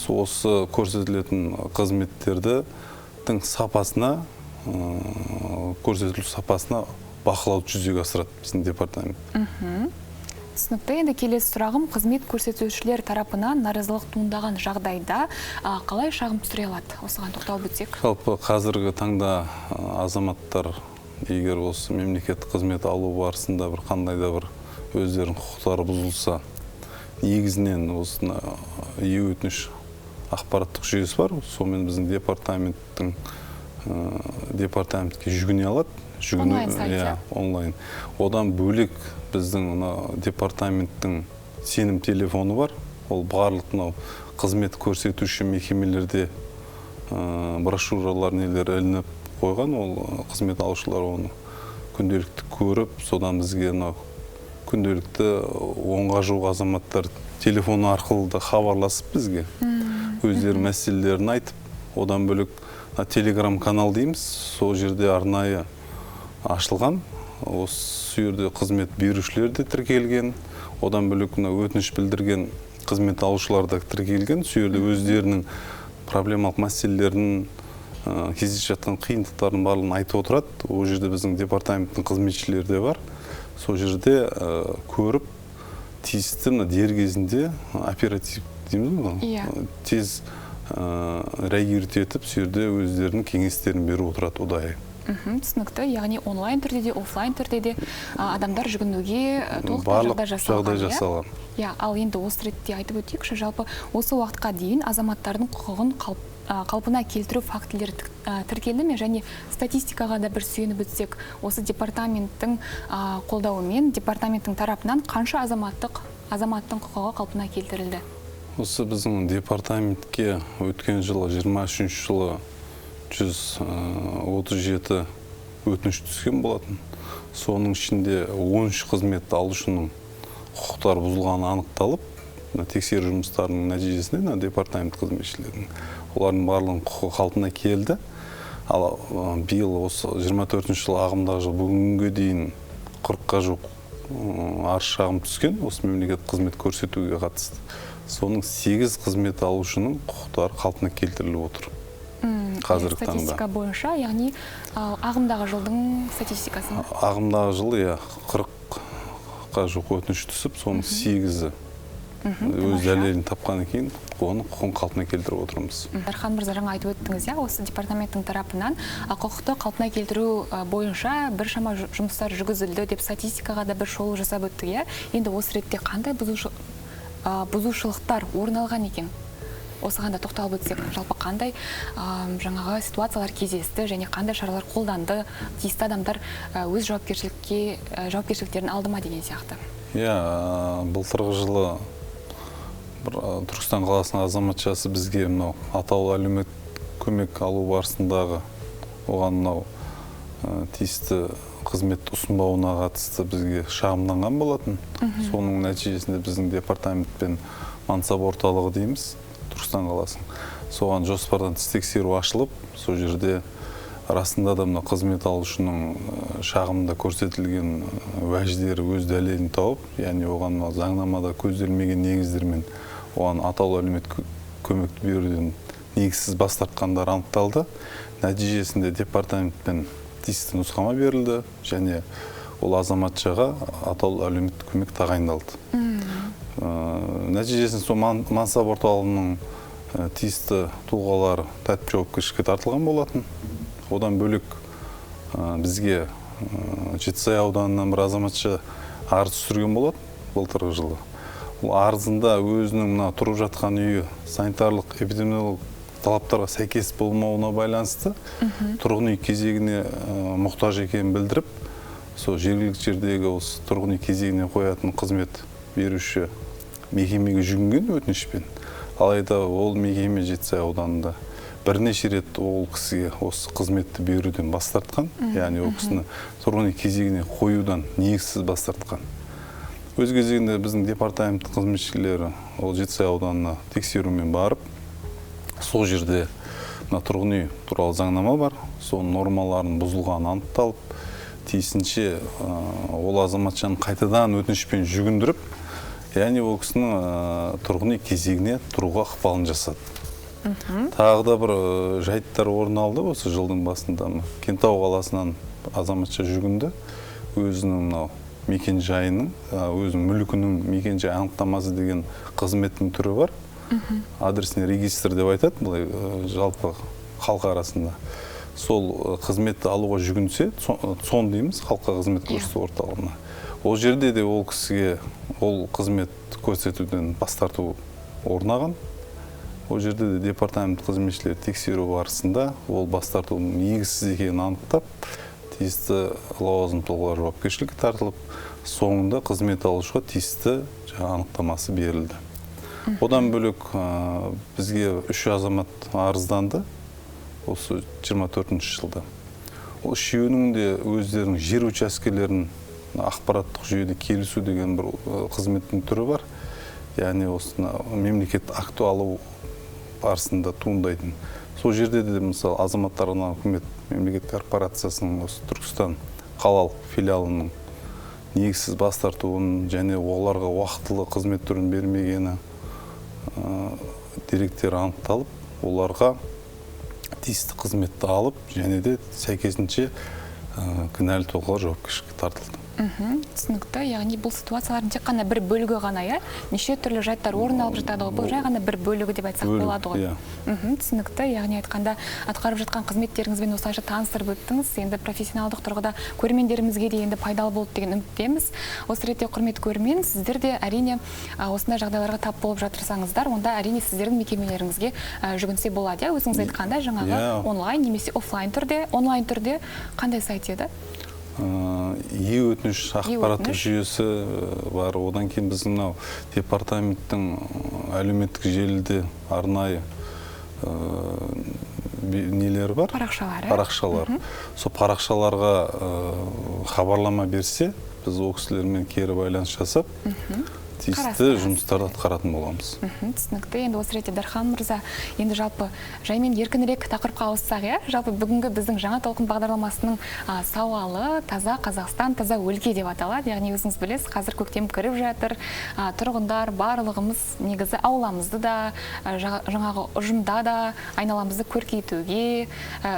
Осы көрсетілетін қызметтердің сапасына, көрсетілу сапасына бақылауды жүзеге асырады біздің департамент. Түсінікті. Енді келесі сұрағым, қызмет көрсетушілер тарапынан наразылық туындаған жағдайда қалай шағым түсіре алады? Осыған тоқталып өтсек. Жалпы қазіргі таңда азаматтар егер осы мемлекеттік қызмет алу барысында бір қандай да бір өздерінің құқықтары бұзылса, негізінен осына өтініш ақпараттық жүйесі бар. Сонымен біздің департаментке жүгіне алады. Онлайн сайт, онлайн. Одан бөлек біздің департаменттің сенім телефоны бар. Ол барлық қызмет көрсетуші мекемелерде брошюралар нелер ілініп қойған. Ол қызмет алушылар оны күнделікті көріп, содан бізге күнделікті 10-ға жуық азаматтар телефоны арқылы да хабарласып бізге өздері мәселелерін айтып, одан бөлек телеграм канал дейміз, сол жерде арнайы ашылған. Осы жерде қызмет берушілер де тіркелген, одан бөлек өтініш білдірген қызмет алушылар да тіркелген. Сол жерде өздерінің проблемалық мәселелерін, кездесіп жатқан қиындықтарын барлығын айтып отырады. Ол жерде біздің департаменттің қызметшілері де бар. Сол жерде көріп, тиісті дер кезінде оператив дейміз ғой, тез реагировать етіп, сол жерде өздерінің кеңестерін беріп отырады ұдайы. Түсінікті. Яғни онлайн түрде де, офлайн түрде де адамдар жүгінуге барлық жағдай жасалған. Ал енді осы ретте айтып өтейікші, жалпы осы уақытқа дейін азаматтардың құқығын қалпына келтіру фактілері тіркелді ме? Және статистикаға да бір сүйеніп өтсек, осы департаменттің қолдауымен, департаменттің тарапынан қанша азаматтың құқығы қалпына келтірілді? Осы біздің департаментке өткен жылы, 23 жылы 137 өтініш түскен болатын. Соның ішінде 13 қызмет алушының құқықтары бұзылғаны анықталып, тексеру жұмыстарының нәтижесінде департамент қызметшілерінің олардың барлығының құқығы қалпына келді. Ал биыл осы 24 жыл ағымдағы жыл бүгінге дейін 40-қа жуық арыз шағым түскен осы мемлекеттік қызмет көрсетуге қатысты. Соның 8 қызмет алушының құқықтары қалпына келтіріліп отыр. Қазіргі таңда. Статистика бойынша, яғни ағымдағы жылдың статистикасы? Ағымдағы жыл 40-қа жуық өтініш түсіп, соның 8-і өз дәлелін тапқаннан кейін оны құқығын қалпына келтіріп отырмыз. Дархан мырза, жаңа айтып өттіңіз, осы департаменттің тарапынан құқықты қалпына келтіру бойынша біршама жұмыстар жүргізілді деп статистикаға да бір шолу жасап өттік. Енді осы ретте қандай бұзушылықтар орын алған екен? Осыған да тоқталып өтсек, жалпы қандай жаңағы ситуациялар кездесті және қандай шаралар қолданды, тиісті адамдар өз жауапкершіліктерін алды ма деген сияқты? Былтырғы жылы Түркістан қаласының азаматшасы бізге атаулы әлеуметтік көмек алу барысындағы оған тиісті қызмет ұсынбауына қатысты бізге шағымданған болатын. Соның нәтижесінде біздің департамент пен мансап орталығы дейміз, Түркістан қаласының. Соған жоспардан тыс тексеру ашылып, сол жерде расында да қызмет алушының шағымында көрсетілген уәждері өз дәлелін тауып, яғни оған заңнамада көзделмеген негіздермен оған атаулы әлеуметтік көмекті беруден негізсіз бас тартқандар анықталды. Нәтижесінде департаментпен тиісті нұсқама берілді және ол азаматшаға атаулы әлеуметтік көмек тағайындалды. Нәтижесінде сол мансап орталығының тиісті тұлғалары тәртіп жауапкершілікке тартылған болатын. Одан бөлек бізге Жетісай ауданынан бір азаматша арыз түсірген болады былтырғы жылы. Ол арызында өзінің тұрып жатқан үйі санитарлық эпидемиологиялық талаптарға сәйкес болмауына байланысты тұрғын үй кезегіне мұқтаж екенін білдіріп, сол жергілікті жердегі осы тұрғын үй кезегіне қоятын қызмет беруші мекемеге жүгінген өтінішпен. Алайда ол мекеме Жетісай ауданында бірнеше рет ол кісіге осы қызметті беруден бас тартқан, яғни ол кісіні тұрғын үй кезегіне қоюдан негізсіз бас тартқан. Өз кезегінде біздің департамент қызметшілері ол Жетісай ауданына тексерумен барып, сол жерде тұрғын үй туралы заңнама бар, соның нормаларын бұзылғаны анықталып, тиісінше ол азаматшаны қайтадан өтінішпен жүгіндіріп, яғни ол кісінің тұрғын үй кезегіне тұруға ықпалын жасады. Тағы да бір жайттар орын алды осы жылдың басында. Кентау қаласынан азаматша жүгінді, өзінің мекен жайының, өзінің мүлкінің мекен жай анықтамасы деген қызметтің түрі бар. Адресіне регистр деп айтады, бұлай жалпы халық арасында. Сол қызметті алуға жүгінсе, сон дейміз, халыққа қызмет көрсету орталығына. Ол жерде де ол кісіге ол қызмет көрсетуден бас тарту орнаған. Ол жерде де департамент қызметшілері тексеру барысында ол бас тартудың негізсіз екенін анықтап, тиісті лауазым тұлғалар жауапкершілікке тартылып, соңында қызмет алушыға тиісті анықтамасы берілді. Одан бөлек бізге 3 азамат арызданды осы 24-ші жылда. Ол үшеуінің де өздерінің жер учаскелерін ақпараттық жүйеде келісу деген бір қызметтің түрі бар. Яғни осы мемлекет акті алу барысында туындайтын. Сол жерде де мысалы азаматтарына үкімет мемлекет корпорациясының осы Түркістан қалалық филиалының негізсіз бас тартуын және оларға уақытылы қызмет түрін бермегені деректері анықталып, оларға тиісті қызметті алып және де сәйкесінше кінәлі тұлғалар жауапкершілікке тартылды. Түсінікті, яғни бұл ситуациялардың тек қана бір бөлігі ғана, неше түрлі жайттар орын алып жатады ғой, бұл жай ғана бір бөлігі деп айтсақ болады ғой. Түсінікті, яғни айтқанда атқарып жатқан қызметтеріңізбен осылайша таныстырып өттіңіз, енді профессионалдық тұрғыда көрермендерімізге де енді пайдалы болды деген үміттеміз. Осы ретте құрметті көрермен, сіздер де әрине осындай жағдайларға тап болып жатырсаңыздар, онда әрине сіздердің мекемелеріңізге жүгінсе болады. Өзіңіз айтқанда жаңағы онлайн немесе офлайн түрде, онлайн түрде қандай сайт еді? Өтініш ақпараттық жүйесі бар. Одан кейін біздің департаменттің әлеуметтік желіде арнайы нелері бар? Парақшалар. Сол парақшаларға хабарлама берсе, біз ол кісілермен кері байланыс жасап, тиісті жұмыстарды атқаратын боламыз. Түсінікті. Енді осы ретте Дархан мырза, енді жалпы жаймен еркінірек тақырыпқа ауыссақ, жалпы бүгінгі біздің жаңа толқын бағдарламасының сауалы таза Қазақстан, таза өлке деп аталады. Яғни өзіңіз білесіз, қазір көктем кіріп жатыр, тұрғындар барлығымыз негізі ауламызды да, жаңағы ұжымда да айналамызды көркейтуге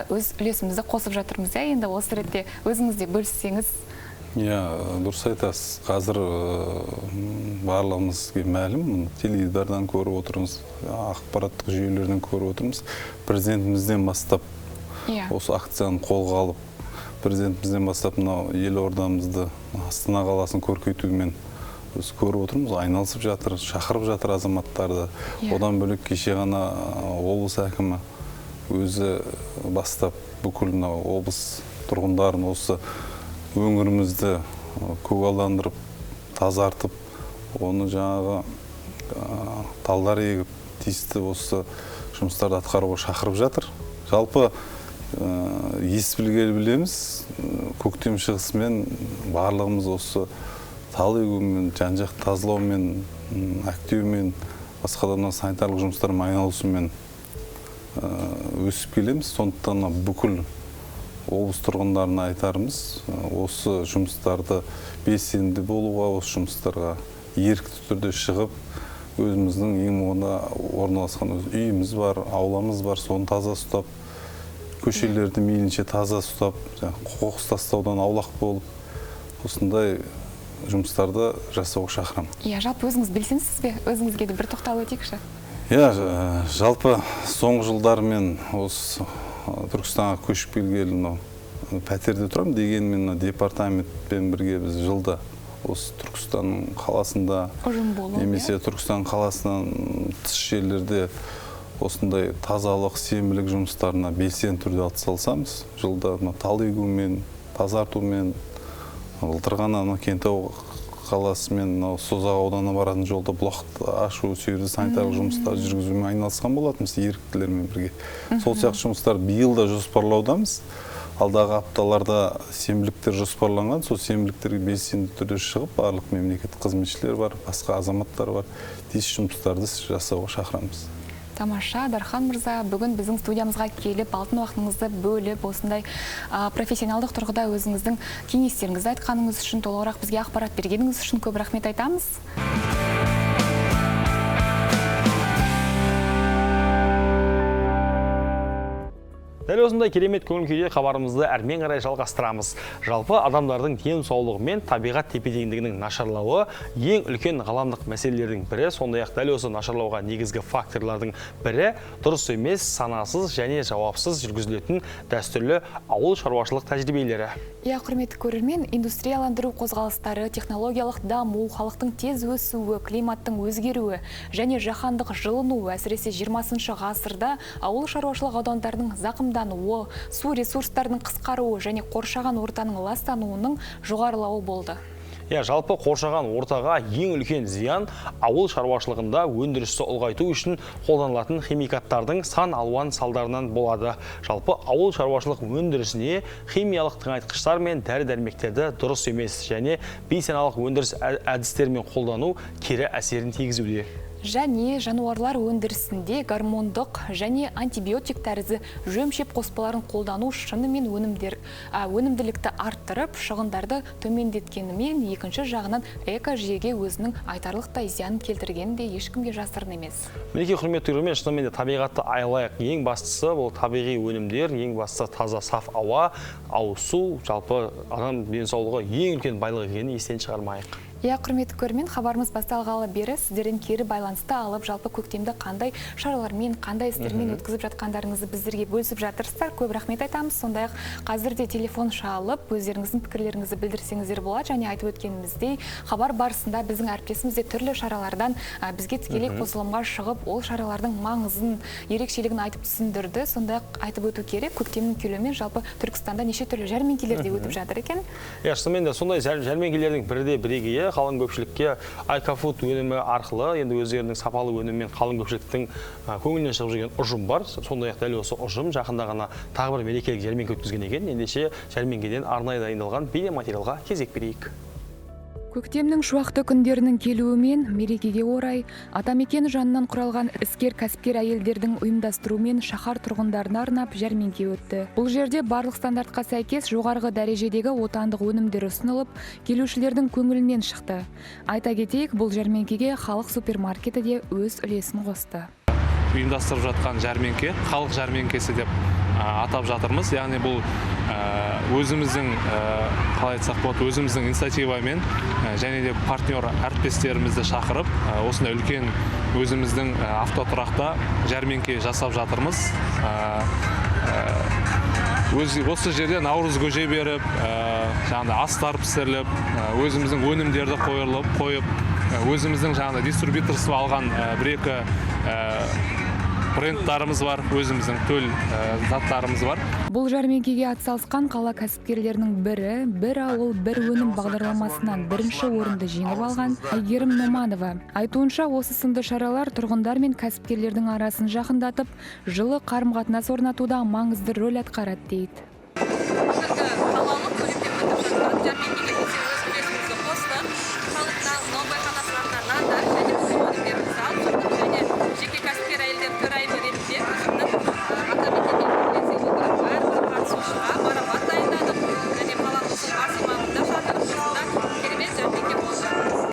өз үлесімізді қосып жатырмыз. Енді осы ретте өзіңіз де бөліссеңіз. Дұрыс айтасыз. Қазір барлығымызға мәлім, теледидардан көріп отырмыз, ақпараттық жүйелерден көріп отырмыз. Президентімізден бастап осы акцияны қолға алып, президентімізден бастап мынау елордамызды, Астана қаласын көркейтумен біз көріп отырмыз, айналысып жатыр, шақырып жатыр азаматтарды. Одан бөлек кеше ғана облыс әкімі өзі бастап бүкіл облыс тұрғындарын осы өңірімізді көгалдандырып, тазартып, оны жаңағы талдар егіп, тиісті осы жұмыстарды атқаруға шақырып жатыр. Жалпы ес білгелі білеміз, көктем шығысымен барлығымыз осы тал егумен, жан-жақты тазалаумен, әктеумен, басқа да санитарлық жұмыстармен айналысумен өсіп келеміз. Сондықтан бүкіл облыс тұрғындарына айтарымыз, осы жұмыстарды белсенді болуға, осы жұмыстарға ерікті түрде шығып, өзіміздің ең орналасқан үйіміз бар, ауламыз бар, соны таза ұстап, көшелерді мейлінше таза ұстап, қоқыс тастаудан аулақ болып, осындай жұмыстарды жасауға шақырамын. Жалпы өзіңіз белсенсіз бе? Өзіңізге де бір тоқталып өтейікші. Жалпы соңғы жылдармен осы Түркістанға көшіп келгелі пәтерде тұрамын, дегенмен департаментпен бірге біз жылда осы Түркістан қаласында немесе Түркістан қаласынан тыс жерлерде осындай тазалық, сенбілік жұмыстарына белсенді түрде атсалысамыз. Жылда тал егумен, тазартумен, Былтырғана Кентау қаласымен Созақ ауданы баратын жолда бұлақты ашу, сүйірді санитарлық жұмыстар жүргізумен айналысқан болатымыз еріктілермен бірге. Сол сияқты жұмыстар биыл да жоспарлаудамыз. Алдағы апталарда сенбіліктер жоспарланған, сол сенбіліктерге белсенді түрде шығып, барлық мемлекеттік қызметшілер бар, басқа азаматтар бар, тиісті жұмыстарды жасауға шақырамыз. Тамаша, Дархан мырза, бүгін біздің студиямызға келіп, алтын уақытыңызды бөліп, осындай профессионалдық тұрғыда өзіңіздің кеңестеріңізді айтқаныңыз үшін, толығырақ бізге ақпарат бергеніңіз үшін көп рахмет айтамыз. Дәл осындай керемет көңіл күйде хабарымызды әрмен қарай жалғастырамыз. Жалпы адамдардың денсаулығы мен табиғат тепе-теңдігінің нашарлауы ең үлкен ғаламдық мәселелердің бірі, сондай-ақ дәл осы нашарлауға негізгі факторлардың бірі дұрыс емес, санасыз және жауапсыз жүргізілетін дәстүрлі ауыл шаруашылық тәжірибелері. Құрметті көрермен, индустрияландыру қозғалыстары, технологиялық даму, халықтың тез өсуі, климаттың өзгеруі және жаһандық жылынуы, әсіресе 20-шы ғасырда ауыл шаруашылық аудандарының зақымдануы, су ресурстарының қысқаруы және қоршаған ортаның ластануының жоғарылауы болды. Жалпы қоршаған ортаға ең үлкен зиян ауыл шаруашылығында өндірісті ұлғайту үшін қолданылатын химикаттардың сан алуан салдарынан болады. Жалпы ауыл шаруашылық өндірісіне химиялық тыңайтқыштар мен дәрі-дәрмектерді дұрыс емес және бейсеналық өндіріс әдістермен қолдану кері әсерін тигізуде. Және жануарлар өндірісінде гормондық және антибиотик тәрізді жем-шөп қоспаларын қолдану шынымен өнімділікті арттырып, шығындарды төмендеткенімен, екінші жағынан экожүйеге өзінің айтарлықтай зиянын келтіргені де ешкімге жасырын емес. Мінекей құрметті көрермен, шынымен де табиғатты аялайық. Ең бастысы бұл табиғи өнімдер, ең бастысы таза саф ауа, ауыз су, жалпы адам денсаулығы ең үлкен байлық екенін естен шығармайық. Құрметті көрермен, хабарымыз басталғалы бері сіздерден кері байланысты алып, жалпы көктемді қандай шаралармен, қандай істермен өткізіп жатқандарыңызды біздерге бөлісіп жатырсыздар. Көп рахмет айтамыз. Сондай-ақ қазірде телефон шалып, өздеріңіздің пікірлеріңізді білдірсеңіздер болады. Және айтып өткеніміздей, хабар барысында біздің әріптесіміз де түрлі шаралардан бізге тікелей қосылымға шығып, ол шаралардың маңызын, ерекшелігін айтып түсіндірді. Сондай-ақ айтып өту керек, көктемнің келуімен жалпы Түркістанда неше түрлі жәрмеңкелер де өтіп жатыр екен. Шынымен де сондай жәрмеңкелердің бірде бірегейі қалың көпшілікке Айкафуд өнімі арқылы енді өздерінің сапалы өніммен қалың көпшіліктің көңілінен шығып жүрген ұжым бар. Сондай-ақ дәл осы ұжым жақында ғана тағы бір мерекелік жәрмеңке өткізген екен. Ендеше жәрмеңкеден арнайы дайындалған бейнематериалға кезек берейік. Көктемнің шуақты күндерінің келуімен мерекеге орай Атамекен жанынан құралған іскер кәсіпкер әйелдердің ұйымдастыруымен шаһар тұрғындарына арнап жәрмеңке өтті. Бұл жерде барлық стандартқа сәйкес жоғарғы дәрежедегі отандық өнімдер ұсынылып, келушілердің көңілінен шықты. Айта кетейік, бұл жәрмеңкеге халық супермаркеті де өз үлесін қосты. Ұйымдастырып жатқан жәрмеңке халық жәрмеңкесі деп атап жатырмыз. Яғни бұл өзіміздің қалай айтсақ болады, өзіміздің инициативамен және де партнер әріптестерімізді шақырып осындай үлкен өзіміздің автотұрақта жәрмеңке жасап жатырмыз. Осы жерде наурыз көже беріп, астар пісіріліп, өзіміздің өнімдерді қойып, өзіміздің дистрибьюторство алған бір-екі брендтарымыз бар, өзіміздің төл заттарымыз бар. Бұл жәрмеңкеге атсалысқан қала кәсіпкерлерінің бірі «Бір ауыл, бір өнім» бағдарламасынан бірінші орынды жеңіп алған Әйгерім Номанова. Айтуынша, осы сынды шаралар тұрғындар мен кәсіпкерлердің арасын жақындатып, жылы қарым-қатынас орнатуда маңызды рөл атқарады дейді.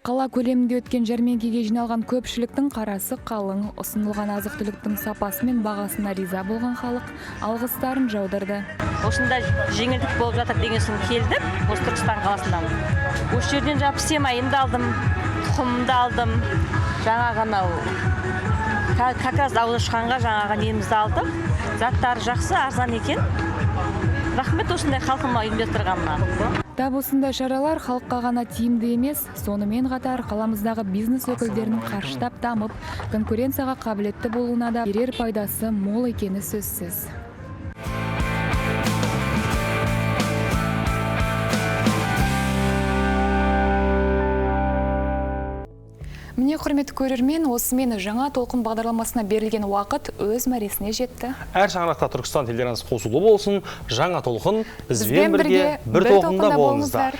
Қала көлемінде өткен жәрмеңкеге жиналған көпшіліктің қарасы қалың, ұсынылған азық-түліктің сапасы мен бағасына риза болған халық алғыстарын жаудырды. Осында жеңілдік болып жатыр деген соң келдік, осы Түркістан қаласынан. Осы жерден пісе майымды алдым, тұқымымды алдым. Жаңағы как раз ауылға шыққанға жаңағы немізді алдым. Заттары жақсы, арзан екен. Рахмет осындай халқыма ұйымдастырғанына. Тап осындай шаралар халыққа ғана тиімді емес, сонымен қатар қаламыздағы бизнес өкілдерінің қарыштап дамып, конкуренцияға қабілетті болуына да берер пайдасы мол екені сөзсіз. Міне, құрметті көрермен, осымен жаңа толқын бағдарламасына берілген уақыт өз мәресіне жетті. Әр шаңырақта Түркістан телеарнасы қосулы болсын. Жаңа толқын бізбен бірге бір толқында болыңыздар.